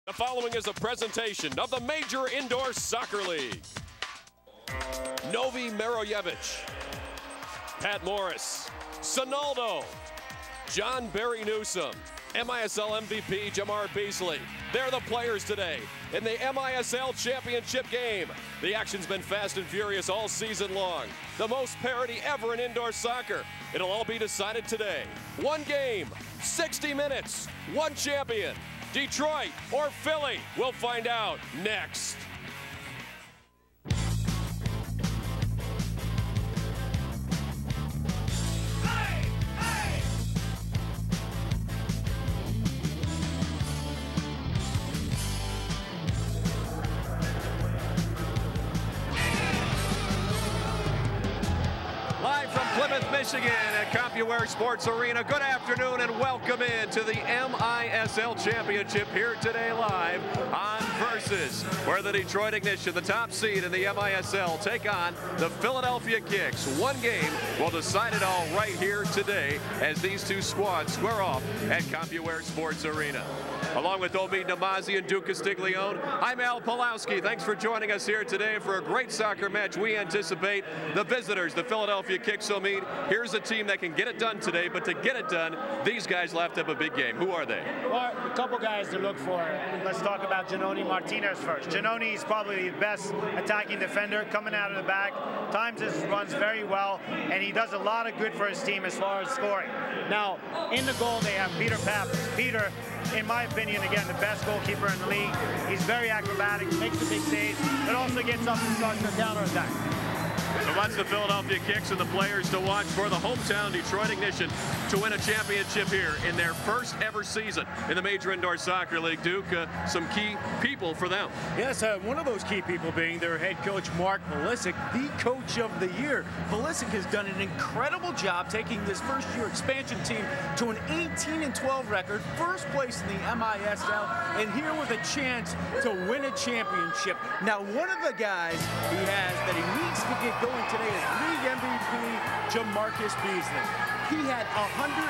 The following is a presentation of the Major Indoor Soccer League. Novi Merojevic, Pat Morris, Sonaldo, John Barry Newsom, MISL MVP Jamar Beasley. They're the players today in the MISL Championship game. The action's been fast and furious all season long. The most parity ever in indoor soccer. It'll all be decided today. One game, 60 minutes, one champion. Detroit or Philly? We'll find out next. Live from Plymouth, Michigan at Compuware Sports Arena. Good afternoon and welcome in to the MISL Championship here today live on Versus, where the Detroit Ignition, the top seed in the MISL, take on the Philadelphia KiXX. One game will decide it all right here today as these two squads square off at Compuware Sports Arena. Along with Obi Namazi and Duke Castiglione, I'm Al Pulowski. Thanks for joining us here today for a great soccer match. We anticipate the visitors, the Philadelphia KiXX, will meet. Here's a team that can get it done today, but to get it done, these guys left up a big game. Who are they? Well, a couple guys to look for. Let's talk about Janoni Martinez first. Janoni is probably the best attacking defender coming out of the back. Times his runs very well, and he does a lot of good for his team as far as scoring. Now, in the goal, they have Peter Pappas. Peter, in my opinion, again, the best goalkeeper in the league. He's very acrobatic, makes the big saves, but also gets up and starts the counterattack. So watch the Philadelphia KiXX and the players to watch for the hometown Detroit Ignition to win a championship here in their first ever season in the Major Indoor Soccer League. Duke, some key people for them. Yes, one of those key people being their head coach, Mark Velisic, the coach of the year. Velisic has done an incredible job taking this first-year expansion team to an 18-12 record, first place in the MISL, and here with a chance to win a championship. Now, one of the guys he has that he needs to get going today is league MVP Jamarcus Beasley. He had 107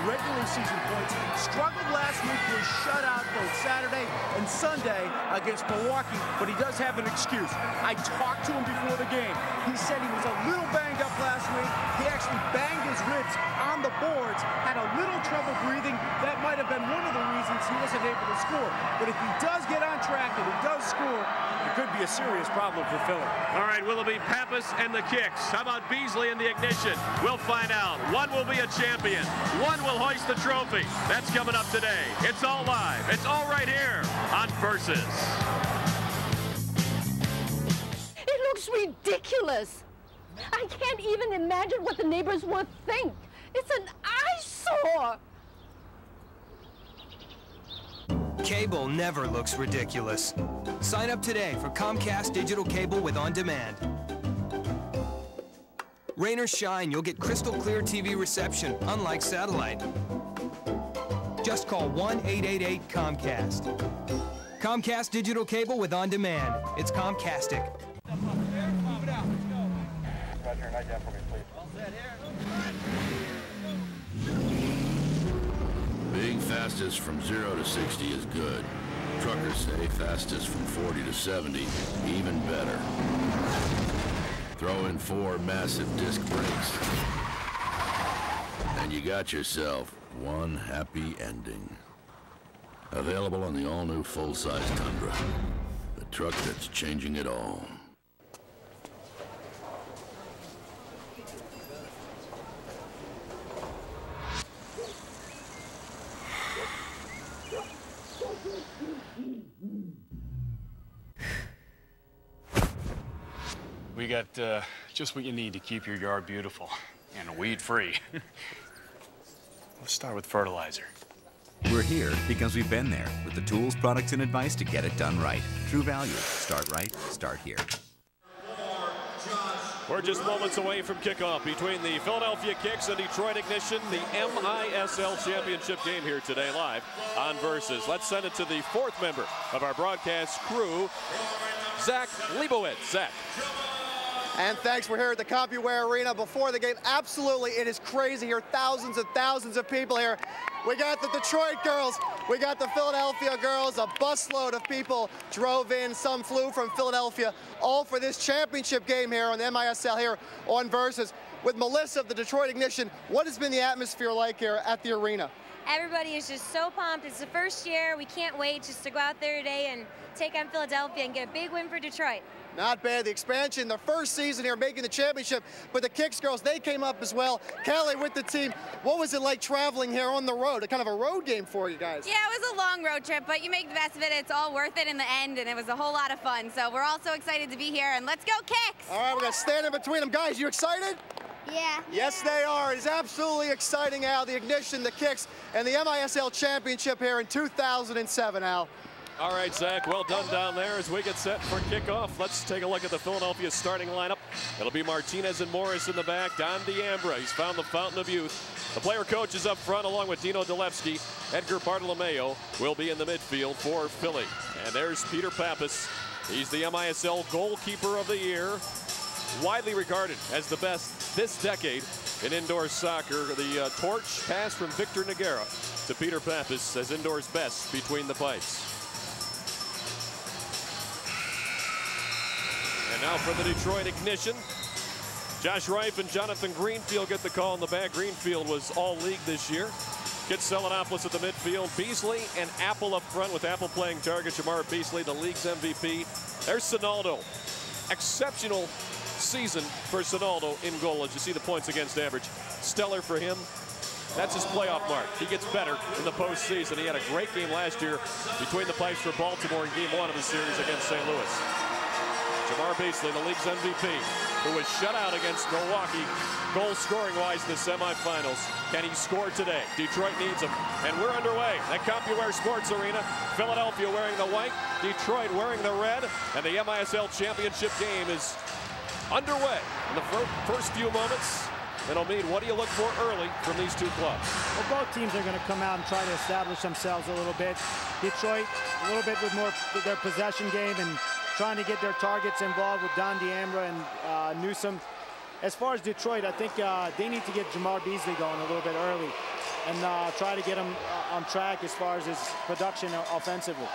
regular season points, struggled last week, was shut out both Saturday and Sunday against Milwaukee, but he does have an excuse. I talked to him before the game. He said he was a little banged up last week. He actually banged his ribs on the boards, had a little trouble breathing. That might have been one of the reasons he wasn't able to score. But if he does get on track and he does score, it could be a serious problem for Philly. All right, will it be Pappas and the KiXX? How about Beasley and the Ignition? We'll find out. One will be a champion. One will hoist the trophy. That's coming up today. It's all live. It's all right here on Versus. It looks ridiculous. I can't even imagine what the neighbors would think. It's an eyesore. Cable never looks ridiculous. Sign up today for Comcast digital cable with On Demand. Rain or shine, you'll get crystal clear TV reception, unlike satellite. Just call 1-888-COMCAST. Comcast digital cable with On Demand. It's Comcastic. Being fastest from 0 to 60 is good. Truckers say fastest from 40 to 70, even better. Throw in 4 massive disc brakes, and you got yourself one happy ending. Available on the all-new full-size Tundra, the truck that's changing it all. We got just what you need to keep your yard beautiful and weed-free. Let's start with fertilizer. We're here because we've been there with the tools, products, and advice to get it done right. True Value. Start right, start here. We're just moments away from kickoff between the Philadelphia KiXX and Detroit Ignition, the MISL Championship game here today live on Versus. Let's send it to the fourth member of our broadcast crew, Zach Leibowitz. Zach. And thanks, we're here at the Compuware Arena before the game. Absolutely, it is crazy here. Thousands and thousands of people here. We got the Detroit girls, we got the Philadelphia girls. A busload of people drove in. Some flew from Philadelphia, all for this championship game here on the MISL here on Versus. With Melissa of the Detroit Ignition, what has been the atmosphere like here at the arena? Everybody is just so pumped. It's the first year. We can't wait just to go out there today and take on Philadelphia and get a big win for Detroit. Not bad. The expansion, the first season here, making the championship. But the KiXX girls, they came up as well. Kelly with the team. What was it like traveling here on the road? A kind of a road game for you guys. Yeah, it was a long road trip, but you make the best of it. It's all worth it in the end, and it was a whole lot of fun. So we're all so excited to be here, and let's go KiXX! All right, we're going to stand in between them. Guys, you excited? Yeah. Yes, they are. It is absolutely exciting, Al. The Ignition, the KiXX, and the MISL Championship here in 2007, Al. All right, Zach, well done down there as we get set for kickoff. Let's take a look at the Philadelphia starting lineup. It'll be Martinez and Morris in the back. Don D'Ambra, he's found the fountain of youth. The player coach is up front along with Dino Dolevsky. Edgar Bartolomeo will be in the midfield for Philly. And there's Peter Pappas. He's the MISL goalkeeper of the year. Widely regarded as the best this decade in indoor soccer. The torch passed from Victor Noguera to Peter Pappas as indoors best between the pipes. And now for the Detroit Ignition. Josh Reif and Jonathan Greenfield get the call in the back. Greenfield was all league this year. Kitselanopoulos at the midfield. Beasley and Apple up front, with Apple playing target. Jamar Beasley, the league's MVP. There's Sonaldo. Exceptional season for Sonaldo in goal. As you see the points against average. Stellar for him. That's his playoff mark. He gets better in the postseason. He had a great game last year between the pipes for Baltimore in game 1 of the series against St. Louis. Jamar Beasley, the league's MVP, who was shut out against Milwaukee goal-scoring wise in the semifinals. Can he score today? Detroit needs him. And we're underway at Compuware Sports Arena. Philadelphia wearing the white, Detroit wearing the red, and the MISL championship game is underway. In the first few moments, and Omid, what do you look for early from these two clubs? Well, both teams are going to come out and try to establish themselves a little bit. Detroit, a little bit with more with their possession game and trying to get their targets involved with Don D'Ambra and Newsom. As far as Detroit, I think they need to get Jamar Beasley going a little bit early and try to get him on track as far as his production offensively.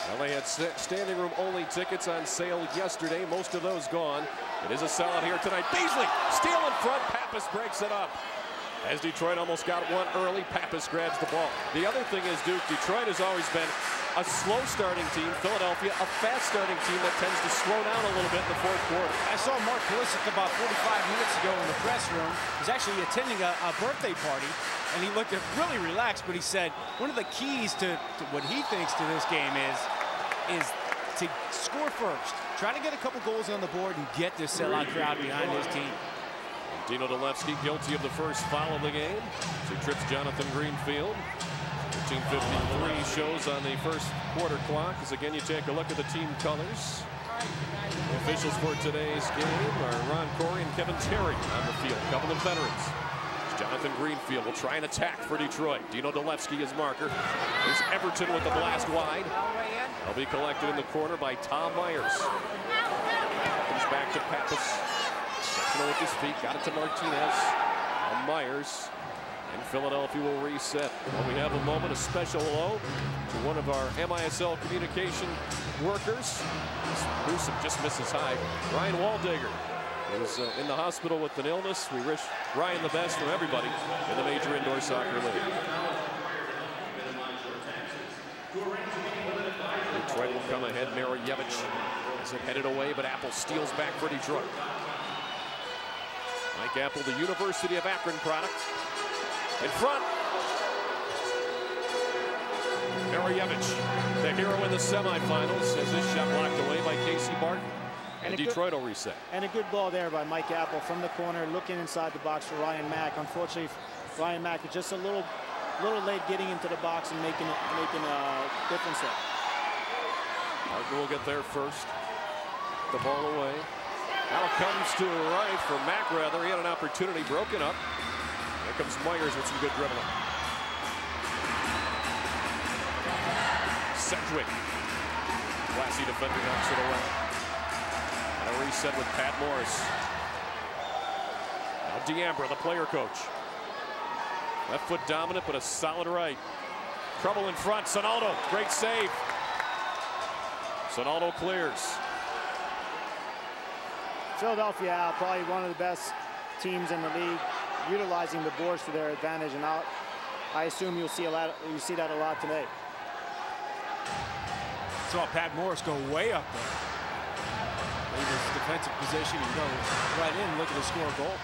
Well, they had standing room only tickets on sale yesterday. Most of those gone. It is a sellout here tonight. Beasley, steal in front. Pappas breaks it up. As Detroit almost got one early, Pappas grabs the ball. The other thing is, Duke, Detroit has always been a slow starting team. Philadelphia, a fast starting team that tends to slow down a little bit in the fourth quarter. I saw Mark Pulisic about 45 minutes ago in the press room. He was actually attending a birthday party, and he looked really relaxed, but he said one of the keys to what he thinks to this game is to score first. Try to get a couple goals on the board and get this sellout crowd behind his team. Dino Dolevsky guilty of the first foul of the game. He trips Jonathan Greenfield. 13:53 shows on the first quarter clock as again you take a look at the team colors. The officials for today's game are Ron Corey and Kevin Terry on the field. A couple of veterans. Jonathan Greenfield will try and attack for Detroit. Dino Dolevsky is marker. There's Everton with the blast wide. They'll be collected in the corner by Tom Myers. Comes back to Pappas. Sectional with his feet. Got it to Martinez. Now Myers. And Philadelphia will reset. Well, we have a moment of special hello to one of our MISL communication workers. Newsom just misses high. Ryan Waldeger is in the hospital with an illness. We wish Ryan the best from everybody in the Major Indoor Soccer League. Detroit will come ahead. Marojevich is headed away, but Apple steals back for Detroit. Mike Apple, the University of Akron product. In front, Marojevich, the hero in the semifinals, as this shot blocked away by Casey Barton. And Detroit will reset. And a good ball there by Mike Apple from the corner, looking inside the box for Ryan Mack. Unfortunately, Ryan Mack is just a little late getting into the box and making a difference there. Parker will get there first. The ball away. Now comes to right for Mack, rather. He had an opportunity broken up. Here comes Myers with some good dribbling. Sedgwick. Classy defender knocks it away. And a reset with Pat Morris. Now D'Ambra, the player coach. Left foot dominant, but a solid right. Trouble in front. Sonaldo, great save. Sonaldo clears. Philadelphia out, probably one of the best teams in the league, utilizing the boards to their advantage, and I assume you'll see that a lot today. Saw Pat Morris go way up there. Leave his defensive position and go right in, look at the score goal.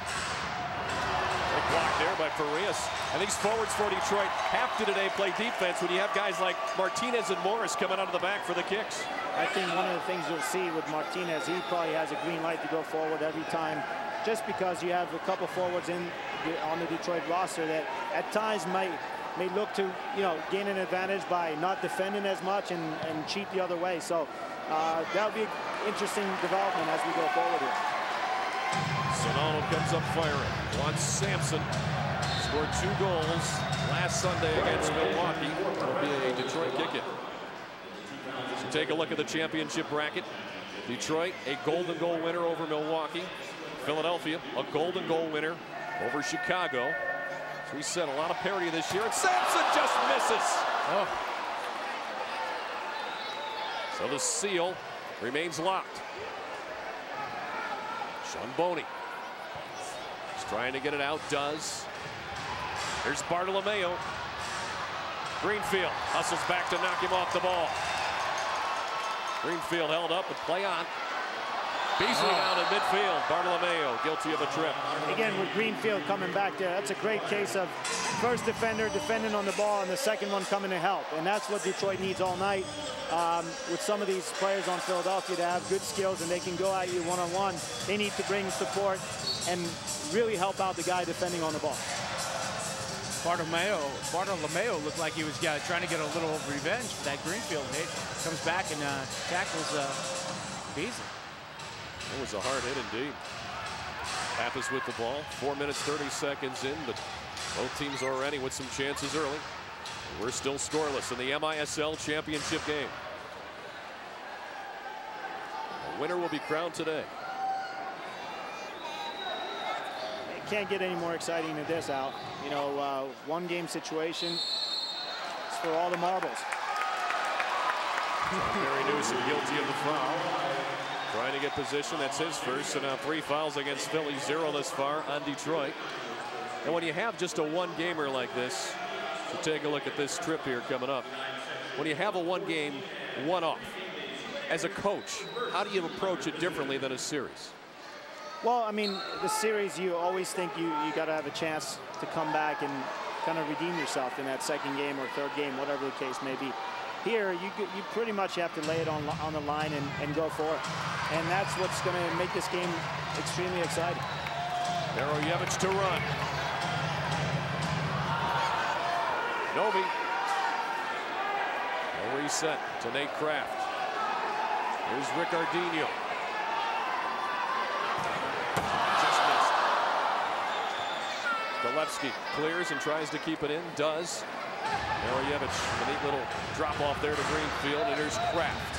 Great block there by Farias. I think forwards for Detroit have to today play defense when you have guys like Martinez and Morris coming out of the back for the kicks. I think one of the things you'll see with Martinez, he probably has a green light to go forward every time, just because you have a couple forwards on the Detroit roster that at times may look to, you know, gain an advantage by not defending as much and cheat the other way. So that would be an interesting development as we go forward here. Sonaldo comes up firing. Juan Sampson scored 2 goals last Sunday against Milwaukee. It'll be a Detroit kick-in. So take a look at the championship bracket. Detroit, a golden goal winner over Milwaukee. Philadelphia, a golden goal winner over Chicago. So we set a lot of parity this year, and Sampson just misses. Oh. So the seal remains locked. Sean Boney. He's trying to get it out, does. Here's Bartolomeo. Greenfield hustles back to knock him off the ball. Greenfield held up, but play on. Beasley down in midfield. Bartolomeo guilty of a trip. Again, with Greenfield coming back there, that's a great case of first defender defending on the ball and the second one coming to help. And that's what Detroit needs all night. With some of these players on Philadelphia to have good skills and they can go at you one-on-one, they need to bring support and really help out the guy defending on the ball. Bartolomeo looked like he was trying to get a little revenge for that Greenfield hit. Comes back and tackles Beasley. It was a hard hit indeed. PAPPAS with the ball. 4 minutes, 30 seconds in, but both teams already with some chances early. We're still scoreless in the MISL championship game. A winner will be crowned today. It can't get any more exciting than this, Al. You know, one-game situation. It's for all the marbles. Barry Newsom guilty of the foul. Trying to get position. That's his first. So now 3 fouls against Philly, 0 thus far on Detroit. And when you have just a one-gamer like this, so take a look at this trip here coming up. When you have a one-game, one-off, as a coach, how do you approach it differently than a series? Well, I mean, the series, you always think you got to have a chance to come back and kind of redeem yourself in that second game or third game, whatever the case may be. Here, you pretty much have to lay it on the line and go for it. And that's what's going to make this game extremely exciting. Nerojevic to run. Novi. A reset to Nate Kraft. Here's Ricardinho. Just missed. Golevsky clears and tries to keep it in. Does. Nerojevic, a neat little drop off there to Greenfield, and there's Kraft.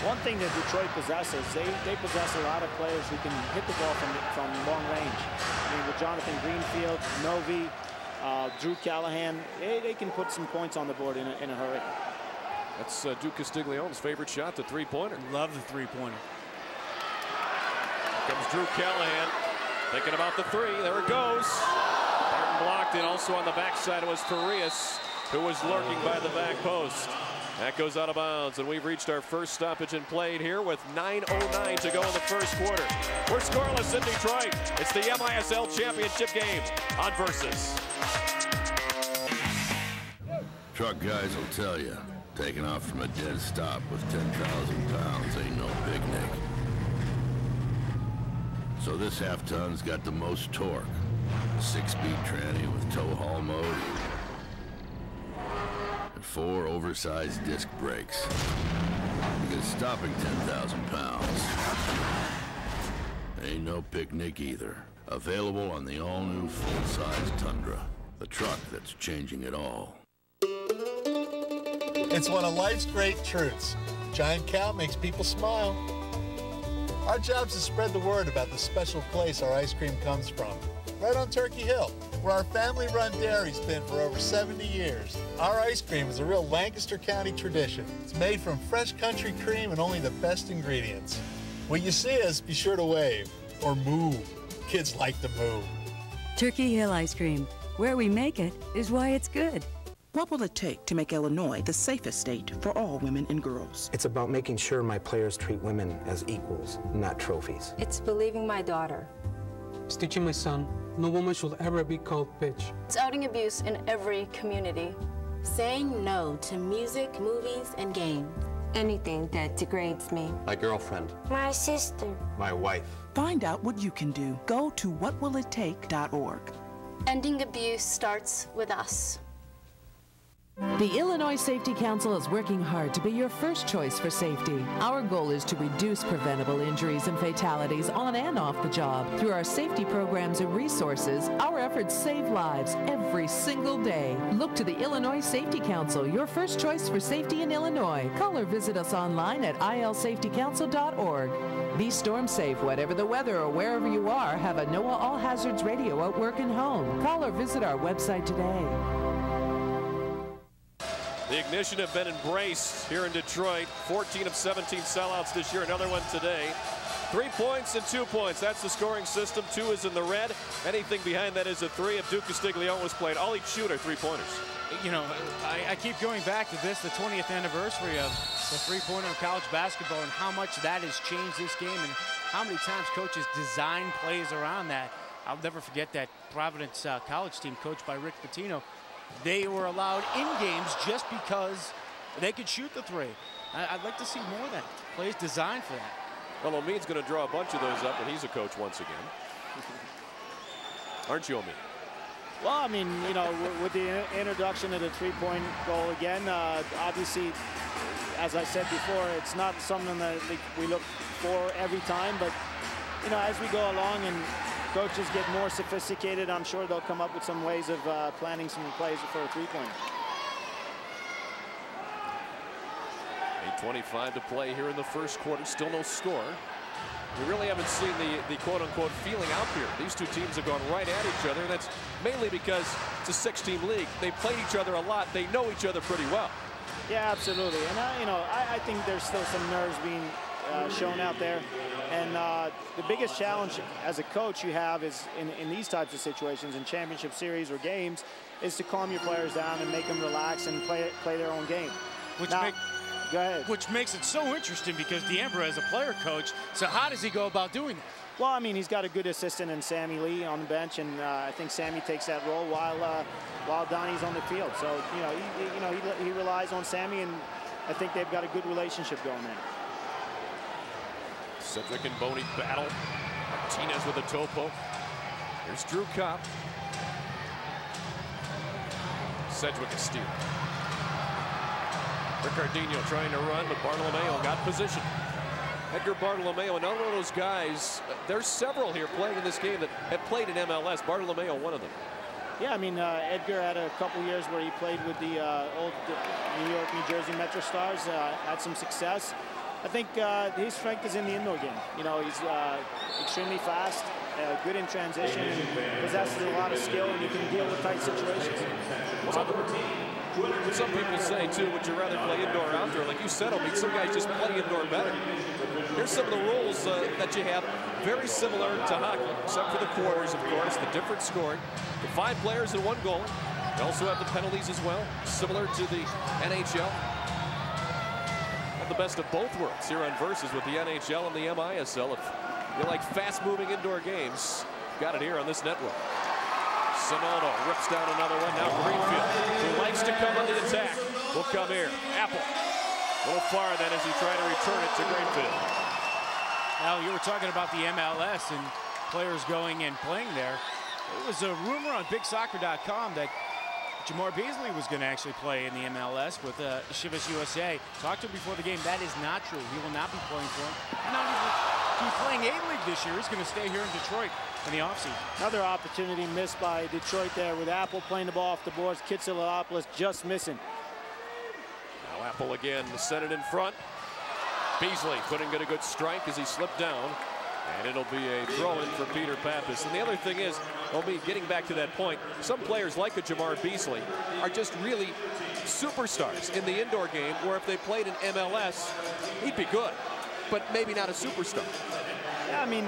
One thing that Detroit possesses, they possess a lot of players who can hit the ball from long range. I mean, with Jonathan Greenfield, Novi, Drew Callahan, they can put some points on the board in a hurry. That's Duke Castiglione's favorite shot, the three-pointer. Love the three-pointer. Comes Drew Callahan, thinking about the three. There it goes. Martin blocked it. Also on the backside was Farias, who was lurking by the back post. That goes out of bounds, and we've reached our first stoppage and played here with 9:09 to go in the first quarter. We're scoreless in Detroit. It's the MISL championship game on Versus. Truck guys will tell you, taking off from a dead stop with 10,000 pounds ain't no picnic. So this half-ton's got the most torque. 6-speed tranny with tow haul mode. And 4 oversized disc brakes. Because stopping 10,000 pounds ain't no picnic either. Available on the all-new full-size Tundra. The truck that's changing it all. It's one of life's great truths. Giant cow makes people smile. Our job's to spread the word about the special place our ice cream comes from. Right on Turkey Hill, where our family-run dairy's been for over 70 years. Our ice cream is a real Lancaster County tradition. It's made from fresh country cream and only the best ingredients. When you see us, be sure to wave or move. Kids like to move. Turkey Hill Ice Cream. Where we make it is why it's good. What will it take to make Illinois the safest state for all women and girls? It's about making sure my players treat women as equals, not trophies. It's believing my daughter. It's teaching my son no woman should ever be called bitch. It's outing abuse in every community. Saying no to music, movies, and games. Anything that degrades me. My girlfriend. My sister. My wife. Find out what you can do. Go to whatwillitTake.org. Ending abuse starts with us. The Illinois Safety Council is working hard to be your first choice for safety. Our goal is to reduce preventable injuries and fatalities on and off the job. Through our safety programs and resources, our efforts save lives every single day. Look to the Illinois Safety Council, your first choice for safety in Illinois. Call or visit us online at ilsafetycouncil.org. Be storm safe, whatever the weather or wherever you are. Have a NOAA All Hazards radio at work and home. Call or visit our website today. The Ignition have been embraced here in Detroit. 14 of 17 sellouts this year, another one today. 3 points and 2 points. That's the scoring system. 2 is in the red. Anything behind that is a 3. If Duke Castiglione was played, all he'd shoot are 3-pointers. You know, I keep going back to this, the 20th anniversary of the three-pointer in college basketball and how much that has changed this game and how many times coaches design plays around that. I'll never forget that Providence college team coached by Rick Pitino. They were allowed in games just because they could shoot the three. I'd like to see more of that. Plays designed for that. Well, Omin's going to draw a bunch of those up when he's a coach once again. Aren't you, Omin? Well, I mean, you know, with the introduction of the three-point goal again, obviously, as I said before, it's not something that we look for every time. But, you know, as we go along and coaches get more sophisticated, I'm sure they'll come up with some ways of planning some plays for a three-pointer. 8:25 to play here in the first quarter. Still no score. We really haven't seen the quote-unquote feeling out here. These two teams have gone right at each other, and that's mainly because it's a 6-team league. They played each other a lot. They know each other pretty well. Yeah, absolutely. And you know, I think there's still some nerves being shown out there. And the biggest challenge as a coach you have is in these types of situations, in championship series or games, is to calm your players down and make them relax and play their own game. Go ahead. Which makes it so interesting because D'Ambra is a player coach. So how does he go about doing that? Well, I mean, he's got a good assistant in Sammy Lee on the bench, and I think Sammy takes that role while Donnie's on the field. So he relies on Sammy, and I think they've got a good relationship going there. Cedric and Boney battle. Martinez with a topo. Here's Drew Kopp. Sedgwick a steal. Ricardinho trying to run, but Bartolomeo got position. Edgar Bartolomeo, another one of those guys. There's several here playing in this game that have played in MLS. Bartolomeo, one of them. Yeah, I mean, Edgar had a couple years where he played with the old New York, New Jersey Metro Stars, had some success. I think his strength is in the indoor game. You know, he's extremely fast, good in transition, and possesses a lot of skill, and he can deal with tight situations. Some people say, too, would you rather play indoor or outdoor? Like you said, Omi, some guys just play indoor better. Here's some of the rules that you have, very similar to hockey, except for the quarters, of course, the different scoring. The 5 players and 1 goal. You also have the penalties as well, similar to the NHL. Have the best of both worlds here on Versus with the NHL and the MISL. If you like fast-moving indoor games, you've got it here on this network. Sonono rips down another one. Now Greenfield, who likes to come on the attack, will come here. Apple, a little far then as he tried to return it to Greenfield. Now, you were talking about the MLS and players going and playing there. It was a rumor on BigSoccer.com that Jamar Beasley was going to actually play in the MLS with Chivas USA. Talked to him before the game. That is not true. He will not be playing for him. Not even he's playing A-League this year. He's going to stay here in Detroit in the offseason. Another opportunity missed by Detroit there with Apple playing the ball off the boards. Kitsilopoulos just missing. Now Apple again to set it in front. Beasley putting in a good strike as he slipped down. And it'll be a throw-in for Peter Pappas. And the other thing is, getting back to that point, some players like a Jamar Beasley are just really superstars in the indoor game, where if they played in MLS, he'd be good, but maybe not a superstar. Yeah, I mean,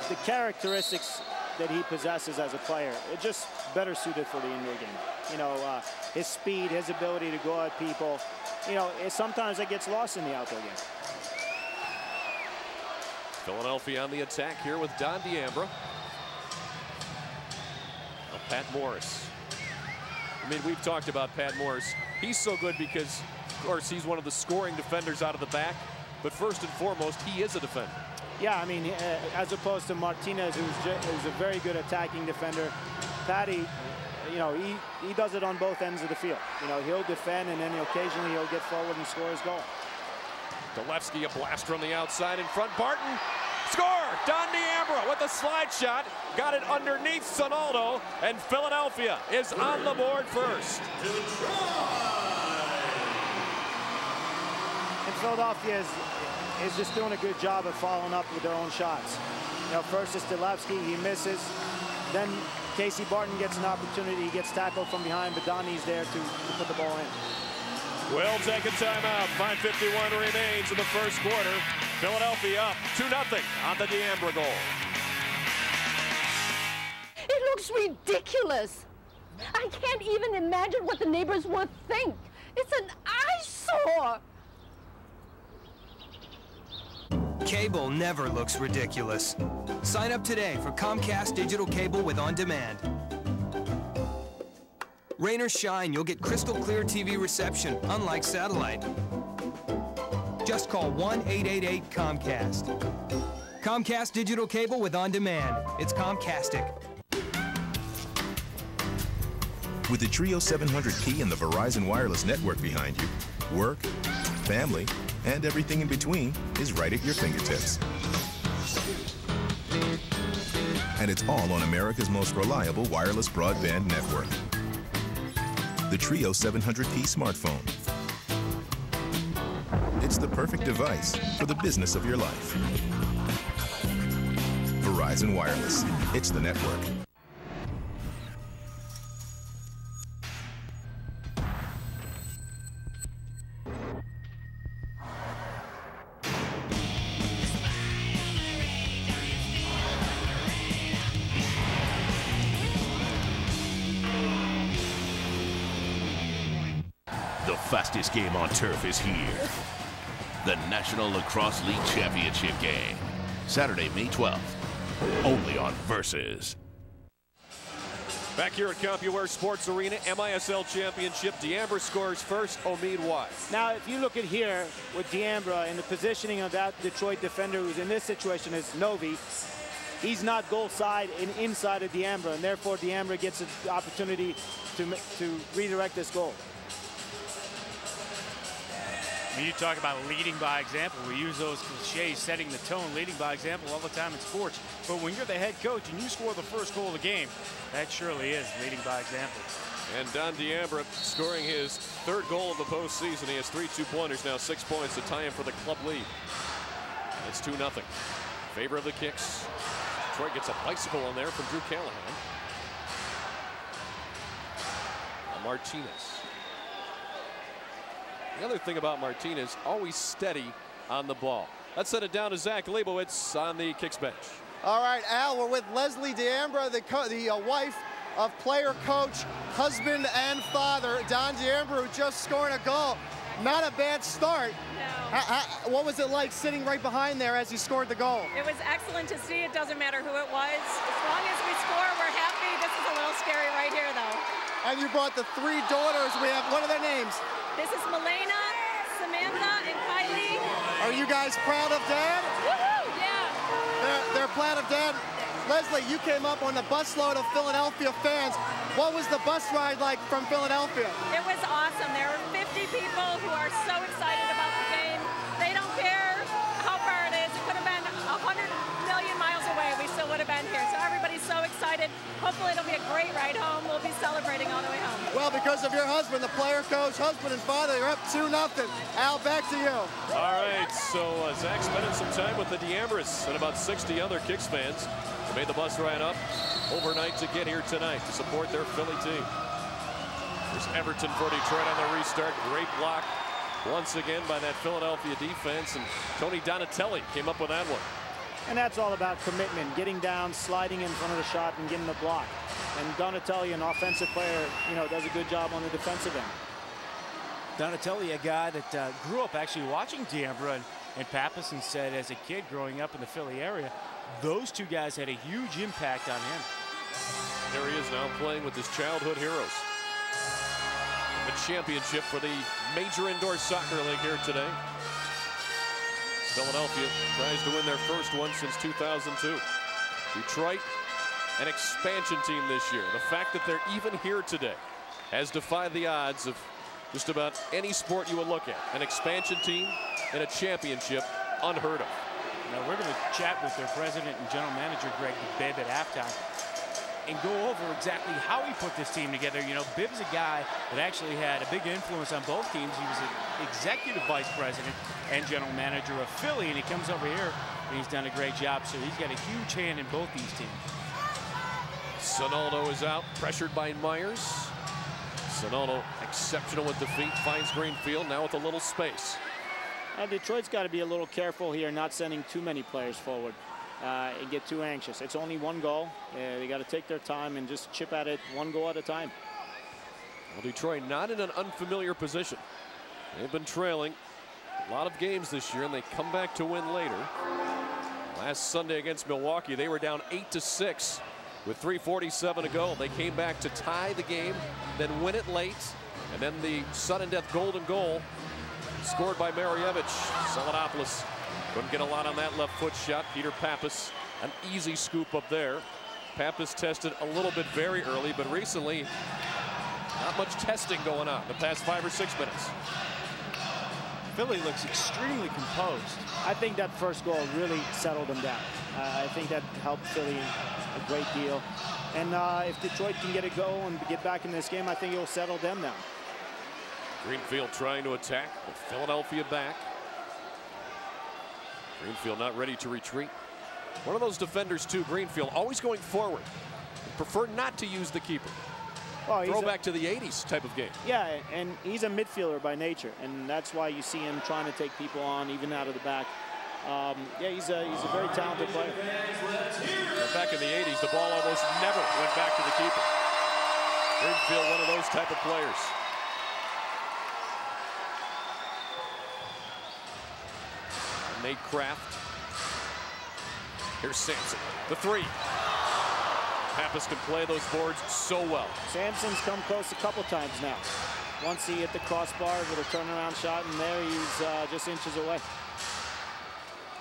the characteristics that he possesses as a player are just better suited for the indoor game. You know, his speed, his ability to go at people, you know, sometimes it gets lost in the outdoor game. Philadelphia on the attack here with Don D'Ambra. Now Pat Morris. I mean, we've talked about Pat Morris. He's so good because, of course, he's one of the scoring defenders out of the back. But first and foremost, he is a defender. Yeah, I mean, as opposed to Martinez, who's a very good attacking defender, Patty, you know, he does it on both ends of the field. You know, he'll defend, and then occasionally he'll get forward and score his goal. Gillespie, a blast from the outside in front. Barton, score! Don D'Ambra with a slide shot. Got it underneath Sonaldo, and Philadelphia is on the board first. And Philadelphia is just doing a good job of following up with their own shots. You know, first it's Gillespie, he misses. Then Casey Barton gets an opportunity. He gets tackled from behind, but Donnie's there to put the ball in. We'll take a timeout. 5:51 remains in the first quarter. Philadelphia up 2-0 on the D'Ambra goal. It looks ridiculous. I can't even imagine what the neighbors would think. It's an eyesore. Cable never looks ridiculous. Sign up today for Comcast digital cable with On Demand. Rain or shine, you'll get crystal clear TV reception, unlike satellite. Just call 1-888-COMCAST. Comcast digital cable with On Demand. It's Comcastic. With the Trio 700P and the Verizon wireless network behind you, work, family, and everything in between is right at your fingertips. And it's all on America's most reliable wireless broadband network. The Trio 700P smartphone. It's the perfect device for the business of your life. Verizon Wireless. It's the network. Fastest game on turf is here. The National Lacrosse League Championship game. Saturday, May 12th. Only on Versus. Back here at Compuware Sports Arena, MISL Championship. D'Ambra scores first, Omid wide. Now, if you look at here with D'Ambra and the positioning of that Detroit defender, who's in this situation is Novi, he's not goal side and inside of D'Ambra, and therefore D'Ambra gets an opportunity to redirect this goal. I mean, you talk about leading by example. We use those cliches, setting the tone, leading by example all the time in sports. But when you're the head coach and you score the first goal of the game, that surely is leading by example. And Don D'Ambra scoring his third goal of the postseason. He has 3 two-pointers now, 6 points to tie him for the club lead. It's 2-0. Favor of the KiXX. Detroit gets a bicycle on there from Drew Callahan. Martinez. The other thing about Martinez, always steady on the ball. Let's set it down to Zach Leibowitz on the KiXX bench. All right, Al, we're with Leslie D'Ambra, the wife of player, coach, husband, and father, Don D'Ambra, who just scored a goal. Not a bad start. No. What was it like sitting right behind there as he scored the goal? It was excellent to see. It doesn't matter who it was. As long as we score, we're happy. This is a little scary right here, though. And you brought the 3 daughters. We have, what are their names? This is Milena, Samantha, and Kylie. Are you guys proud of Dad? Woohoo! Yeah. They're proud of Dad. Leslie, you came up on a busload of Philadelphia fans. What was the bus ride like from Philadelphia? It was awesome. There were 50 people who are so excited about the game. They don't care how far it is. It could have been 100 million miles away. We still would have been end here. So everybody's so excited. Hopefully it'll be a great ride home. We'll be celebrating all the way home. Well, because of your husband, the player, coach, husband, and father, you're up 2-0. Al, back to you. All right, so Zach spending some time with the D'Ambris and about 60 other KiXX fans who made the bus ride up overnight to get here tonight to support their Philly team. There's Everton for Detroit on the restart. Great block once again by that Philadelphia defense, and Tony Donatelli came up with that one. And that's all about commitment, getting down, sliding in front of the shot, and getting the block. And Donatelli, an offensive player, does a good job on the defensive end. Donatelli, a guy that grew up actually watching D'Ambra and PAPPAS, and said as a kid growing up in the Philly area, those two guys had a huge impact on him. Here he is now playing with his childhood heroes. The championship for the Major Indoor Soccer League here today. Philadelphia tries to win their first one since 2002. Detroit, an expansion team this year. The fact that they're even here today has defied the odds of just about any sport you would look at. An expansion team and a championship, unheard of. Now we're going to chat with their president and general manager, Greg Bibb, at halftime, and go over exactly how he put this team together. Bibb's a guy that actually had a big influence on both teams. He was an executive vice president and general manager of Philly, and he comes over here and he's done a great job. So he's got a huge hand in both these teams. Sonaldo is out, pressured by Myers. Sonaldo, exceptional with the feet, finds Greenfield, now with a little space. Detroit's got to be a little careful here, not sending too many players forward. And get too anxious. It's only one goal. They got to take their time and just chip at it one goal at a time. Well, Detroit not in an unfamiliar position. They've been trailing a lot of games this year, and they come back to win later. Last Sunday against Milwaukee, they were down 8-6 with 3:47 to go. They came back to tie the game, then win it late, and then the sudden death golden goal scored by Marievich. Saladopoulos couldn't get a lot on that left foot shot. Peter PAPPAS, an easy scoop up there. PAPPAS tested a little bit very early, but recently not much testing going on the past 5 or 6 minutes. Philly looks extremely composed. I think that first goal really settled them down. I think that helped Philly a great deal. And if Detroit can get a go and get back in this game, I think it'll settle them down. Greenfield trying to attack with Philadelphia back. Greenfield not ready to retreat. One of those defenders too, Greenfield, always going forward. Prefer not to use the keeper. Well, Throwback to the 80s type of game. Yeah, and he's a midfielder by nature, and that's why you see him trying to take people on even out of the back. Yeah, he's a very talented player. Well, back in the 80s, the ball almost never went back to the keeper. Greenfield, one of those type of players. Nate Kraft. Here's Sampson, the three. PAPPAS can play those boards so well. Sampson's come close a couple times now. Once he hit the crossbar with a turnaround shot, and there he's just inches away.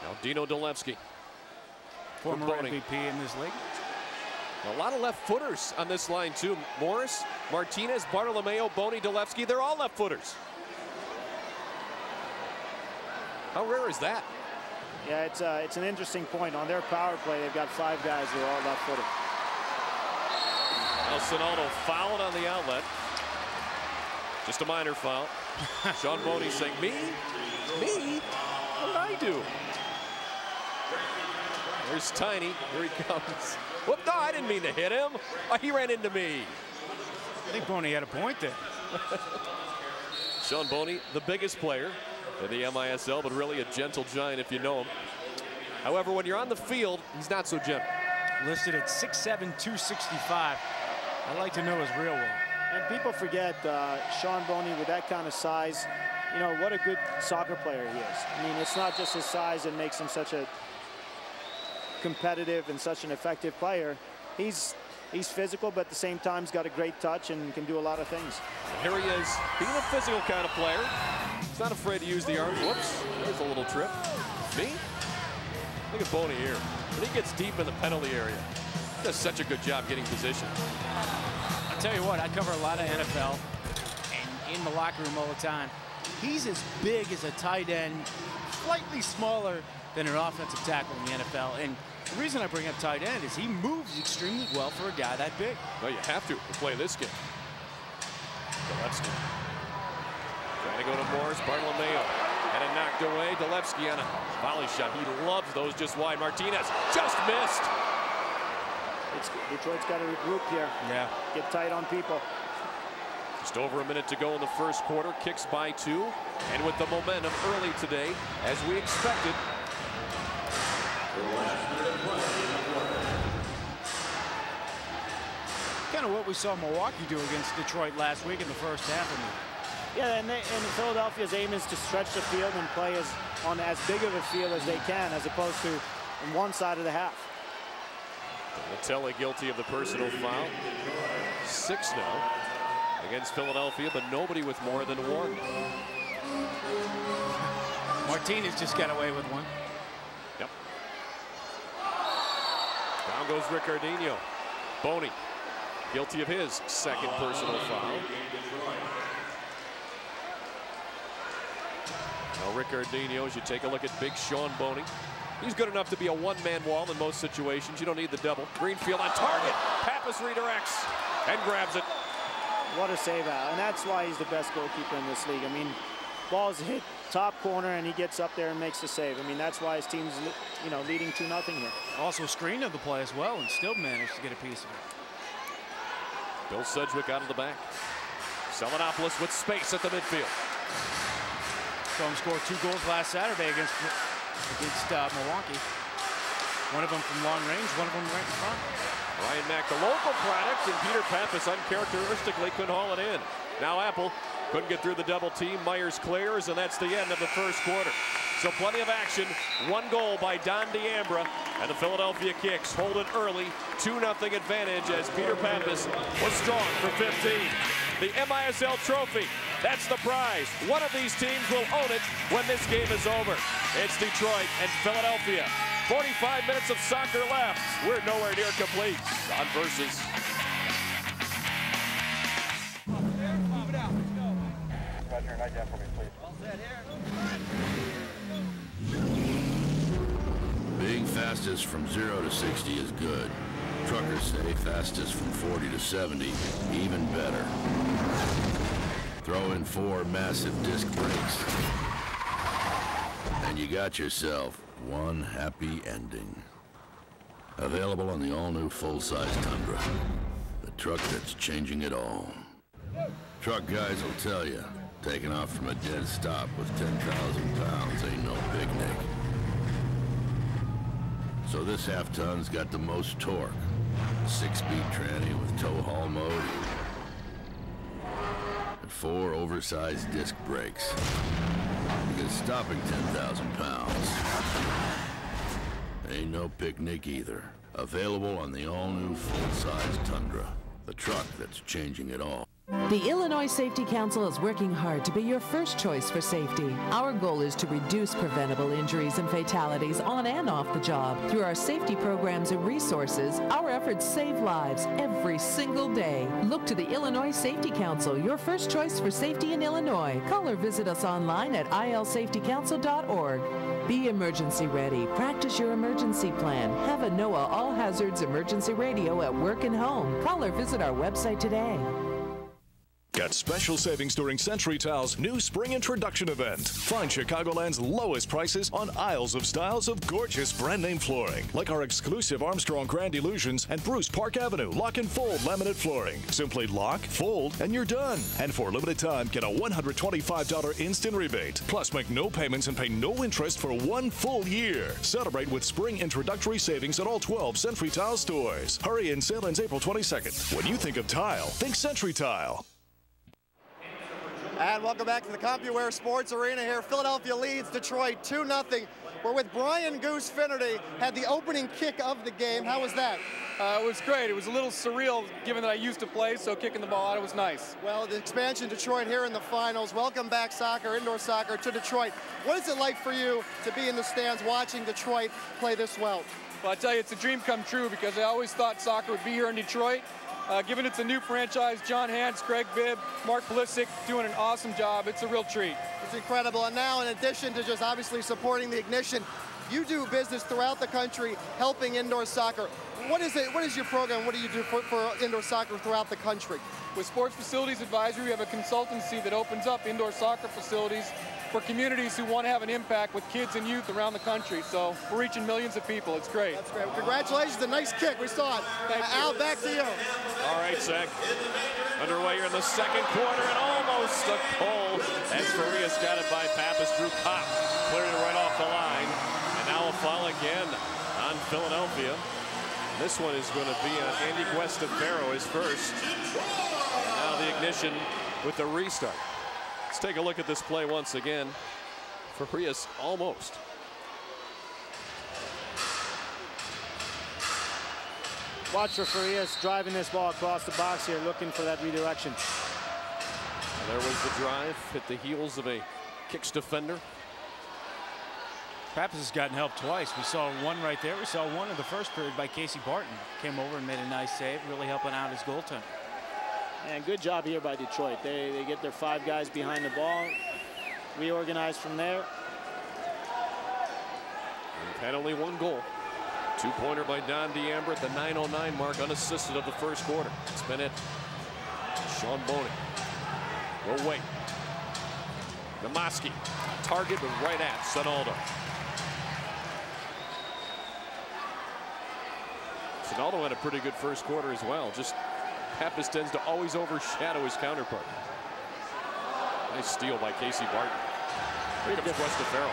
Now Dino Dolevsky. Former MVP in this league. A lot of left footers on this line too. Morris, Martinez, Bartolomeo, Boney, Dolevsky, they're all left footers. How rare is that? Yeah, it's an interesting point. On their power play, they've got 5 guys who are all left-footed. Now Sonaldo fouled on the outlet. Just a minor foul. Sean Boney saying, me? Me? What did I do? There's Tiny. Here he comes. Whoop, no, I didn't mean to hit him. Oh, he ran into me. I think Boney had a point there. Sean Boney, the biggest player in the MISL, but really a gentle giant if you know him. However, when you're on the field, he's not so gentle. Listed at 6'7", 265. I'd like to know his real one. And people forget Sean Boney with that kind of size, what a good soccer player he is. I mean, it's not just his size that makes him such a competitive and such an effective player. He's physical, but at the same time, he's got a great touch and can do a lot of things. And here he is, being a physical kind of player. He's not afraid to use the arms. Whoops, there's a little trip. Me? Look at Boney here. When he gets deep in the penalty area, he does such a good job getting position. I'll tell you what, I cover a lot of NFL and in the locker room all the time. He's as big as a tight end, slightly smaller than an offensive tackle in the NFL. And The reason I bring up tight end is he moves extremely well for a guy that big. Well, you have to play this game. Delevsky trying to go to Morris. Bartolomeo and it knocked away. Delevsky on a volley shot. He loves those just wide. Martinez just missed. Detroit's got to regroup here. Yeah. Get tight on people. Just over a minute to go in the first quarter. Kicks by 2. And with the momentum early today, as we expected. Kind of what we saw Milwaukee do against Detroit last week in the first half. Yeah, and Philadelphia's aim is to stretch the field and play on as big of a field as they can, as opposed to on one side of the half. Latelli guilty of the personal foul. 6 now against Philadelphia, but nobody with more than 1. Martinez just got away with 1. Yep. Down goes Ricardinho. Boney guilty of his second personal foul. Now Ricardinho, as you take a look at Big Sean Boney, he's good enough to be a one-man wall in most situations. You don't need the double. Greenfield on target. Pappas redirects and grabs it. What a save out, and that's why he's the best goalkeeper in this league. I mean, ball's hit top corner and he gets up there and makes the save. I mean, that's why his team's, you know, leading 2-0 here. Also screened of the play as well and still managed to get a piece of it. Bill Sedgwick out of the back. Selenopoulos with space at the midfield. Saw him score 2 goals last Saturday against Milwaukee. One of them from long range, one of them right in front. Ryan Mack, the local product, and Peter Pappas uncharacteristically couldn't haul it in. Now Apple couldn't get through the double team. Myers clears, and that's the end of the first quarter. So plenty of action. 1 goal by Don D'Ambra, and the Philadelphia Kicks hold it early. 2-0 advantage as Peter Pappas was strong for 15. The MISL trophy, that's the prize. One of these teams will own it when this game is over. It's Detroit and Philadelphia. 45 minutes of soccer left. We're nowhere near complete on Versus. Being fastest from 0 to 60 is good. Truckers say fastest from 40 to 70, even better. Throw in 4 massive disc brakes, and you got yourself one happy ending. Available on the all-new full-size Tundra, the truck that's changing it all. Truck guys will tell you, taking off from a dead stop with 10,000 pounds ain't no picnic. So this half-ton's got the most torque. 6-speed tranny with tow haul mode. And 4 oversized disc brakes. Because stopping 10,000 pounds ain't no picnic either. Available on the all-new full-size Tundra. The truck that's changing it all. The Illinois Safety Council is working hard to be your first choice for safety. Our goal is to reduce preventable injuries and fatalities on and off the job. Through our safety programs and resources, our efforts save lives every single day. Look to the Illinois Safety Council, your first choice for safety in Illinois. Call or visit us online at ilsafetycouncil.org. Be emergency ready. Practice your emergency plan. Have a NOAA All Hazards Emergency Radio at work and home. Call or visit our website today. Get special savings during Century Tile's new spring introduction event. Find Chicagoland's lowest prices on aisles of styles of gorgeous brand name flooring, like our exclusive Armstrong Grand Illusions and Bruce Park Avenue lock and fold laminate flooring. Simply lock, fold, and you're done. And for a limited time, get a $125 instant rebate. Plus, make no payments and pay no interest for 1 full year. Celebrate with spring introductory savings at all 12 Century Tile stores. Hurry in, sale ends April 22nd. When you think of tile, think Century Tile. And welcome back to the Compuware Sports Arena here. Philadelphia leads Detroit 2-0. We're with Brian Goose Finnerty, had the opening kick of the game. How was that? It was great. It was a little surreal given that I used to play, so kicking the ball out, it was nice. Well, the expansion Detroit here in the finals. Welcome back soccer, indoor soccer to Detroit. What is it like for you to be in the stands watching Detroit play this well? Well, I tell you, it's a dream come true because I always thought soccer would be here in Detroit. Given it's a new franchise, John Hans, Greg Bibb, Mark Pulisic doing an awesome job. It's a real treat. It's incredible. And now, in addition to just obviously supporting the Ignition, You do business throughout the country helping indoor soccer. What is it? What is your program? What do you do for indoor soccer throughout the country? With Sports Facilities Advisory, we have a consultancy that opens up indoor soccer facilities for communities who want to have an impact with kids and youth around the country. So we're reaching millions of people. It's great. That's great. Well, congratulations. A nice kick. We saw it. Al, back to you. All right, Zach. Underway here in the second quarter, and almost a goal. As Farias got it by PAPPAS. Drew Kopp cleared it right off the line. And now a foul again on Philadelphia. This one is going to be on Andy Guestafaro, his first. Now the ignition with the restart. Let's take a look at this play once again. Farias almost. Watch for Farias driving this ball across the box here, looking for that redirection. And there was the drive, hit the heels of a KiXX defender. PAPPAS has gotten help twice. We saw one right there. We saw one in the first period by Casey Barton. Came over and made a nice save, really helping out his goaltender. And good job here by Detroit. They get their 5 guys behind the ball, reorganize from there. We've had only one goal. 2-pointer by Don DeAmber at the 9:09 mark, unassisted of the first quarter. It's been it. Sean Boney will wait. Namaski, target was right at Sonaldo. Sonaldo had a pretty good first quarter as well. Just PAPPAS tends to always overshadow his counterpart. Nice steal by Casey Barton. Here comes Guestafaro.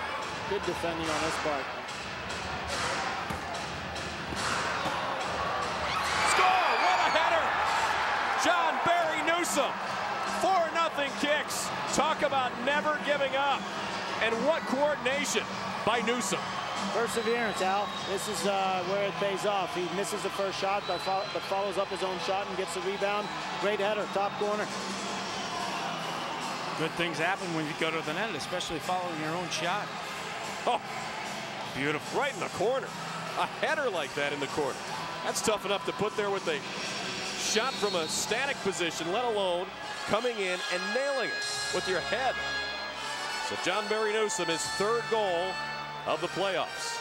Good defending on this part. Score! What a header! John Barry Newsom. 4-0 KiXX. Talk about never giving up. And what coordination by Newsom. Perseverance, Al. This is where it pays off. He misses the first shot, but follows up his own shot and gets the rebound. Great header, top corner. Good things happen when you go to the net, especially following your own shot. Oh, beautiful. Right in the corner. A header like that in the corner. That's tough enough to put there with a shot from a static position, let alone coming in and nailing it with your head. So John Barry Newsom, his 3rd goal of the playoffs.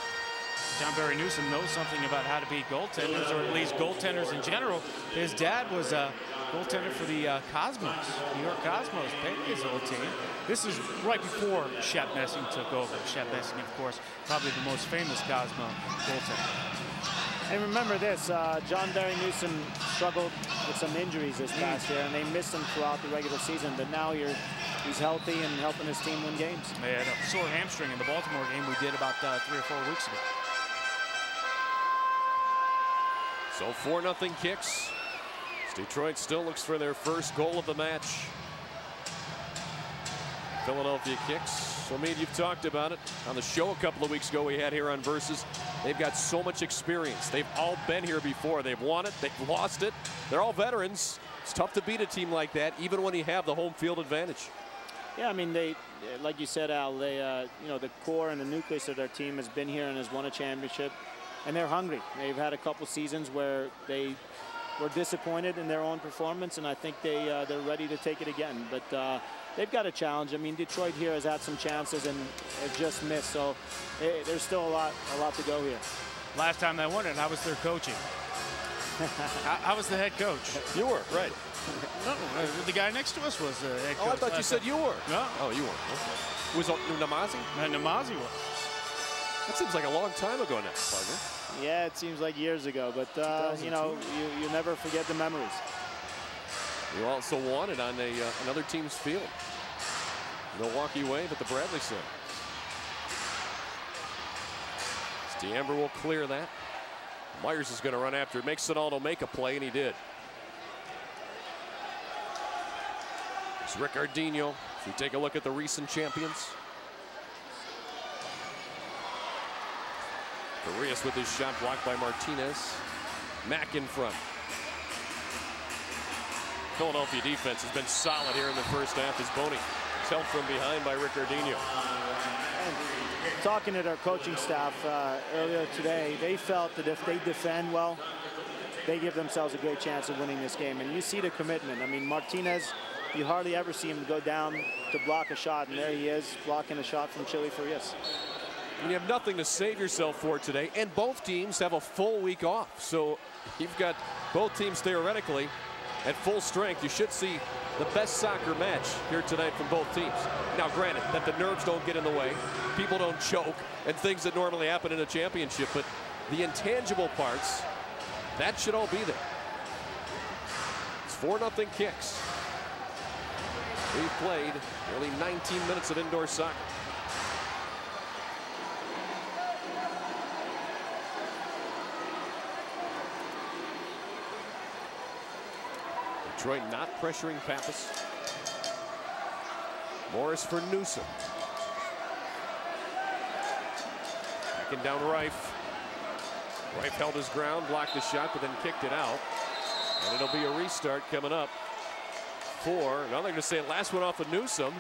John Barry Newsom knows something about how to beat goaltenders, or at least goaltenders in general. His dad was a goaltender for the Cosmos, New York Cosmos, his old team. This is right before Shep Messing took over. Shep Messing, of course, probably the most famous Cosmo goaltender. And remember this, John Barry Newsom struggled with some injuries this past year, and they missed him throughout the regular season, but now he's healthy and helping his team win games. They had a sore hamstring in the Baltimore game we did about 3 or 4 weeks ago. So 4-0 KiXX. Detroit still looks for their first goal of the match. Philadelphia KiXX. So, Mead, you've talked about it on the show a couple of weeks ago we had here on Versus. They've got so much experience. They've all been here before. They've won it. They've lost it. They're all veterans. It's tough to beat a team like that, even when you have the home field advantage. Yeah, I mean, they, like you said, Al, they, you know, the core and the nucleus of their team has been here and has won a championship, and they're hungry. They've had a couple seasons where they were disappointed in their own performance, and I think they're ready to take it again. But they've got a challenge. I mean, Detroit here has had some chances and have just missed, so there's still a lot to go here. Last time they won it, I was their coaching. I was the head coach. You were, right. No, the guy next to us was the head coach. Oh, I thought you said you were. No. Oh, you weren't. Okay. Was Namazi? Namazi was. That seems like a long time ago now, partner. Yeah, it seems like years ago, but you know, you never forget the memories. You also won it on another team's field. Milwaukee Wave at the Bradley Center. DeAmber will clear that. Myers is going to run after it. Makes Sonaldo make a play, and he did. It's Ricardinho. If we take a look at the recent champions. Farias with his shot blocked by Martinez. Mack in front. Philadelphia defense has been solid here in the first half as Boney is held from behind by Ricardinho. Talking to their coaching staff earlier today, they felt that if they defend well, they give themselves a great chance of winning this game. And you see the commitment. I mean, Martinez, you hardly ever see him go down to block a shot, and there he is blocking a shot from Chile Farias. You have nothing to save yourself for today, and both teams have a full week off. So you've got both teams theoretically at full strength. You should see the best soccer match here tonight from both teams. Now, granted, that the nerves don't get in the way, people don't choke, and things that normally happen in a championship, but the intangible parts, that should all be there. It's 4-0 KiXX. We've played nearly 19 minutes of indoor soccer. Detroit not pressuring PAPPAS. Morris for Newsom. Backing down Rife. Rife held his ground, blocked the shot, but then kicked it out. And it'll be a restart coming up for, now they're going to say last one off of Newsom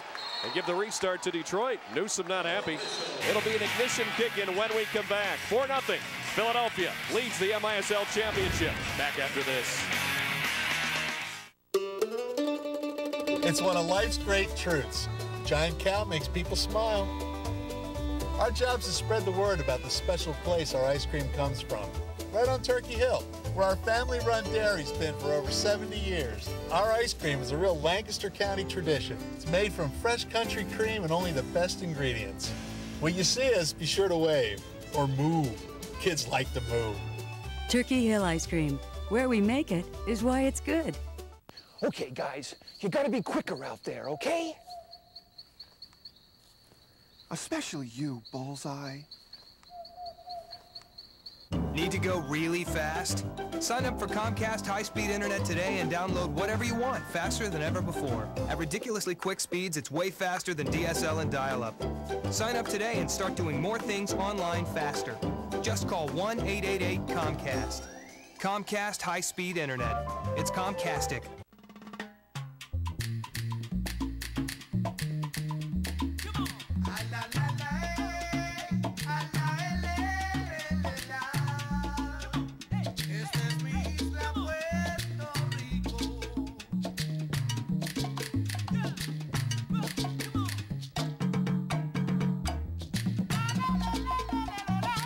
and give the restart to Detroit. Newsom not happy. It'll be an ignition kick in when we come back. 4-0. Philadelphia leads the MISL championship. Back after this. It's one of life's great truths. Giant Cow makes people smile. Our job is to spread the word about the special place our ice cream comes from. Right on Turkey Hill, where our family-run dairy's been for over 70 years. Our ice cream is a real Lancaster County tradition. It's made from fresh country cream and only the best ingredients. When you see us, be sure to wave or move. Kids like to move. Turkey Hill Ice Cream. Where we make it is why it's good. Okay, guys, you gotta be quicker out there, okay? Especially you, Bullseye. Need to go really fast? Sign up for Comcast high-speed internet today and download whatever you want faster than ever before. At ridiculously quick speeds, it's way faster than DSL and dial-up. Sign up today and start doing more things online faster. Just call 1-888-COMCAST. Comcast high-speed internet. It's Comcastic.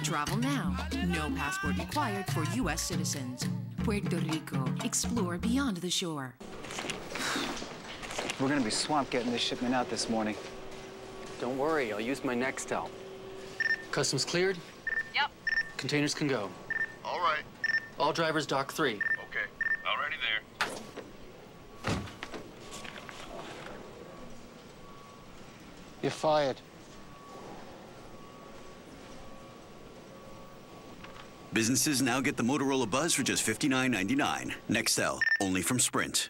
Travel now. No passport required for U.S. citizens. Puerto Rico. Explore beyond the shore. We're gonna be swamped getting this shipment out this morning. Don't worry, I'll use my Nextel. Customs cleared? Yep. Containers can go. All right. All drivers dock 3. Okay. Already there. You're fired. Businesses now get the Motorola Buzz for just $59.99. Nextel, only from Sprint.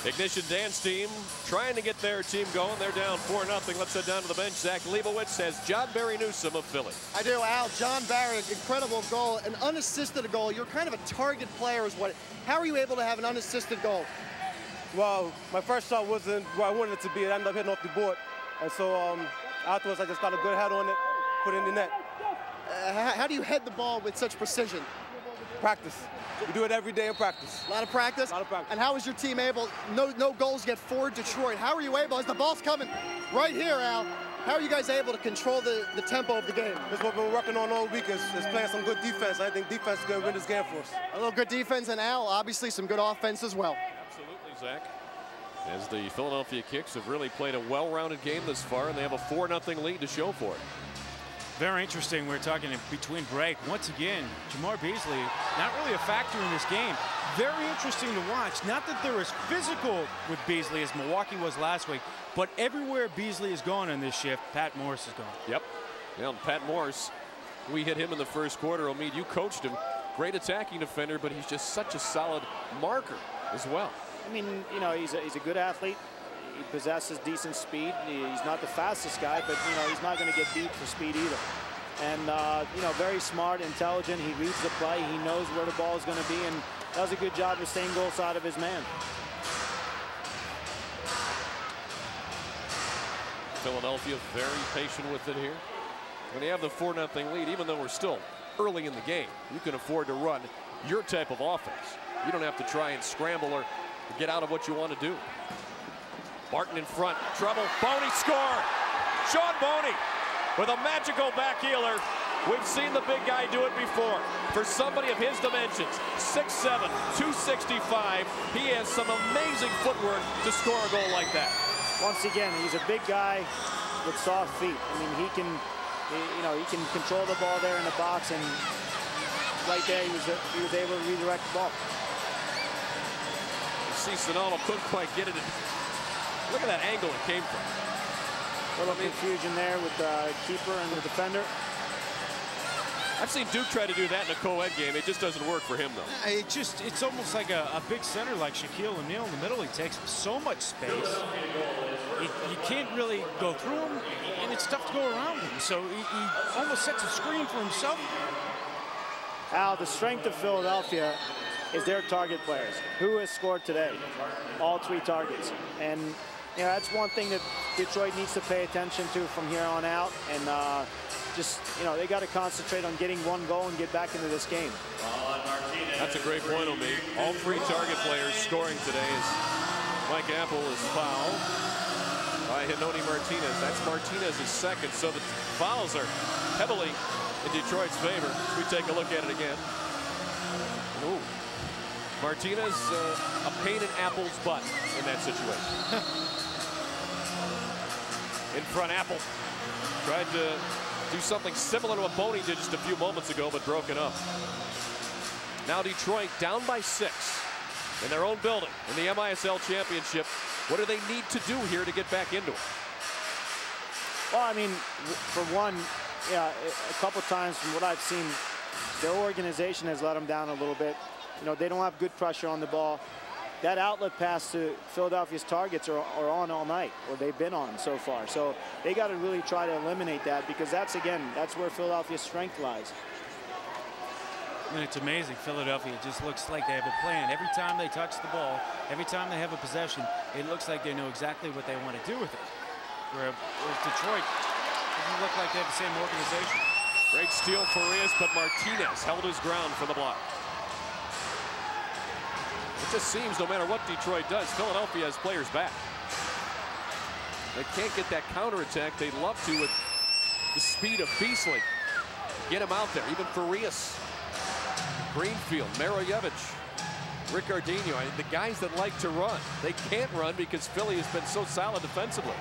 Ignition dance team trying to get their team going. They're down 4-0. Let's head down to the bench. Zach Leibowitz has John Barry Newsom of Philly. I do, Al. John Barry, incredible goal, an unassisted goal. You're kind of a target player is what. How are you able to have an unassisted goal? Well, my first shot wasn't where I wanted it to be. It ended up hitting off the board. And so afterwards, I just got a good head on it, put it in the net. How do you head the ball with such precision? Practice. We do it every day in practice. A lot of practice? A lot of practice. And how is your team able, no goals get for Detroit. How are you able, as the ball's coming right here, Al, how are you guys able to control the tempo of the game? That's what we've been working on all week is playing some good defense. I think defense is going to win this game for us. A little good defense, and Al, obviously some good offense as well. Absolutely, Zach. As the Philadelphia KiXX have really played a well-rounded game this far, and they have a 4-0 lead to show for it. Very interesting. We're talking in between break. Once again, Jamar Beasley, not really a factor in this game. Very interesting to watch. Not that they're as physical with Beasley as Milwaukee was last week, but everywhere Beasley is gone in this shift, Pat Morris is gone. Yep. Yeah, and Pat Morris, we hit him in the first quarter. Omid, you coached him. Great attacking defender, but he's just such a solid marker as well. I mean, you know, he's a good athlete. He possesses decent speed. He's not the fastest guy, but, you know, he's not going to get beat for speed either. And, you know, very smart, intelligent. He reads the play. He knows where the ball is going to be and does a good job of staying goal side of his man. Philadelphia very patient with it here. When you have the 4-0 lead, even though we're still early in the game, you can afford to run your type of offense. You don't have to try and scramble or get out of what you want to do. Barton in front, trouble, Boney score! Sean Boney with a magical back heeler. We've seen the big guy do it before. For somebody of his dimensions, 6'7", 265, he has some amazing footwork to score a goal like that. Once again, he's a big guy with soft feet. I mean, he can control the ball there in the box, and right there he was able to redirect the ball. You see, Sonalo couldn't quite get it in. Look at that angle it came from. A little confusion there with the keeper and the defender. I've seen Duke try to do that in a co-ed game. It just doesn't work for him, though. It's almost like a big center like Shaquille O'Neal in the middle. He takes so much space. You can't really go through him, and it's tough to go around him. So he almost sets a screen for himself. Al, the strength of Philadelphia is their target players. Who has scored today? All 3 targets. And that's one thing that Detroit needs to pay attention to from here on out. And they got to concentrate on getting 1 goal and get back into this game. That's a great point, O'Meara. All 3 target players scoring today as Mike Apple is fouled by Hinoni Martinez. That's Martinez's second, so the fouls are heavily in Detroit's favor. We take a look at it again. Ooh. Martinez, a pain in Apple's butt in that situation. In front, Apple tried to do something similar to what Boney did just a few moments ago, but broke it up. Now Detroit down by 6 in their own building in the MISL Championship. What do they need to do here to get back into it? Well, I mean, for one, a couple times from what I've seen, their organization has let them down a little bit. They don't have good pressure on the ball. That outlet pass to Philadelphia's targets are on all night, or they've been on so far. So they got to really try to eliminate that, because that's where Philadelphia's strength lies. And it's amazing. Philadelphia just looks like they have a plan. Every time they touch the ball, every time they have a possession, it looks like they know exactly what they want to do with it. Whereas Detroit doesn't look like they have the same organization. Great steal for Reyes, but Martinez held his ground for the block. It just seems no matter what Detroit does, Philadelphia has players back. They can't get that counterattack they'd love to with the speed of Beasley. Get him out there, even for Reyes. Greenfield, Maroyevich, Ricardinho, the guys that like to run. They can't run because Philly has been so solid defensively.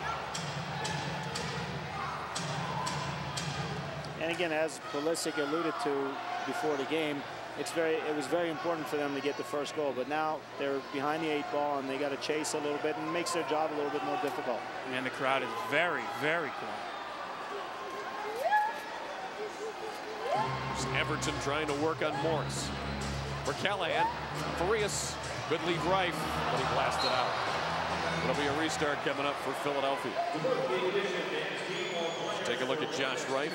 And again, as Pulisic alluded to before the game, it was very important for them to get the first goal. But now they're behind the 8 ball, and they got to chase a little bit, and it makes their job a little bit more difficult. And the crowd is very, very quiet. Everton trying to work on Morris. For Callahan, Farias, good lead right, but he blasted out. It'll be a restart coming up for Philadelphia. Take a look at Josh Reif.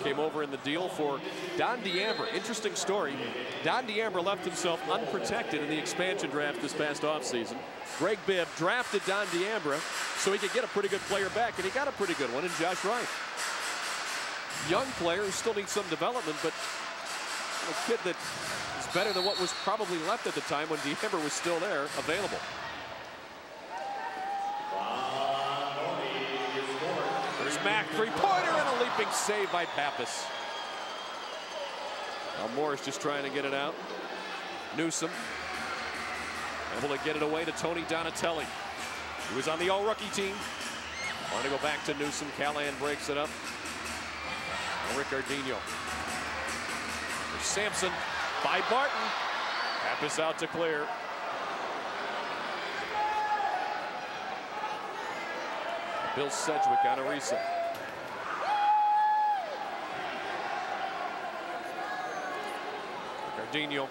Came over in the deal for Don D'Ambra. Interesting story. Don D'Ambra left himself unprotected in the expansion draft this past offseason. Greg Bibb drafted Don D'Ambra so he could get a pretty good player back, and he got a pretty good one in Josh Reif. Young player who still needs some development, but a kid that is better than what was probably left at the time when D'Ambra was still there, available. There's Mack, three-pointer, and a leaping save by PAPPAS. Now Morris just trying to get it out. Newsom able to get it away to Tony Donatelli. He was on the all-rookie team. Want to go back to Newsom. Callahan breaks it up. Ricardinho. There's Sampson by Barton. PAPPAS out to clear. Bill Sedgwick on a reset. Ricardinho.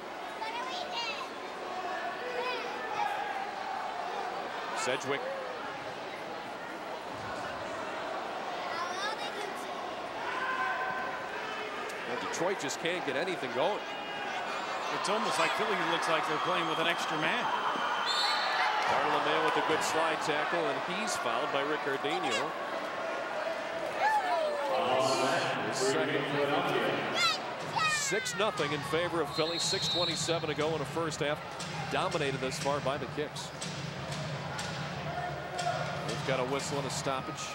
Sedgwick. Detroit just can't get anything going. It's almost like Philly looks like they're playing with an extra man. Bartolomeo with a good slide tackle, and he's fouled by Ricardinho. Second. 6-0 in favor of Philly. 6:27 to go in the first half. Dominated this far by the KiXX. They've got a whistle and a stoppage.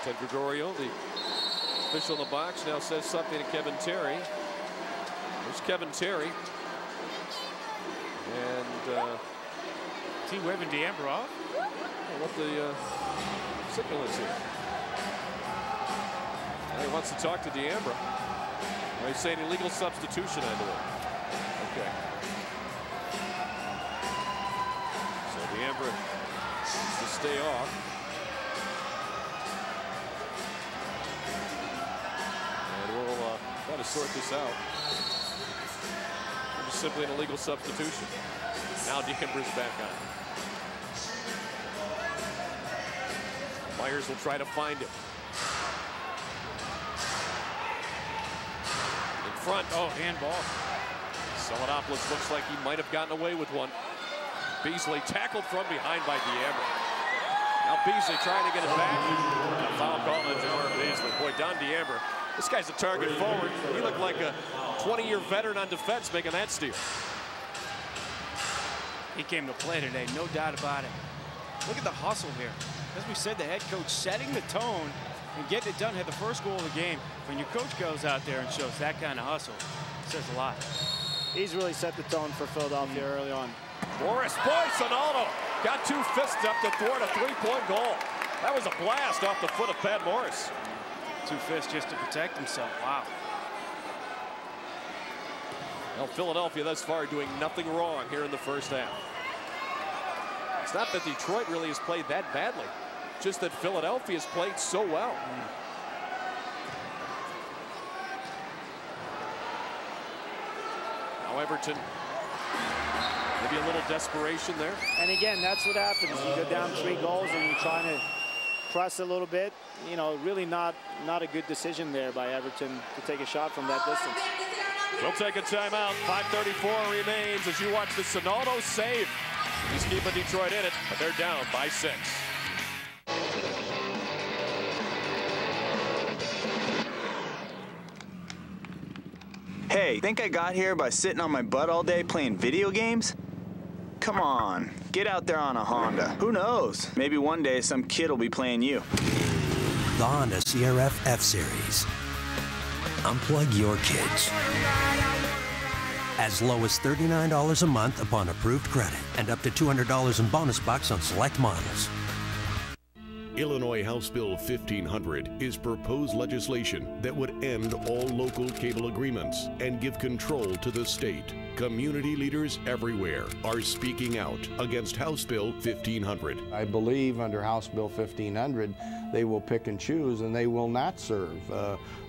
Ted Gregorio, the official in the box, now says something to Kevin Terry. There's Kevin Terry. And is he waving D'Ambra off? What the signal is here. He wants to talk to D'Ambra. He's saying illegal substitution, I believe. Okay. So D'Ambra to stay off. And we'll try to sort this out. Just simply an illegal substitution. Now D'Ambra's back on. Myers will try to find him. In front. Oh, handball. Saladopoulos looks like he might have gotten away with one. Beasley tackled from behind by D'Ambra. Now Beasley trying to get it back. A foul call on Jamar Beasley. Boy, Don D'Ambra, this guy's a target forward. He looked like a 20-year veteran on defense making that steal. He came to play today, no doubt about it. Look at the hustle here. As we said, the head coach setting the tone and getting it done. Had the first goal of the game. When your coach goes out there and shows that kind of hustle, it says a lot. He's really set the tone for Philadelphia early on. Morris, boy, Sonaldo got 2 fists up to thwart a 3-point goal. That was a blast off the foot of Pat Morris. 2 fists just to protect himself. Wow. Well, Philadelphia thus far doing nothing wrong here in the first half. It's not that Detroit really has played that badly, just that Philadelphia has played so well. Now Everton, maybe a little desperation there. And again, that's what happens. You go down 3 goals and you're trying to press a little bit. You know, really not a good decision there by Everton to take a shot from that distance. We'll take a timeout. 5:34 remains as you watch the Sonaldo save. He's keeping Detroit in it, but they're down by 6. Hey, think I got here by sitting on my butt all day playing video games? Come on, get out there on a Honda. Who knows? Maybe one day some kid will be playing you. The Honda CRF F-Series. Unplug your kids. As low as $39 a month upon approved credit, and up to $200 in bonus bucks on select models. Illinois House Bill 1500 is proposed legislation that would end all local cable agreements and give control to the state. Community leaders everywhere are speaking out against House Bill 1500. I believe under House Bill 1500, they will pick and choose, and they will not serve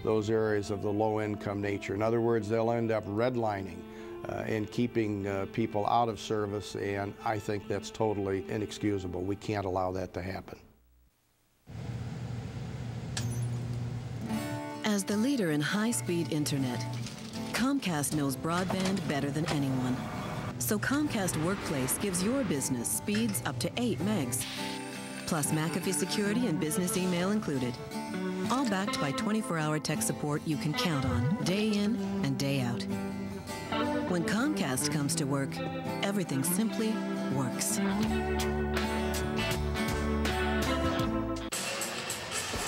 those areas of the low-income nature. In other words, they'll end up redlining and keeping people out of service, and I think that's totally inexcusable. We can't allow that to happen. As the leader in high-speed internet, Comcast knows broadband better than anyone. So Comcast Workplace gives your business speeds up to 8 megs, plus McAfee security and business email included. All backed by 24-hour tech support you can count on, day in and day out. When Comcast comes to work, everything simply works.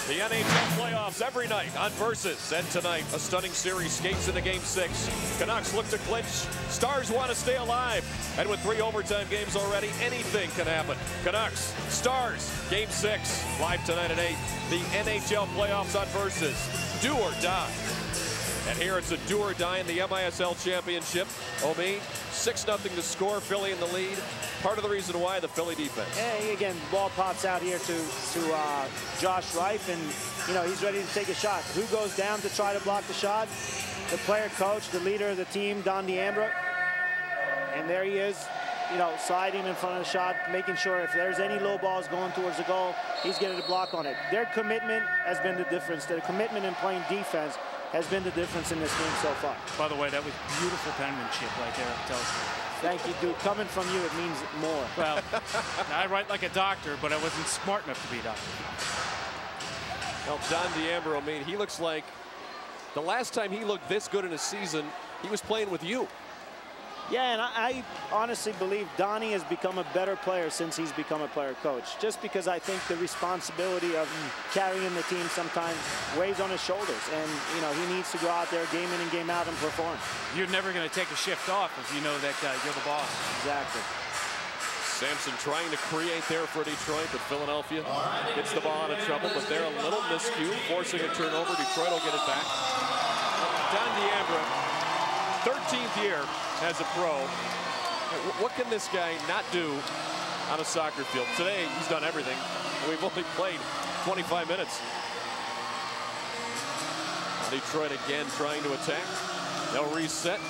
The NHL playoffs every night on Versus. And tonight, a stunning series skates into Game 6. Canucks look to clinch. Stars want to stay alive. And with 3 overtime games already, anything can happen. Canucks, Stars, Game 6. Live tonight at 8. The NHL playoffs on Versus. Do or die. And here it's a do or die in the MISL Championship. Omi, 6-0 to score. Philly in the lead. Part of the reason why the Philly defense. Hey, again, the ball pops out here to Josh Reif, and you know he's ready to take a shot. Who goes down to try to block the shot? The player coach, the leader of the team, Don D'Ambra. And there he is, you know, sliding in front of the shot, making sure if there's any low balls going towards the goal, he's getting a block on it. Their commitment has been the difference. Their commitment in playing defense has been the difference in this game so far. By the way, that was beautiful penmanship right there. It tells you. Thank you, dude. Coming from you, it means more. Well, I write like a doctor, but I wasn't smart enough to be a doctor. Well, Don D'Ambra, I mean, he looks like the last time he looked this good in a season, he was playing with you. Yeah, and I honestly believe Donnie has become a better player since he's become a player coach, just because I think the responsibility of carrying the team sometimes weighs on his shoulders, and you know, he needs to go out there game in and game out and perform. You're never going to take a shift off if you know that you're the boss. Exactly. Sampson trying to create there for Detroit, but Philadelphia gets the ball out of trouble, but they're a little miscue, forcing a turnover. Detroit will get it back. Don D'Ambra, 13th year as a pro. What can this guy not do on a soccer field? Today, he's done everything. We've only played 25 minutes. Detroit again trying to attack. They'll reset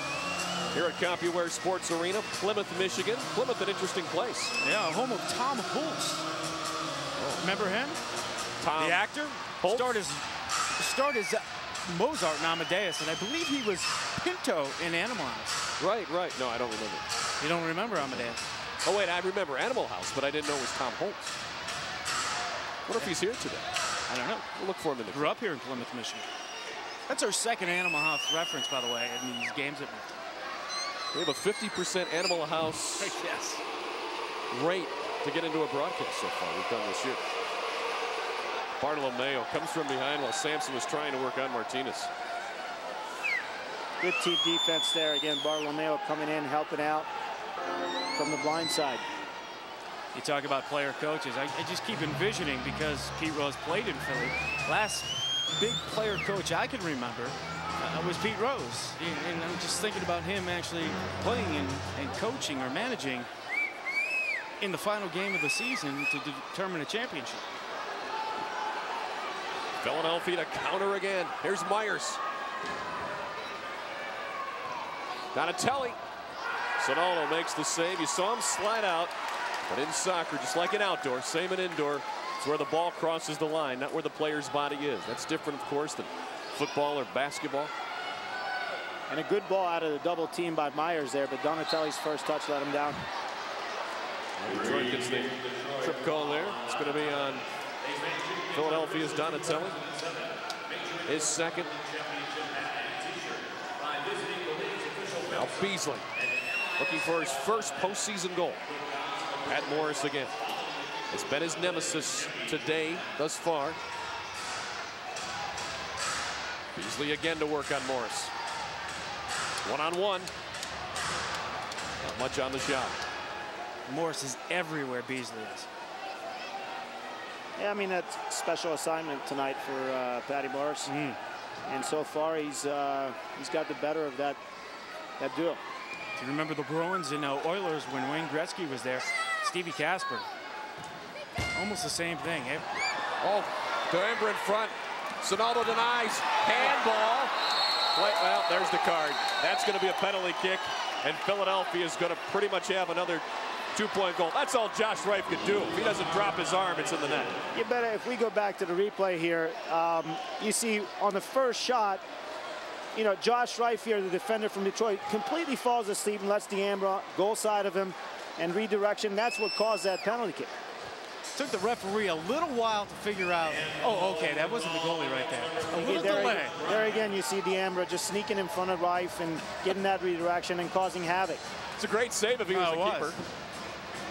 here at Compuware Sports Arena, Plymouth, Michigan. Plymouth, an interesting place. Yeah, home of Tom Holtz. Oh. Remember him? Tom, the actor? Holtz? Starred as Mozart in Amadeus, and I believe he was Pinto in Animal House. Right. No, I don't remember. You don't remember Amadeus? Oh, wait, I remember Animal House, but I didn't know it was Tom Holtz. What if he's here today? I don't know. We'll look for him in the Grew up here in Plymouth, Michigan. That's our second Animal House reference, by the way, in these games that we've done. We have a 50% Animal House rate to get into a broadcast so far we've done this year. Bartolomeo comes from behind while Sampson was trying to work on Martinez. Good team defense there. Again, Bartolomeo coming in, helping out from the blind side. You talk about player coaches. I just keep envisioning, because Pete Rose played in Philly. Last big player coach I can remember was Pete Rose. And I'm just thinking about him actually playing and coaching or managing in the final game of the season to determine a championship. Philadelphia to counter again. Here's Myers. Donatelli. Sonaldo makes the save. You saw him slide out, but in soccer, just like in outdoor, same in indoor, it's where the ball crosses the line, not where the player's body is. That's different, of course, than football or basketball. And a good ball out of the double team by Myers there, but Donatelli's first touch let him down. Detroit gets the trip call there. It's going to be on Philadelphia's Donatelli. His second. Now Beasley looking for his first postseason goal. Pat Morris again. It's been his nemesis today thus far. Beasley again to work on Morris. One-on-one. Not much on the shot. Morris is everywhere Beasley is. Yeah, I mean, that's a special assignment tonight for Patty Morris. And so far, he's got the better of that duo. Do you remember the Bruins and Oilers when Wayne Gretzky was there? Stevie Casper. Almost the same thing. Oh, D'Ambra in front. Sonaldo denies. Handball. Well, there's the card. That's going to be a penalty kick, and Philadelphia is going to pretty much have another two-point goal. That's all Josh Reif could do. If he doesn't drop his arm, it's in the net. You better, if we go back to the replay here, you see on the first shot, you know, Josh Reif here, the defender from Detroit, completely falls asleep and lets D'Ambra goal side of him and redirection. That's what caused that penalty kick. Took the referee a little while to figure out, oh, okay, that wasn't the goalie right there. A little delay. There again, you see D'Ambra just sneaking in front of Reif and getting that redirection and causing havoc. It's a great save if he was the keeper.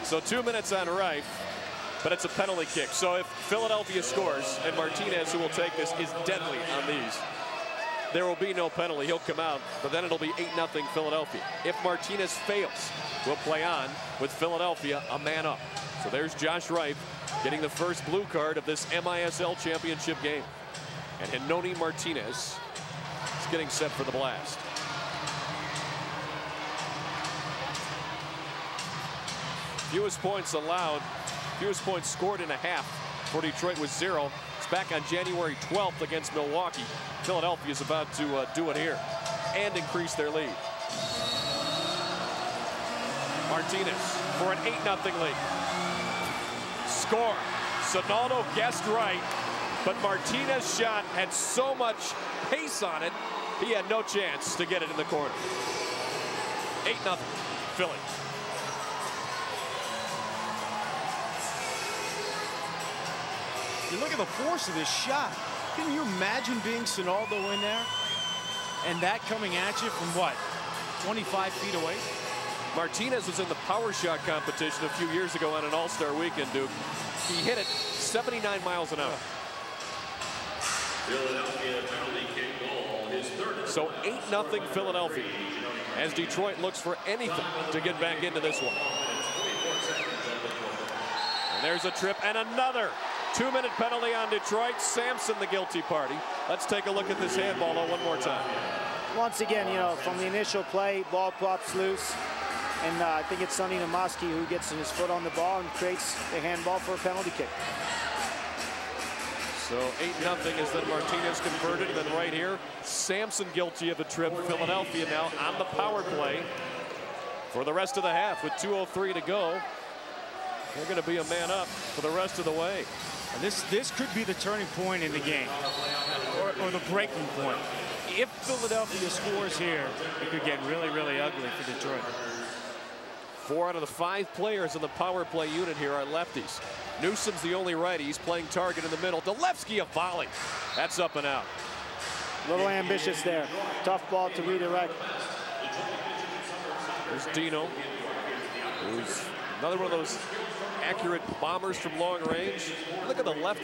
So 2 minutes on Reif, but it's a penalty kick. So if Philadelphia scores, and Martinez, who will take this, is deadly on these, there will be no penalty. He'll come out, but then it'll be 8-0 Philadelphia. If Martinez fails, we'll play on with Philadelphia a man up. So there's Josh Reif getting the first blue card of this MISL championship game. And Hinoni Martinez is getting set for the blast. Fewest points allowed, fewest points scored in a half for Detroit was 0. It's back on January 12th against Milwaukee. Philadelphia is about to do it here and increase their lead. Martinez for an 8-0 lead. Score. Sonaldo guessed right, but Martinez's shot had so much pace on it, he had no chance to get it in the corner. 8-0 Philly. You look at the force of this shot. Can you imagine being Sonaldo in there and that coming at you from what, 25 feet away? Martinez was in the power shot competition a few years ago on an All-Star weekend, Duke. He hit it 79 miles an hour. Philadelphia penalty kick goal, his third. So 8-0 Philadelphia as Detroit looks for anything to get back into this one. And there's a trip and another 2-minute penalty on Detroit. Sampson the guilty party. Let's take a look at this handball one more time. Once again, you know, from the initial play, ball pops loose. And I think it's Sonny Namoski who gets his foot on the ball and creates the handball for a penalty kick. So 8-0 is then Martinez converted. And then right here, Sampson guilty of a trip. Philadelphia now on the power play for the rest of the half with 2:03 to go. They're going to be a man up for the rest of the way. And this could be the turning point in the game, or the breaking point. If Philadelphia scores here, it could get really, really ugly for Detroit. 4 out of the 5 players in the power play unit here are lefties. Newsom's the only righty. He's playing target in the middle. Delevsky a volley. That's up and out. A little ambitious there. Tough ball to redirect. There's Dino, who's another one of those accurate bombers from long range. Look at the left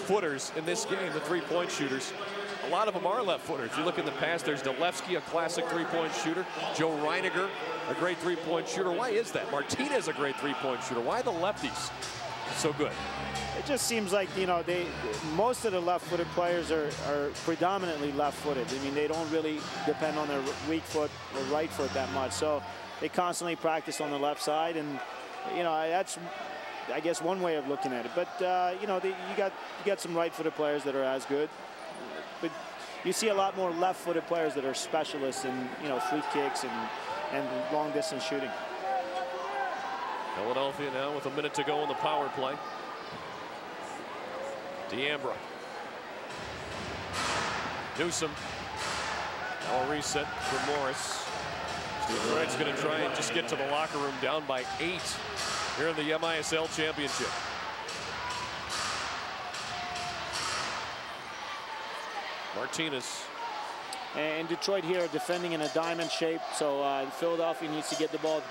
footers in this game, the three-point shooters. A lot of them are left footers. If you look in the past, there's Delevsky, a classic three-point shooter. Joe Reiniger, a great three-point shooter. Why is that? Martinez, a great three-point shooter. Why the lefties so good? It just seems like, you know, most of the left-footed players are predominantly left-footed. I mean, they don't really depend on their weak foot or right foot that much. So they constantly practice on the left side, and you know, that's, I guess, one way of looking at it. But you know, you got some right-footed players that are as good, but you see a lot more left-footed players that are specialists in, you know, free kicks and long-distance shooting. Philadelphia now with a minute to go in the power play. D'Ambra. Newsom. Now a reset for Morris. Detroit's going to try and just get to the locker room down by 8 here in the MISL Championship. Martinez. And Detroit here defending in a diamond shape, so Philadelphia needs to get the ball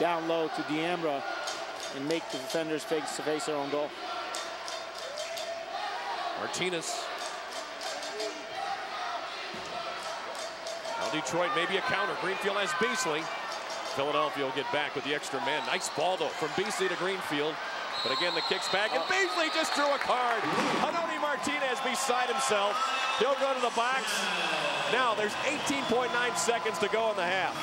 down low to D'Ambra and make the defenders face their own goal. Martinez. Now Detroit maybe a counter. Greenfield has Beasley. Philadelphia will get back with the extra man. Nice ball though from Beasley to Greenfield. But again, the kicks back, and Beasley just drew a card. Hanoni Martinez beside himself. He'll go to the box. Now there's 18.9 seconds to go in the half.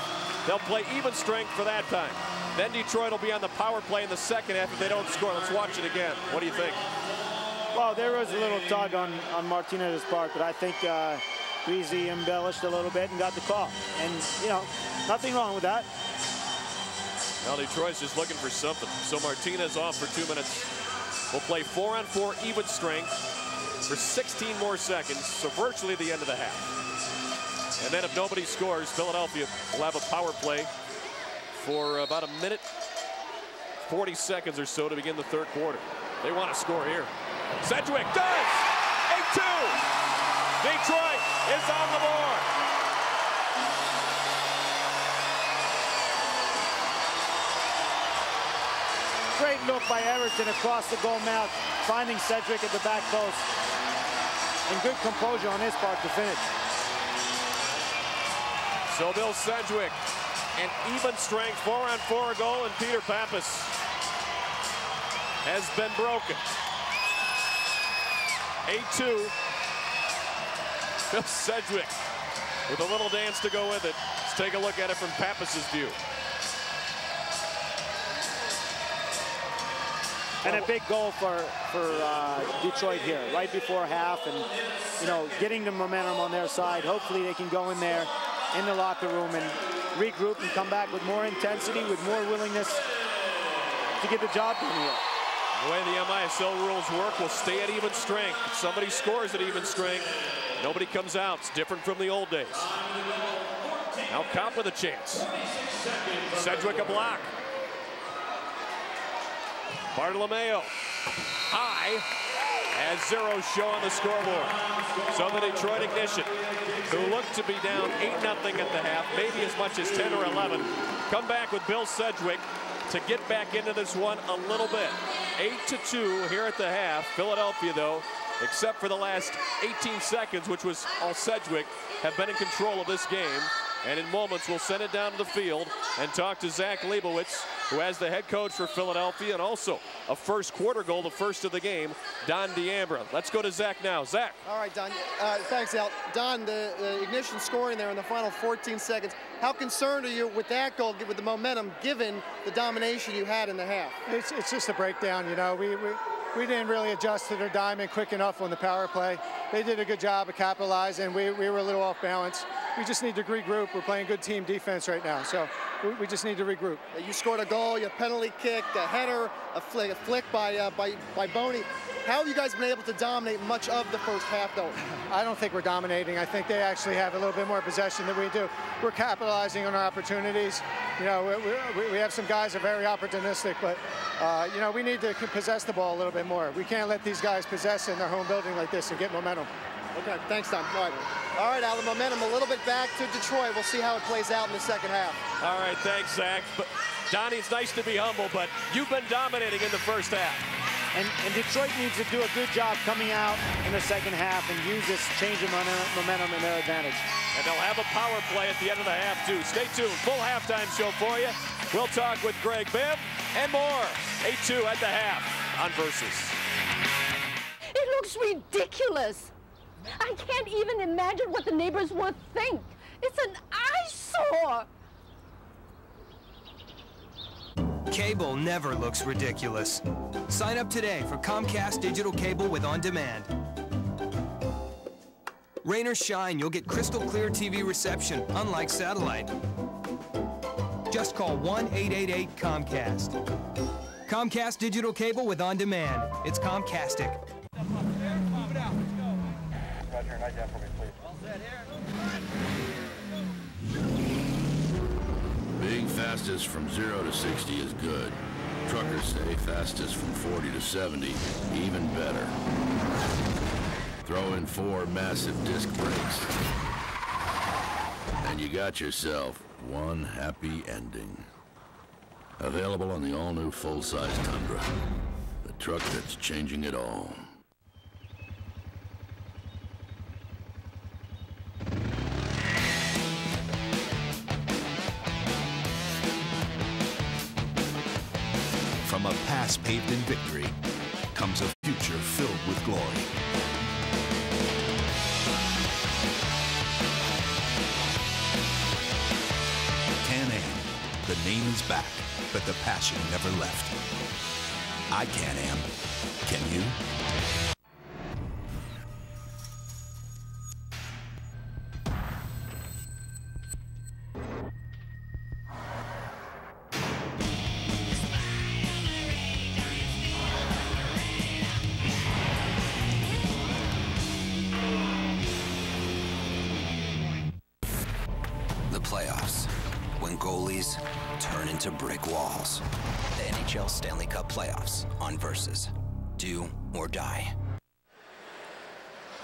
They'll play even strength for that time. Then Detroit will be on the power play in the second half if they don't score. Let's watch it again. What do you think? Well, there was a little tug on Martinez's part, but I think Beasley embellished a little bit and got the call. And, you know, nothing wrong with that. Now Detroit's just looking for something. So Martinez off for 2 minutes. We'll play 4-on-4 even strength for 16 more seconds, so virtually the end of the half. And then if nobody scores, Philadelphia will have a power play for about 1 minute, 40 seconds or so to begin the third quarter. They want to score here. Sedgwick does! 8-2! Detroit is on the board. Great look by Everton across the goal mouth, finding Sedgwick at the back post. And good composure on his part to finish. So Bill Sedgwick, an even strength 4-on-4 goal, and Peter PAPPAS has been broken. 8-2. Bill Sedgwick with a little dance to go with it. Let's take a look at it from PAPPAS' view. And a big goal for Detroit here, right before half, and you know, getting the momentum on their side. Hopefully they can go in there in the locker room and regroup and come back with more intensity, with more willingness to get the job done here. The way the MISL rules work, will stay at even strength. If somebody scores at even strength, nobody comes out. It's different from the old days. Now Comp with a chance. Sedgwick a block. Bartolomeo high, as zeros show on the scoreboard. So the Detroit Ignition, who looked to be down 8-0 at the half, maybe as much as 10 or 11, come back with Bill Sedgwick to get back into this one a little bit. 8-2 here at the half. Philadelphia, though, except for the last 18 seconds, which was all Sedgwick, have been in control of this game. And in moments, we'll send it down to the field and talk to Zach Leibowitz, who has the head coach for Philadelphia and also a first quarter goal, the first of the game, Don D'Ambra. Let's go to Zach now. Zach. All right, Don. Thanks, Al. Don, the Ignition scoring there in the final 14 seconds. How concerned are you with that goal, with the momentum, given the domination you had in the half? It's just a breakdown, you know. We didn't really adjust to their diamond quick enough on the power play. They did a good job of capitalizing. We were a little off balance. We just need to regroup. We're playing good team defense right now, so we just need to regroup. You scored a goal, you penalty kick, a header, a flick by Boney. How have you guys been able to dominate much of the first half, though? I don't think we're dominating. I think they actually have a little bit more possession than we do. We're capitalizing on our opportunities. You know, we have some guys that are very opportunistic, but you know, we need to possess the ball a little bit more. We can't let these guys possess in their home building like this and get momentum. Okay, thanks, Don. All right, Al, the momentum a little bit back to Detroit. We'll see how it plays out in the second half. All right, thanks, Zach. But Donnie, it's nice to be humble, but you've been dominating in the first half. And Detroit needs to do a good job coming out in the second half and use this change of momentum in their advantage. And they'll have a power play at the end of the half, too. Stay tuned. Full halftime show for you. We'll talk with Greg Bibb and more. 8-2 at the half on Versus. It looks ridiculous. I can't even imagine what the neighbors would think. It's an eyesore. Cable never looks ridiculous. Sign up today for Comcast Digital Cable with On Demand. Rain or shine, you'll get crystal clear TV reception, unlike satellite. Just call 1-888-COMCAST. Comcast Digital Cable with On Demand. It's Comcastic. Roger, night down for me, please. All set here. Being fastest from 0 to 60 is good. Truckers say fastest from 40 to 70, even better. Throw in 4 massive disc brakes, and you got yourself one happy ending. Available on the all-new full-size Tundra, the truck that's changing it all. From a past paved in victory comes a future filled with glory. Can-Am, the name is back, but the passion never left. I Can-Am. Can you? Playoffs, when goalies turn into brick walls. The NHL Stanley Cup Playoffs on Versus. Do or die.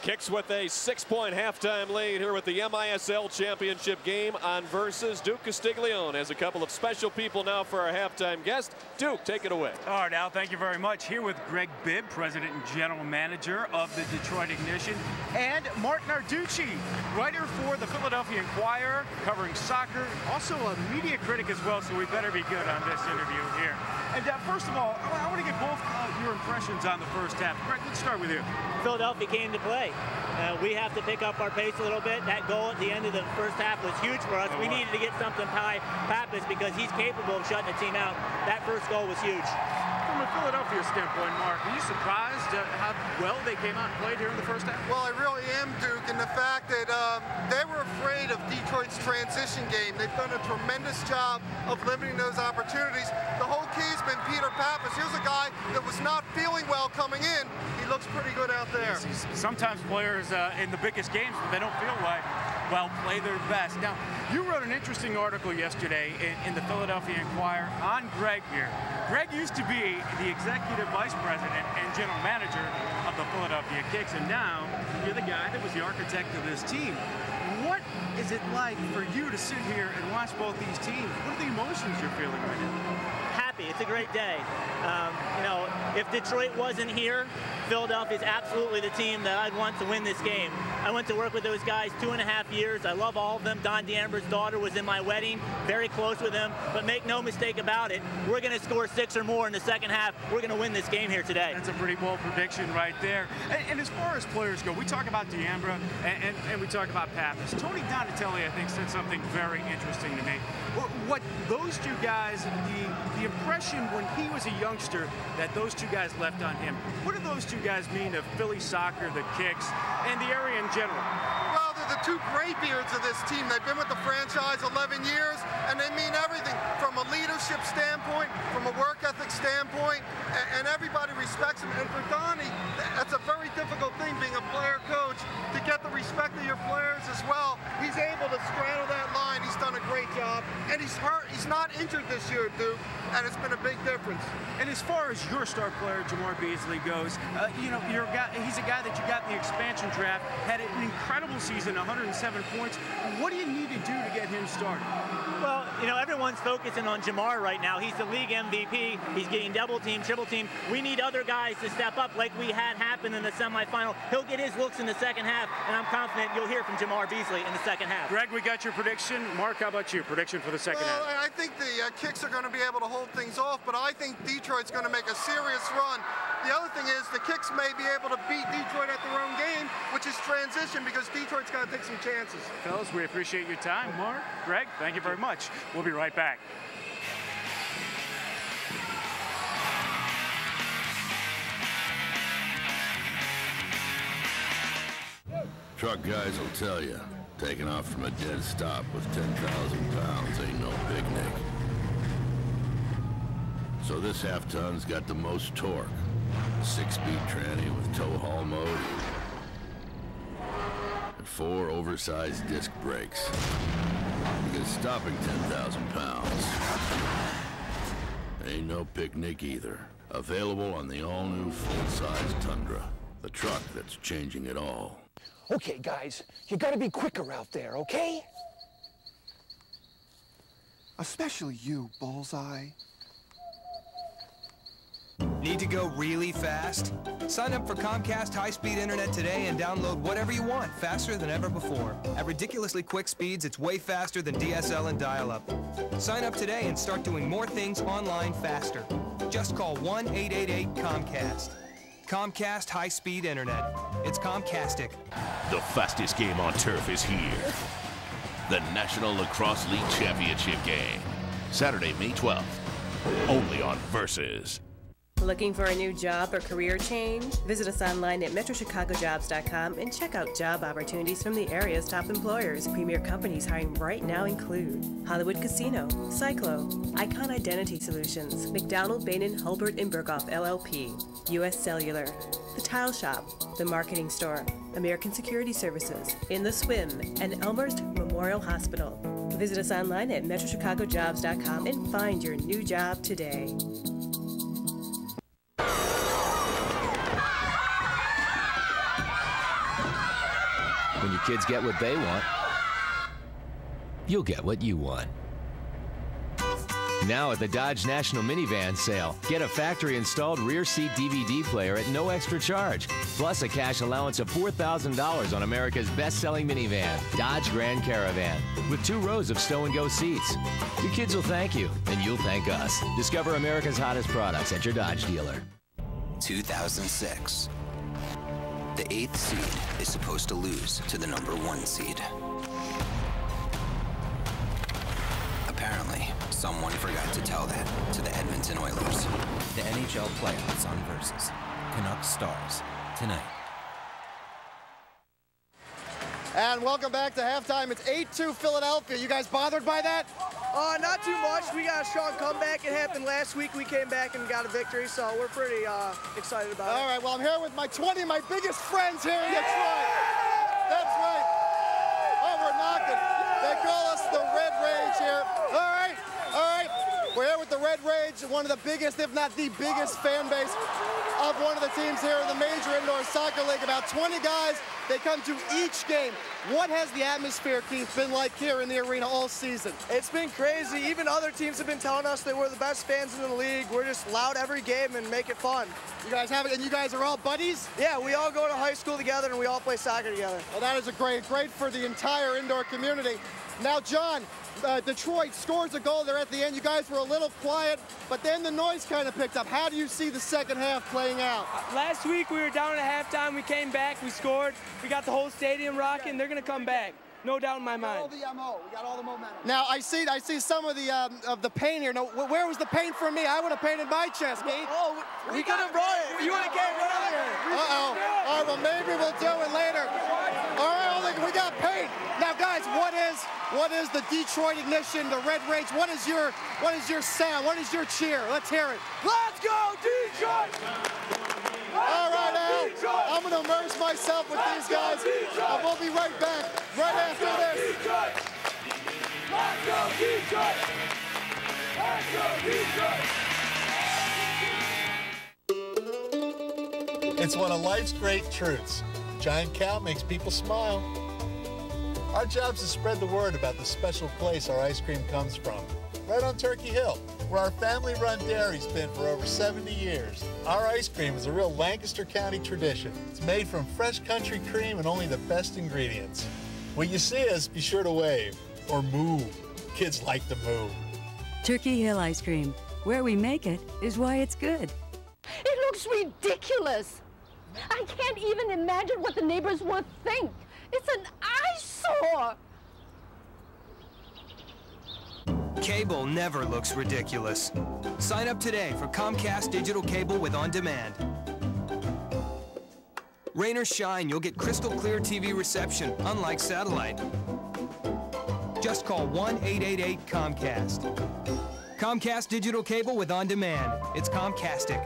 KiXX with a 6-point halftime lead here with the MISL championship game on Versus. Duke Castiglione has a couple of special people now for our halftime guest. Duke, take it away. All right, Al, thank you very much. Here with Greg Bibb, president and general manager of the Detroit Ignition, and Mark Narducci, writer for the Philadelphia Inquirer, covering soccer, also a media critic as well, so we better be good on this interview here. And first of all, I want to get both your impressions on the first half. Greg, let's start with you. Philadelphia came to play. We have to pick up our pace a little bit. That goal at the end of the first half was huge for us. We needed to get something by PAPPAS because he's capable of shutting the team out. That first goal was huge. From a Philadelphia standpoint, Mark, are you surprised how well they came out and played here in the first half? Well, I really am, Duke, in the fact that they were afraid of Detroit's transition game. They've done a tremendous job of limiting those opportunities. The whole key's been Peter PAPPAS. Here's a guy that was not feeling well coming in. He looks pretty good out there. Yes, sometimes players in the biggest games, they don't feel right. well, play their best. Now, you wrote an interesting article yesterday in the Philadelphia Inquirer on Greg here. Greg used to be the executive vice president and general manager of the Philadelphia KiXX, and now you're the guy that was the architect of this team. What is it like for you to sit here and watch both these teams? What are the emotions you're feeling right now? Happy. It's a great day. You know, if Detroit wasn't here, Philadelphia is absolutely the team that I'd want to win this game. I went to work with those guys 2.5 years. I love all of them. Don DeAmbra's daughter was in my wedding. Very close with him. But make no mistake about it, we're going to score 6 or more in the second half. We're going to win this game here today. That's a pretty bold prediction right there. And as far as players go, we talk about DeAmbra and we talk about PAPPAS. Tony Donatelli, I think, said something very interesting to me. What those two guys, the impression when he was a youngster that those two guys left on him, what do those two guys mean to Philly soccer, the KiXX, and the area in general? Well, they're the two graybeards of this team. They've been with the franchise 11 years, and they mean everything from a leadership standpoint, from a work ethic standpoint, and everybody respects them. And for Donnie, that's a very difficult thing, being a player coach, to get the respect of your players as well. He's able to straddle that line. He's done a great job, and he's hurt. He's not injured this year, Duke, and it's been a big difference. And as far as your star player, Jamar Beasley, goes, you know, he's a guy that you got in the expansion draft, had an incredible season, 107 points. What do you need to do to get him started? Well, you know, everyone's focusing on Jamar right now. He's the league MVP. He's getting double team, triple team. We need other guys to step up like we had happen in the semifinal. He'll get his looks in the second half, and I'm confident you'll hear from Jamar Beasley in the second half. Greg, we got your prediction. Mark, how about you? Prediction for the second half? Well, I think the KiXX are going to be able to hold things off, but I think Detroit's going to make a serious run. The other thing is the KiXX may be able to beat Detroit at their own game, which is transition, because Detroit's got to take some chances. Fellas, we appreciate your time. Mark, Greg, thank you very much. We'll be right back. Truck guys will tell you, taking off from a dead stop with 10,000 pounds ain't no picnic. So this half-ton's got the most torque. 6-speed tranny with tow haul mode. And 4 oversized disc brakes. Because stopping 10,000 pounds ain't no picnic either. Available on the all-new full-size Tundra. The truck that's changing it all. Okay, guys, you gotta be quicker out there, okay? Especially you, Bullseye. Need to go really fast? Sign up for Comcast high-speed internet today and download whatever you want faster than ever before. At ridiculously quick speeds, it's way faster than DSL and dial-up. Sign up today and start doing more things online faster. Just call 1-888-COMCAST. Comcast high-speed internet. It's Comcastic. The fastest game on turf is here. The National Lacrosse League Championship game. Saturday, May 12th. Only on Versus. Looking for a new job or career change? Visit us online at metrochicagojobs.com and check out job opportunities from the area's top employers. Premier companies hiring right now include Hollywood Casino, Cyclo, Icon Identity Solutions, McDonald, Bain & Hulbert & Berghoff LLP, U.S. Cellular, The Tile Shop, The Marketing Store, American Security Services, In the Swim, and Elmhurst Memorial Hospital. Visit us online at metrochicagojobs.com and find your new job today. When your kids get what they want, you'll get what you want. Now at the Dodge National Minivan Sale, get a factory-installed rear seat DVD player at no extra charge, plus a cash allowance of $4,000 on America's best-selling minivan, Dodge Grand Caravan, with 2 rows of stow-and-go seats. Your kids will thank you, and you'll thank us. Discover America's hottest products at your Dodge dealer. 2006. The 8th seed is supposed to lose to the number 1 seed. Apparently, someone forgot to tell that to the Edmonton Oilers. The NHL playoffs on Versus. Canucks Stars tonight. And welcome back to halftime. It's 8-2 Philadelphia. You guys bothered by that? Not too much. We got a strong comeback. It happened last week. We came back and got a victory, so we're pretty excited about it. All right, well, I'm here with my 20 of my biggest friends here in Detroit. That's right. Oh, we're rocking. They call us the Red Rage here. All right, all right. We're here with the Red Rage, one of the biggest, if not the biggest fan base of one of the teams here in the Major Indoor Soccer League. About 20 guys, they come to each game. What has the atmosphere, Keith, been like here in the arena all season? It's been crazy. Even other teams have been telling us that we're the best fans in the league. We're just loud every game and make it fun. You guys have it, and you guys are all buddies? Yeah, we all go to high school together and we all play soccer together. Well, that is great for the entire indoor community. Now, John, Detroit scores a goal there at the end. You guys were a little quiet, but then the noise kind of picked up. How do you see the second half playing out? Last week we were down at halftime. We came back. We scored. We got the whole stadium rocking. They're going to come back. No doubt in my mind. We got all the momentum. Now, I see some of the paint here. Now, where was the paint for me? I would have painted my chest, Keith. Oh, we could have brought it. You would have came earlier. Uh-oh. All right, well, maybe we'll do it later. All right, we got paint. Now, guys, what is the Detroit Ignition, the Red Rage? What is your sound? What is your cheer? Let's hear it. Let's go, Detroit! All right, Al, I'm going to immerse myself with these guys, and we'll be right back right after this. Let's go, Detroit! Let's go, Detroit! It's one of life's great truths. Giant cow makes people smile. Our job's to spread the word about the special place our ice cream comes from, right on Turkey Hill, where our family-run dairy's been for over 70 years. Our ice cream is a real Lancaster County tradition. It's made from fresh country cream and only the best ingredients. When you see us, be sure to wave or move. Kids like to move. Turkey Hill ice cream. Where we make it is why it's good. It looks ridiculous. I can't even imagine what the neighbors would think. It's an eyesore. Cable never looks ridiculous. Sign up today for Comcast Digital Cable with On Demand. Rain or shine, you'll get crystal clear TV reception, unlike satellite. Just call 1-888-COMCAST. Comcast Digital Cable with On Demand. It's Comcastic.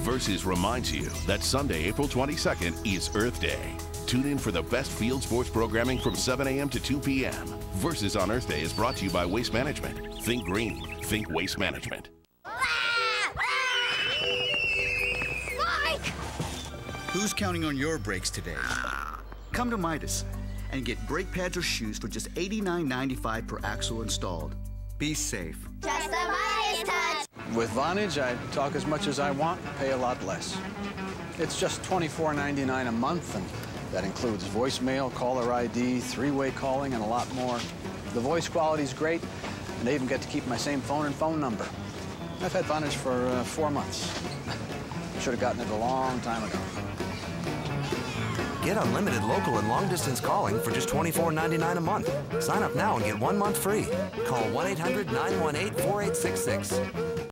Versus reminds you that Sunday, April 22nd is Earth Day. Tune in for the best field sports programming from 7 a.m. to 2 p.m. Versus on Earth Day is brought to you by Waste Management. Think green. Think Waste Management. Mike! Who's counting on your brakes today? Come to Midas and get brake pads or shoes for just $89.95 per axle installed. Be safe. Just the Midas touch! With Vonage, I talk as much as I want, pay a lot less. It's just $24.99 a month, and that includes voicemail, caller ID, three-way calling, and a lot more. The voice quality's great, and I even get to keep my same phone and phone number. I've had Vonage for 4 months. Should have gotten it a long time ago. Get unlimited local and long-distance calling for just $24.99 a month. Sign up now and get 1 month free. Call 1-800-918-4866.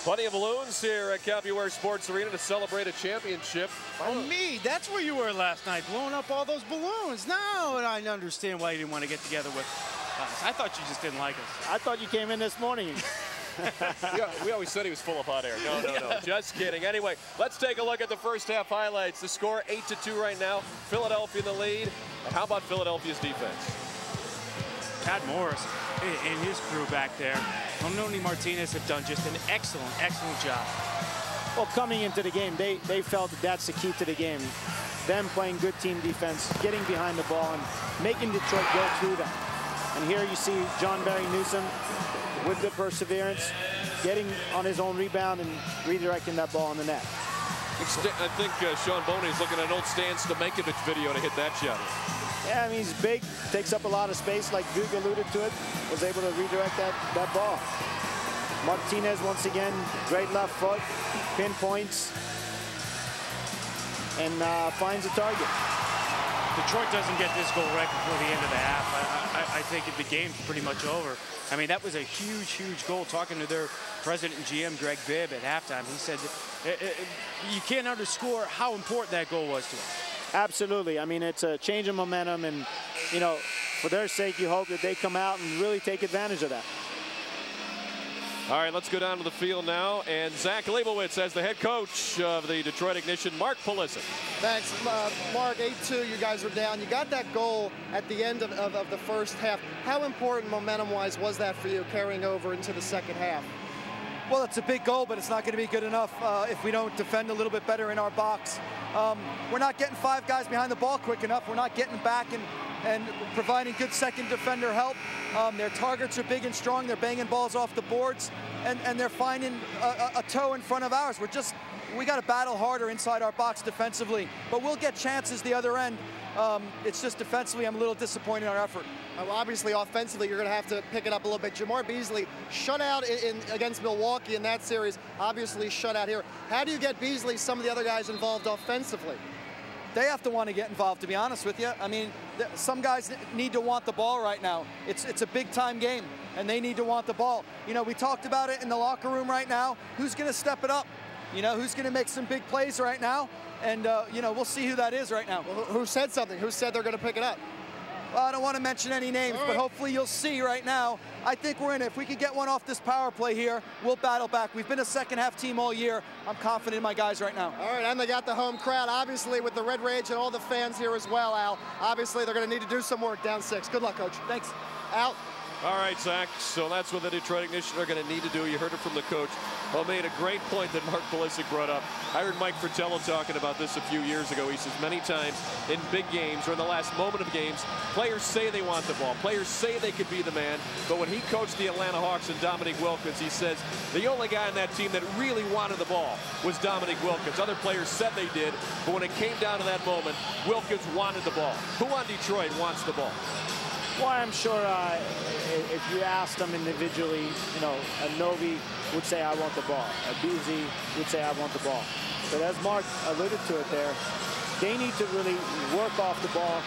Plenty of balloons here at Compuware Sports Arena to celebrate a championship. Oh, me, that's where you were last night, blowing up all those balloons. Now I understand why you didn't want to get together with us. I thought you just didn't like us. I thought you came in this morning. Yeah, we always said he was full of hot air. No, just kidding. Anyway, let's take a look at the first half highlights. The score 8-2 right now. Philadelphia in the lead. And how about Philadelphia's defense? Pat Morris and his crew back there. Unoni Martinez have done just an excellent job. Well, coming into the game, they felt that that's the key to the game. Them playing good team defense, getting behind the ball, and making Detroit go through them. And here you see John Barry Newsom with the perseverance, getting on his own rebound and redirecting that ball in the net. I think Sean Boney is looking at an old Stan Stamenkovic video to hit that shot. Yeah, I mean, he's big, takes up a lot of space, like Duke alluded to it, was able to redirect that ball. Martinez, once again, great left foot, pinpoints, and finds a target. Detroit doesn't get this goal right before the end of the half. I think the game's pretty much over. I mean, that was a huge goal. Talking to their president and GM, Greg Bibb, at halftime, he said you can't underscore how important that goal was to us. Absolutely. I mean, it's a change of momentum, and, you know, for their sake, you hope that they come out and really take advantage of that. All right, let's go down to the field now. And Zach Leibowitz as the head coach of the Detroit Ignition, Mark Pulisic. Thanks, Mark. 8-2, you guys were down. You got that goal at the end of the first half. How important momentum-wise was that for you carrying over into the second half? Well, it's a big goal, but it's not going to be good enough if we don't defend a little bit better in our box. We're not getting 5 guys behind the ball quick enough. We're not getting back and providing good second defender help. Their targets are big and strong. They're banging balls off the boards, and they're finding a toe in front of ours. We got to battle harder inside our box defensively, but we'll get chances the other end. It's just defensively, I'm a little disappointed in our effort. Well, obviously, offensively, you're going to have to pick it up a little bit. Jamar Beasley shut out against Milwaukee in that series, obviously shut out here. How do you get Beasley, some of the other guys involved offensively? They have to want to get involved, to be honest with you. I mean, some guys need to want the ball right now. It's a big-time game, and they need to want the ball. You know, we talked about it in the locker room right now. Who's going to step it up? You know, who's going to make some big plays right now? And, you know, we'll see who that is right now. Well, who said something? Who said they're going to pick it up? Well, I don't want to mention any names, but hopefully you'll see right now. I think we're in it. If we could get one off this power play here, we'll battle back. We've been a second-half team all year. I'm confident in my guys right now. All right, and they got the home crowd, obviously, with the Red Rage and all the fans here as well, Al. Obviously, they're going to need to do some work down 6. Good luck, Coach. Thanks. Al. All right, Zach, so that's what the Detroit Ignition are going to need to do. You heard it from the coach. Well, made a great point that Mark Pulisic brought up. I heard Mike Fratello talking about this a few years ago. He says many times in big games or in the last moment of games, players say they want the ball. Players say they could be the man. But when he coached the Atlanta Hawks and Dominique Wilkins, he says the only guy on that team that really wanted the ball was Dominique Wilkins. Other players said they did, but when it came down to that moment, Wilkins wanted the ball. Who on Detroit wants the ball? Well, I'm sure if you asked them individually, you know, a Novi would say, I want the ball. A Beasley would say, I want the ball. But as Mark alluded to it there, they need to really work off the ball